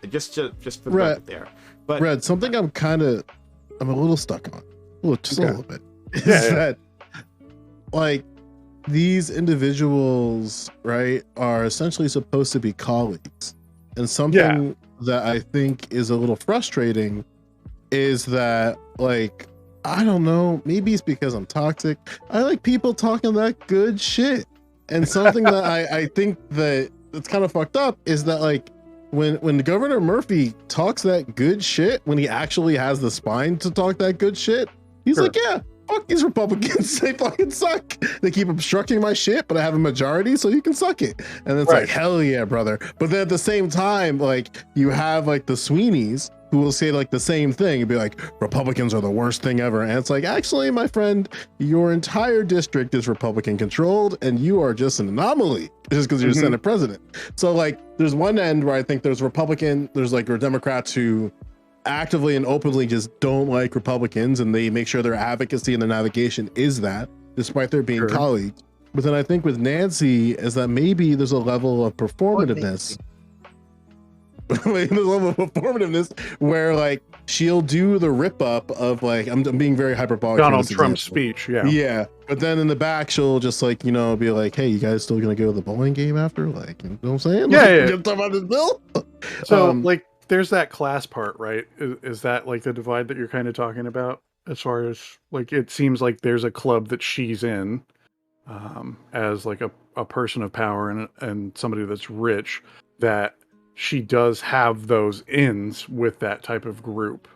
just for the record there. But Red, something I'm a little stuck on, just a little bit, is that like these individuals, right, are essentially supposed to be colleagues, and something that I think is a little frustrating is that, like, I don't know, maybe it's because I'm toxic. I like people talking that good shit. And something that I think that it's kind of fucked up is that, like, when Governor Murphy talks that good shit, when he actually has the spine to talk that good shit, he's like, yeah, fuck these Republicans. They fucking suck. They keep obstructing my shit, but I have a majority, so you can suck it. And it's like, hell yeah, brother. But then at the same time, like, you have like the Sweeneys who will say like the same thing and be like, Republicans are the worst thing ever. And it's like, actually, my friend, your entire district is Republican controlled and you are just an anomaly just because you're Senate president. So like, there's one end where I think there's like Democrats who actively and openly just don't like Republicans, and they make sure their advocacy and their navigation is that, despite their being colleagues. But then I think with Nancy is that maybe there's a level of performativeness. Where like she'll do the rip up of like I'm being very hyperbolic. Donald Trump's speech, yeah. But then in the back, she'll just like be like, "Hey, you guys still gonna go to the bowling game after?" Like, you know what I'm saying? Yeah. Talk about this bill. So like, there's that class part, right? Is that like the divide that you're kind of talking about? As far as like, it seems like there's a club that she's in, as like a person of power and somebody that's rich, that she does have those ins with that type of group.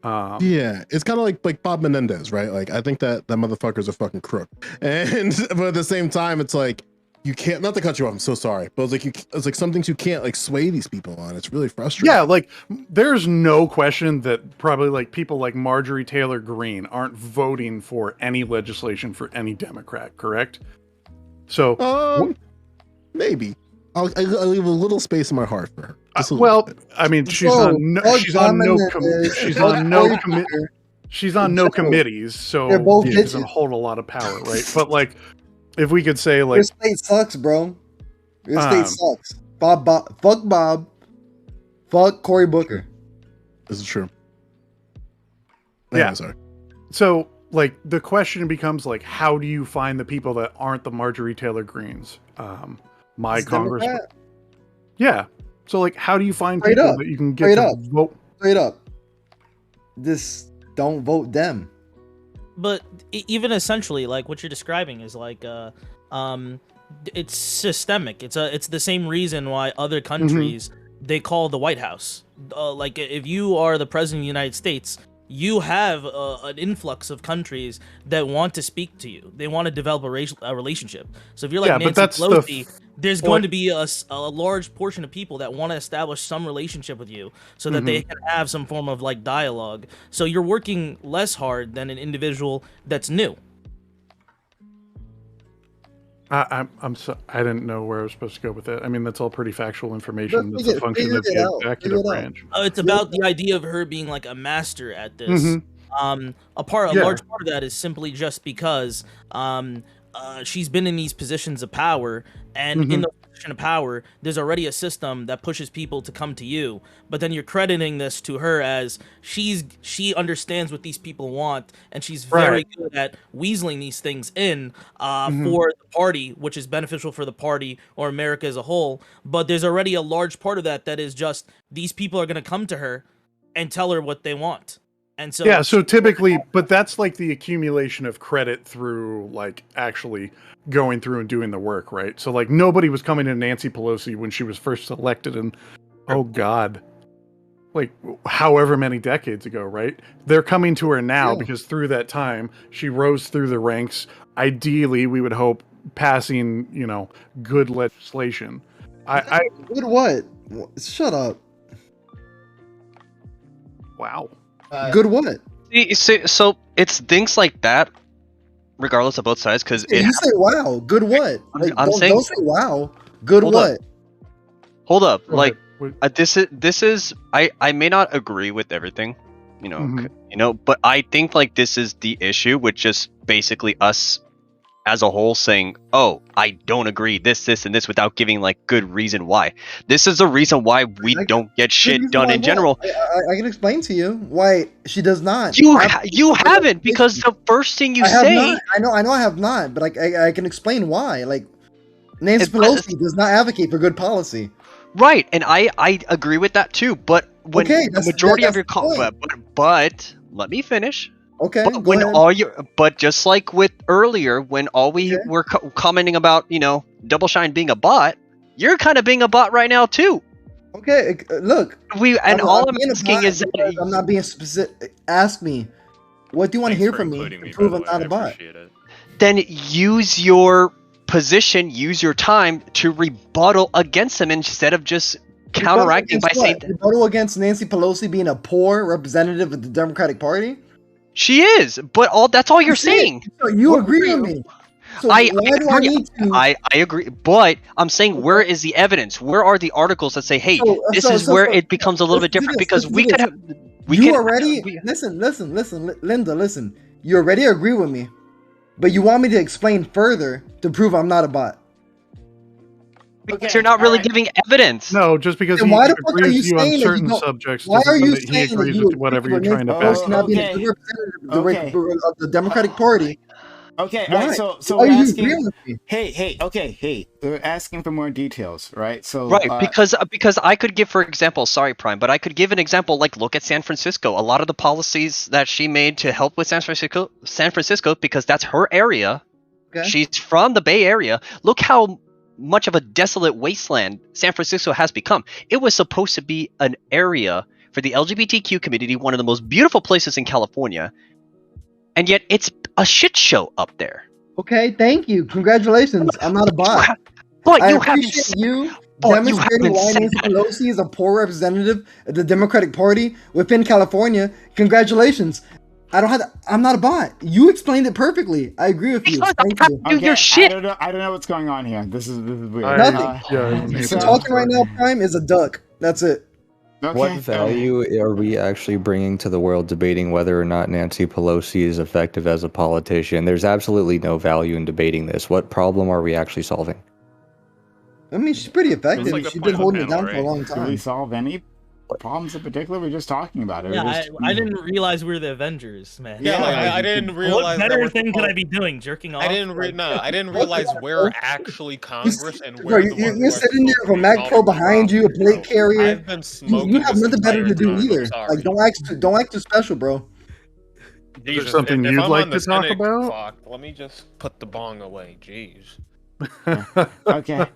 Yeah, it's kind of like Bob Menendez, right? Like, I think that motherfucker's a fucking crook, but at the same time, it's like you can't. Not to cut you off, I'm so sorry, but it's like some things you can't like sway these people on. It's really frustrating. Yeah, like there's no question that probably like people like Marjorie Taylor Greene aren't voting for any legislation for any Democrat, correct? So maybe. I'll leave a little space in my heart for her. I mean, she's on no committees, so she doesn't hold a lot of power, right? But like, if we could say like, your state sucks, bro. Your state sucks. Fuck Bob. Fuck Cory Booker. This is true. Yeah. Sorry. So like, the question becomes like, how do you find the people that aren't the Marjorie Taylor Greenes? My congressman. Yeah. So like, how do you find people that you can get to vote? Straight up. Just don't vote them. But even essentially, like what you're describing is like, it's systemic. It's the same reason why other countries they call the White House. Like if you are the president of the United States, you have an influx of countries that want to speak to you. They want to develop a relationship. So if you're like Nancy Pelosi, there's going to be a large portion of people that want to establish some relationship with you so that they can have some form of like dialogue. So you're working less hard than an individual that's new. I'm so, I didn't know where I was supposed to go with it. I mean, that's all pretty factual information. That's a function of the executive branch. It's about the idea of her being like a master at this. A large part of that is simply just because she's been in these positions of power, and in the position of power, there's already a system that pushes people to come to you. But then you're crediting this to her as she understands what these people want, and she's very good at weaseling these things in for the party, which is beneficial for the party or America as a whole. But there's already a large part of that is just these people are going to come to her and tell her what they want. And so so typically, but that's like the accumulation of credit through like actually going through and doing the work, right? So like nobody was coming to Nancy Pelosi when she was first elected, and oh god, like however many decades ago, right? They're coming to her now Yeah. because through that time she rose through the ranks. Ideally, we would hope passing, good legislation. Good what? Shut up. Wow. Good what? So it's things like that, regardless of both sides, because You say wow. Good what? Like, I'm don't, saying- don't say wow. Good Hold what? up. Hold up, Go like ahead. this is I may not agree with everything, Mhm. but I think like this is the issue with just basically us as a whole saying, oh, I don't agree this and this without giving like good reason why. This is the reason why we don't get shit Reason done why in what? general. I can explain to you why she does not. You have- you haven't, because the first thing you I have say not. I know I have not, but I can explain why. Like, Nancy Pelosi does not advocate for good policy. right, and I agree with that too. But when Okay, the majority of your point. but let me finish. Okay, But go when ahead. but just like with earlier, when all we were commenting about, Double Shine being a bot, you're kind of being a bot right now too. Okay, look. All I'm being a asking bot is because I'm not being specific. Ask me, what do you want to hear from me to prove I'm not a bot? then use your position, use your time to rebuttal against him instead of just counteracting by saying Rebuttal against Nancy Pelosi being a poor representative of the Democratic Party. she is, but that's all you're saying. So you agree with me? So I why do I agree. need to? I agree, but I'm saying, where is the evidence? Where are the articles that say, "Hey, this is where it becomes a little bit different"? Because we could have, listen, Linda, listen. You already agree with me, but you want me to explain further to prove I'm not a bot. Because you're not really giving evidence. No, just because Then he why the fuck are agrees you with you on saying that you certain don't- subjects Why doesn't are mean you that he saying that agrees you with whatever you're trying to Pelosi back. not being a good representative of the Democratic Party? Okay, Why? all right, so Why we're are you asking. agreeing with me? Hey, we're asking for more details, right? So Right, because I could give, for example, sorry, Prime, but I could give an example. Like, look at San Francisco. A lot of the policies that she made to help with San Francisco, because that's her area. Okay. She's from the Bay Area. Look how much of a desolate wasteland San Francisco has become. It was supposed to be an area for the LGBTQ community, one of the most beautiful places in California, and yet it's a shit show up there. Okay, thank you. Congratulations. I'm not a bot. But I you haven't appreciate said- you but you demonstrating haven't why said Nancy that. Pelosi is a poor representative of the Democratic Party within California. Congratulations. I'm not a bot. You explained it perfectly. I agree with you. Thank you. I don't know what's going on here. This is weird. Nothing. Talking right now, Prime, is a duck. That's it. What value are we actually bringing to the world debating whether or not Nancy Pelosi is effective as a politician? There's absolutely no value in debating this. What problem are we actually solving? I mean, she's pretty effective. like the She's point been of the holding it panel, down for a right? long Did we time. solve any problems in particular? We're just talking about it. Yeah, We're just- I didn't realize we were the Avengers, man. Yeah, like, I didn't realize. What that better we're thing could I supposed- be doing? Jerking off? I didn't realize where actually Congress and Bro, where the ones you're who are sitting there supposed with a to be Mac Pro solving the behind you, a plate carrier. I've been smoking You have this nothing better to do entire time, either. I'm sorry. Like, don't act too special, bro. Jesus, something if you'd I'm like on the to talk Senate about? clock, let me just put the bong away. Jeez. Okay.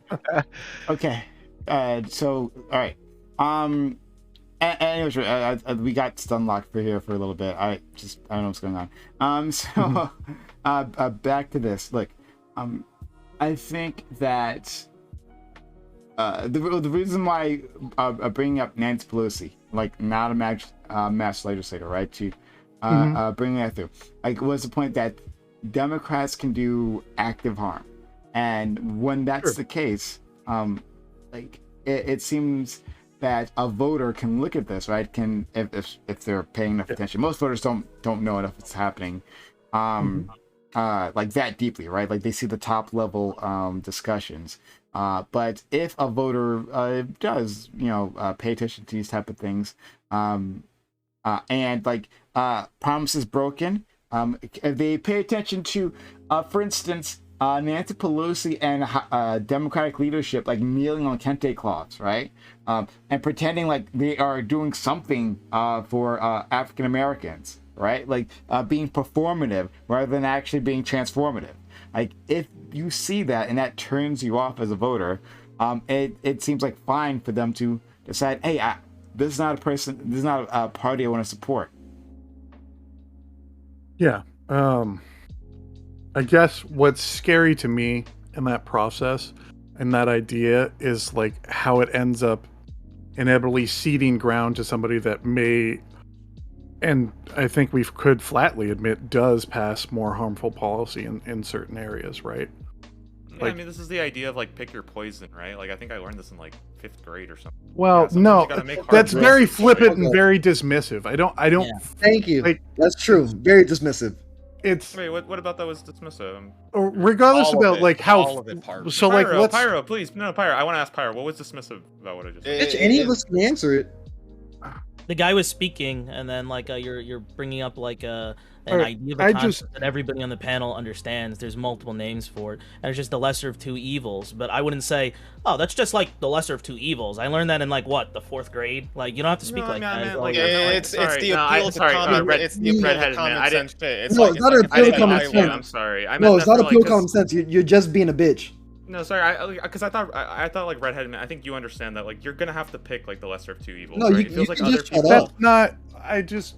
So all right. Anyways, we got stun locked for here for a little bit. I don't know what's going on. So back to this. Look, I think that the reason why bringing up Nancy Pelosi, like not a mass legislator, right, to bring that through, like, was the point that Democrats can do active harm, and when that's the case, like it seems that a voter can look at this, right? Can if they're paying enough attention. Most voters don't know enough it's happening, like that deeply, right? Like they see the top level discussions. But if a voter does, pay attention to these type of things, and like promises broken, if they pay attention to, for instance, Nancy Pelosi and Democratic leadership like kneeling on kente cloths, right? And pretending like they are doing something for African Americans, right? Like being performative rather than actually being transformative. Like if you see that and that turns you off as a voter, it seems like fine for them to decide, hey, this is not a person. This is not a party I want to support. Yeah. I guess what's scary to me in that process and that idea is like how it ends up inevitably ceding ground to somebody that may, and I think we could flatly admit, does pass more harmful policy in certain areas, right? Yeah, I mean, this is the idea of like pick your poison, right? Like I think I learned this in like 5th grade or something. Well, no, that's very flippant and very dismissive. I don't. Yeah. Thank you. Like, that's true. Very dismissive. It's wait. What about that was dismissive? Regardless about like how. All of it, so Pyro, like, let's. Pyro, please, no, Pyro. I want to ask Pyro. What was dismissive about what I just said? Any of us can answer it. The guy was speaking, and then like you're bringing up like an idea of I a concept that everybody on the panel understands. There's multiple names for it, and it's just the lesser of two evils. But I wouldn't say, oh, that's just like the lesser of two evils. I learned that in like what, the 4th grade. Like you don't have to speak like that. It's the appeal to common. It's the appeal to common sense. It's not an appeal to common sense. I'm sorry. No, it's not appeal to common sense. You're just being a bitch. No, sorry, because I thought like redhead man. I think you understand that like you're gonna have to pick like the lesser of two evils. No, right? you, It feels you like can other just people. shut up. That's not. I just.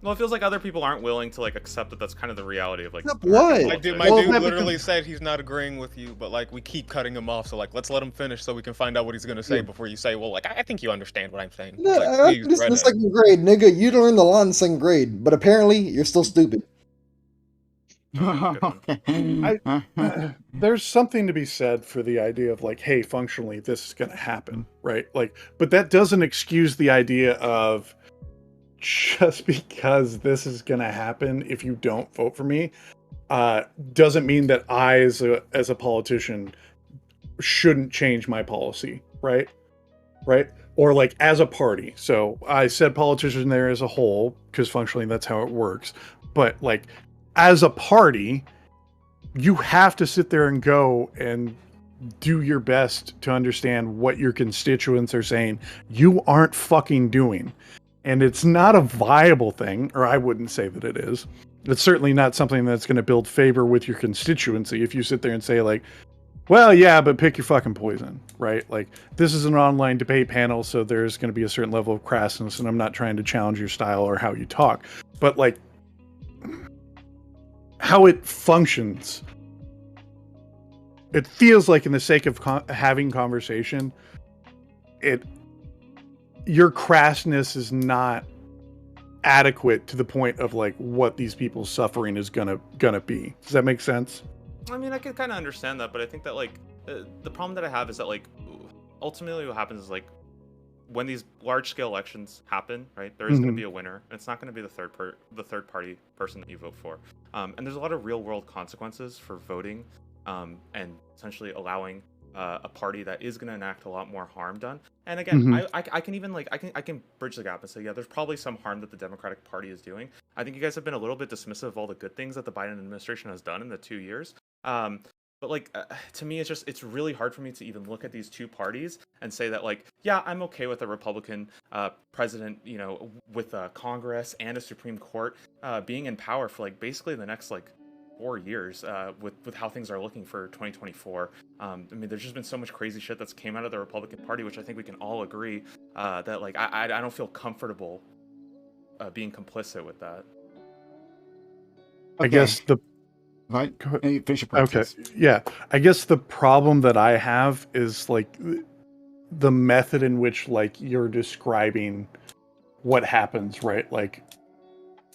Well, it feels like other people aren't willing to like accept that that's kind of the reality of like. What? My dude literally said he's not agreeing with you, but like we keep cutting him off. So like, let's let him finish so we can find out what he's gonna say before you say, well, like I think you understand what I'm saying. No, Like, I please, this in redhead. 2nd grade, nigga. You learned the law in 2nd grade, but apparently you're still stupid. There's something to be said for the idea of like, hey, functionally this is going to happen, right? Like, but that doesn't excuse the idea of just because this is going to happen if you don't vote for me doesn't mean that I as a politician shouldn't change my policy, right? Or like as a party. So I said politician there as a whole because functionally that's how it works, but like as a party, you have to sit there and go and do your best to understand what your constituents are saying you aren't fucking doing. And it's not a viable thing, or I wouldn't say that it is. It's certainly not something that's going to build favor with your constituency if you sit there and say like, well, yeah, but pick your fucking poison, right? Like, this is an online debate panel, so there's going to be a certain level of crassness, and I'm not trying to challenge your style or how you talk. But like, how it functions, it feels like, in the sake of having conversation, your crassness is not adequate to the point of like what these people's suffering is gonna be. Does that make sense? I mean, I can kind of understand that, but I think that like the problem that I have is that like ultimately what happens is like when these large-scale elections happen, right? There is going to be a winner, and it's not going to be the third party person that you vote for. And there's a lot of real-world consequences for voting, and essentially allowing a party that is going to enact a lot more harm done. And again, I can even like I can bridge the gap and say, yeah, there's probably some harm that the Democratic Party is doing. I think you guys have been a little bit dismissive of all the good things that the Biden administration has done in the 2 years. But like to me, it's really hard for me to even look at these two parties and say that like, yeah, I'm okay with a Republican president, you know, with Congress and a Supreme Court being in power for like basically the next like 4 years with how things are looking for 2024. I mean, there's just been so much crazy shit that's came out of the Republican Party, which I think we can all agree that like I don't feel comfortable being complicit with that. I guess the Right. Okay. Yeah. I guess the problem that I have is like the method in which like you're describing what happens, right? Like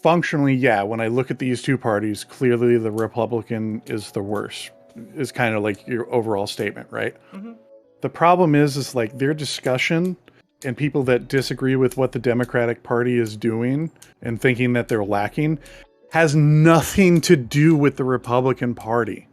functionally, yeah, when I look at these two parties, clearly the Republican is the worst, is kind of like your overall statement, right? The problem is like their discussion and people that disagree with what the Democratic Party is doing and thinking that they're lacking has nothing to do with the Republican Party,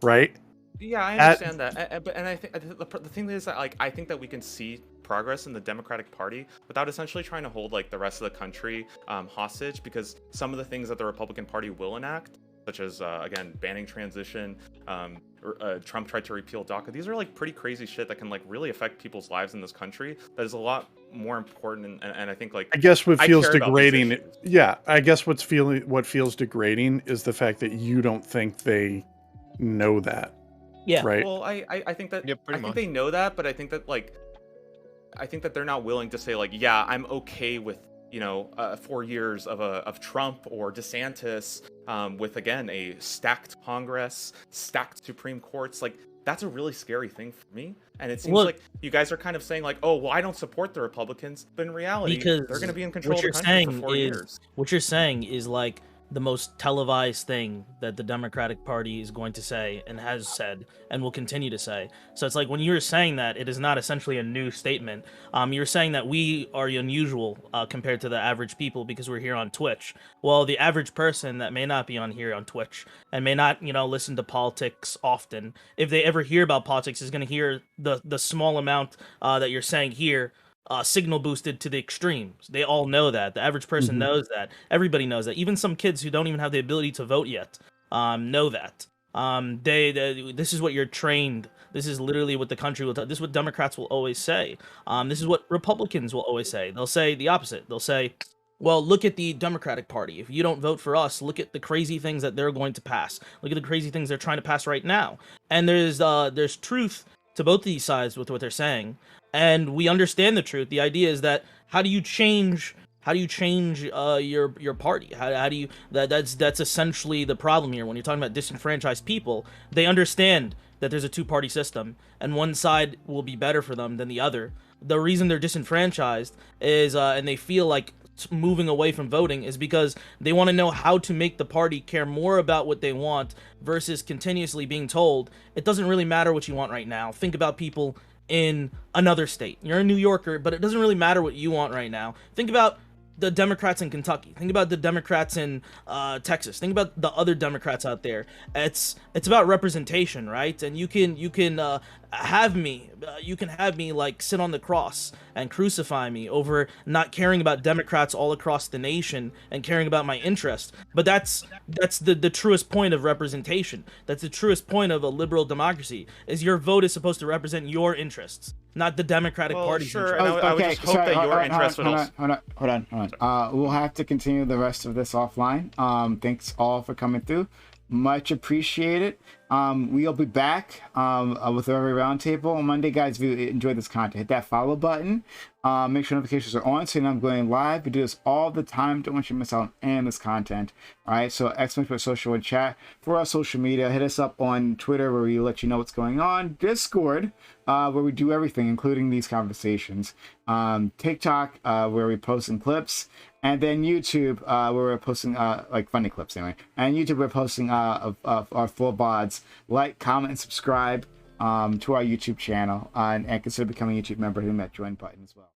right? Yeah, I understand that, but I think the thing is that like I think that we can see progress in the Democratic Party without essentially trying to hold like the rest of the country hostage, because some of the things that the Republican Party will enact, such as again banning transition, Trump tried to repeal DACA. These are like pretty crazy shit that can like really affect people's lives in this country. That is a lot more important, and I think like I guess what feels degrading. Yeah, I guess what feels degrading is the fact that you don't think they know that. Yeah. Right. Well, I think that I think they know that, but I think that like I think that they're not willing to say like, yeah, I'm okay with 4 years of Trump or DeSantis, with again a stacked Congress, stacked Supreme Courts. Like, that's a really scary thing for me. And it seems like you guys are kind of saying like, oh, well, I don't support the Republicans, but in reality, because they're going to be in control of the country for 4 years. What you're saying is like the most televised thing that the Democratic Party is going to say and has said and will continue to say. So it's like when you're saying that, it is not essentially a new statement. You're saying that we are unusual compared to the average people because we're here on Twitch. Well, the average person that may not be on here on Twitch and may not, listen to politics often, if they ever hear about politics, is going to hear the small amount that you're saying here. Signal boosted to the extremes. They all know that. The average person knows that. Everybody knows that. Even some kids who don't even have the ability to vote yet know that. This is what you're trained. This is literally what the country will. This is what Democrats will always say. This is what Republicans will always say. They'll say the opposite. They'll say, well, look at the Democratic Party. If you don't vote for us, look at the crazy things that they're going to pass. Look at the crazy things they're trying to pass right now. And there's truth to both of these sides with what they're saying. And we understand the truth. The idea is that how do you change your party? How do you that's essentially the problem here. When you're talking about disenfranchised people, they understand that there's a two-party system and one side will be better for them than the other. The reason they're disenfranchised is and they feel like moving away from voting is because they want to know how to make the party care more about what they want versus continuously being told it doesn't really matter what you want right now. Think about people in another state. You're a New Yorker, but it doesn't really matter what you want right now. Think about the Democrats in Kentucky. Think about the Democrats in Texas. Think about the other Democrats out there. It's about representation, right? And you can have me like sit on the cross and crucify me over not caring about Democrats all across the nation and caring about my interests. But that's the truest point of representation. That's the truest point of a liberal democracy. Is your vote is supposed to represent your interests, not the Democratic Party's sure. interests. I would just hope that your interests would also... Hold on. We'll have to continue the rest of this offline. Thanks all for coming through. Much appreciated. We'll be back with every roundtable on Monday, guys. If you enjoyed this content, hit that follow button. Make sure notifications are on so you know I'm going live. We do this all the time. Don't want you to miss out on any of this content. All right, so !social and chat for our social media. Hit us up on Twitter where we let you know what's going on. Discord, where we do everything, including these conversations. TikTok, where we post some clips. And then YouTube, where we're posting like funny clips anyway. And YouTube, we're posting of our full VODs. Like, comment, and subscribe to our YouTube channel, and consider becoming a YouTube member. Hitting that join button as well.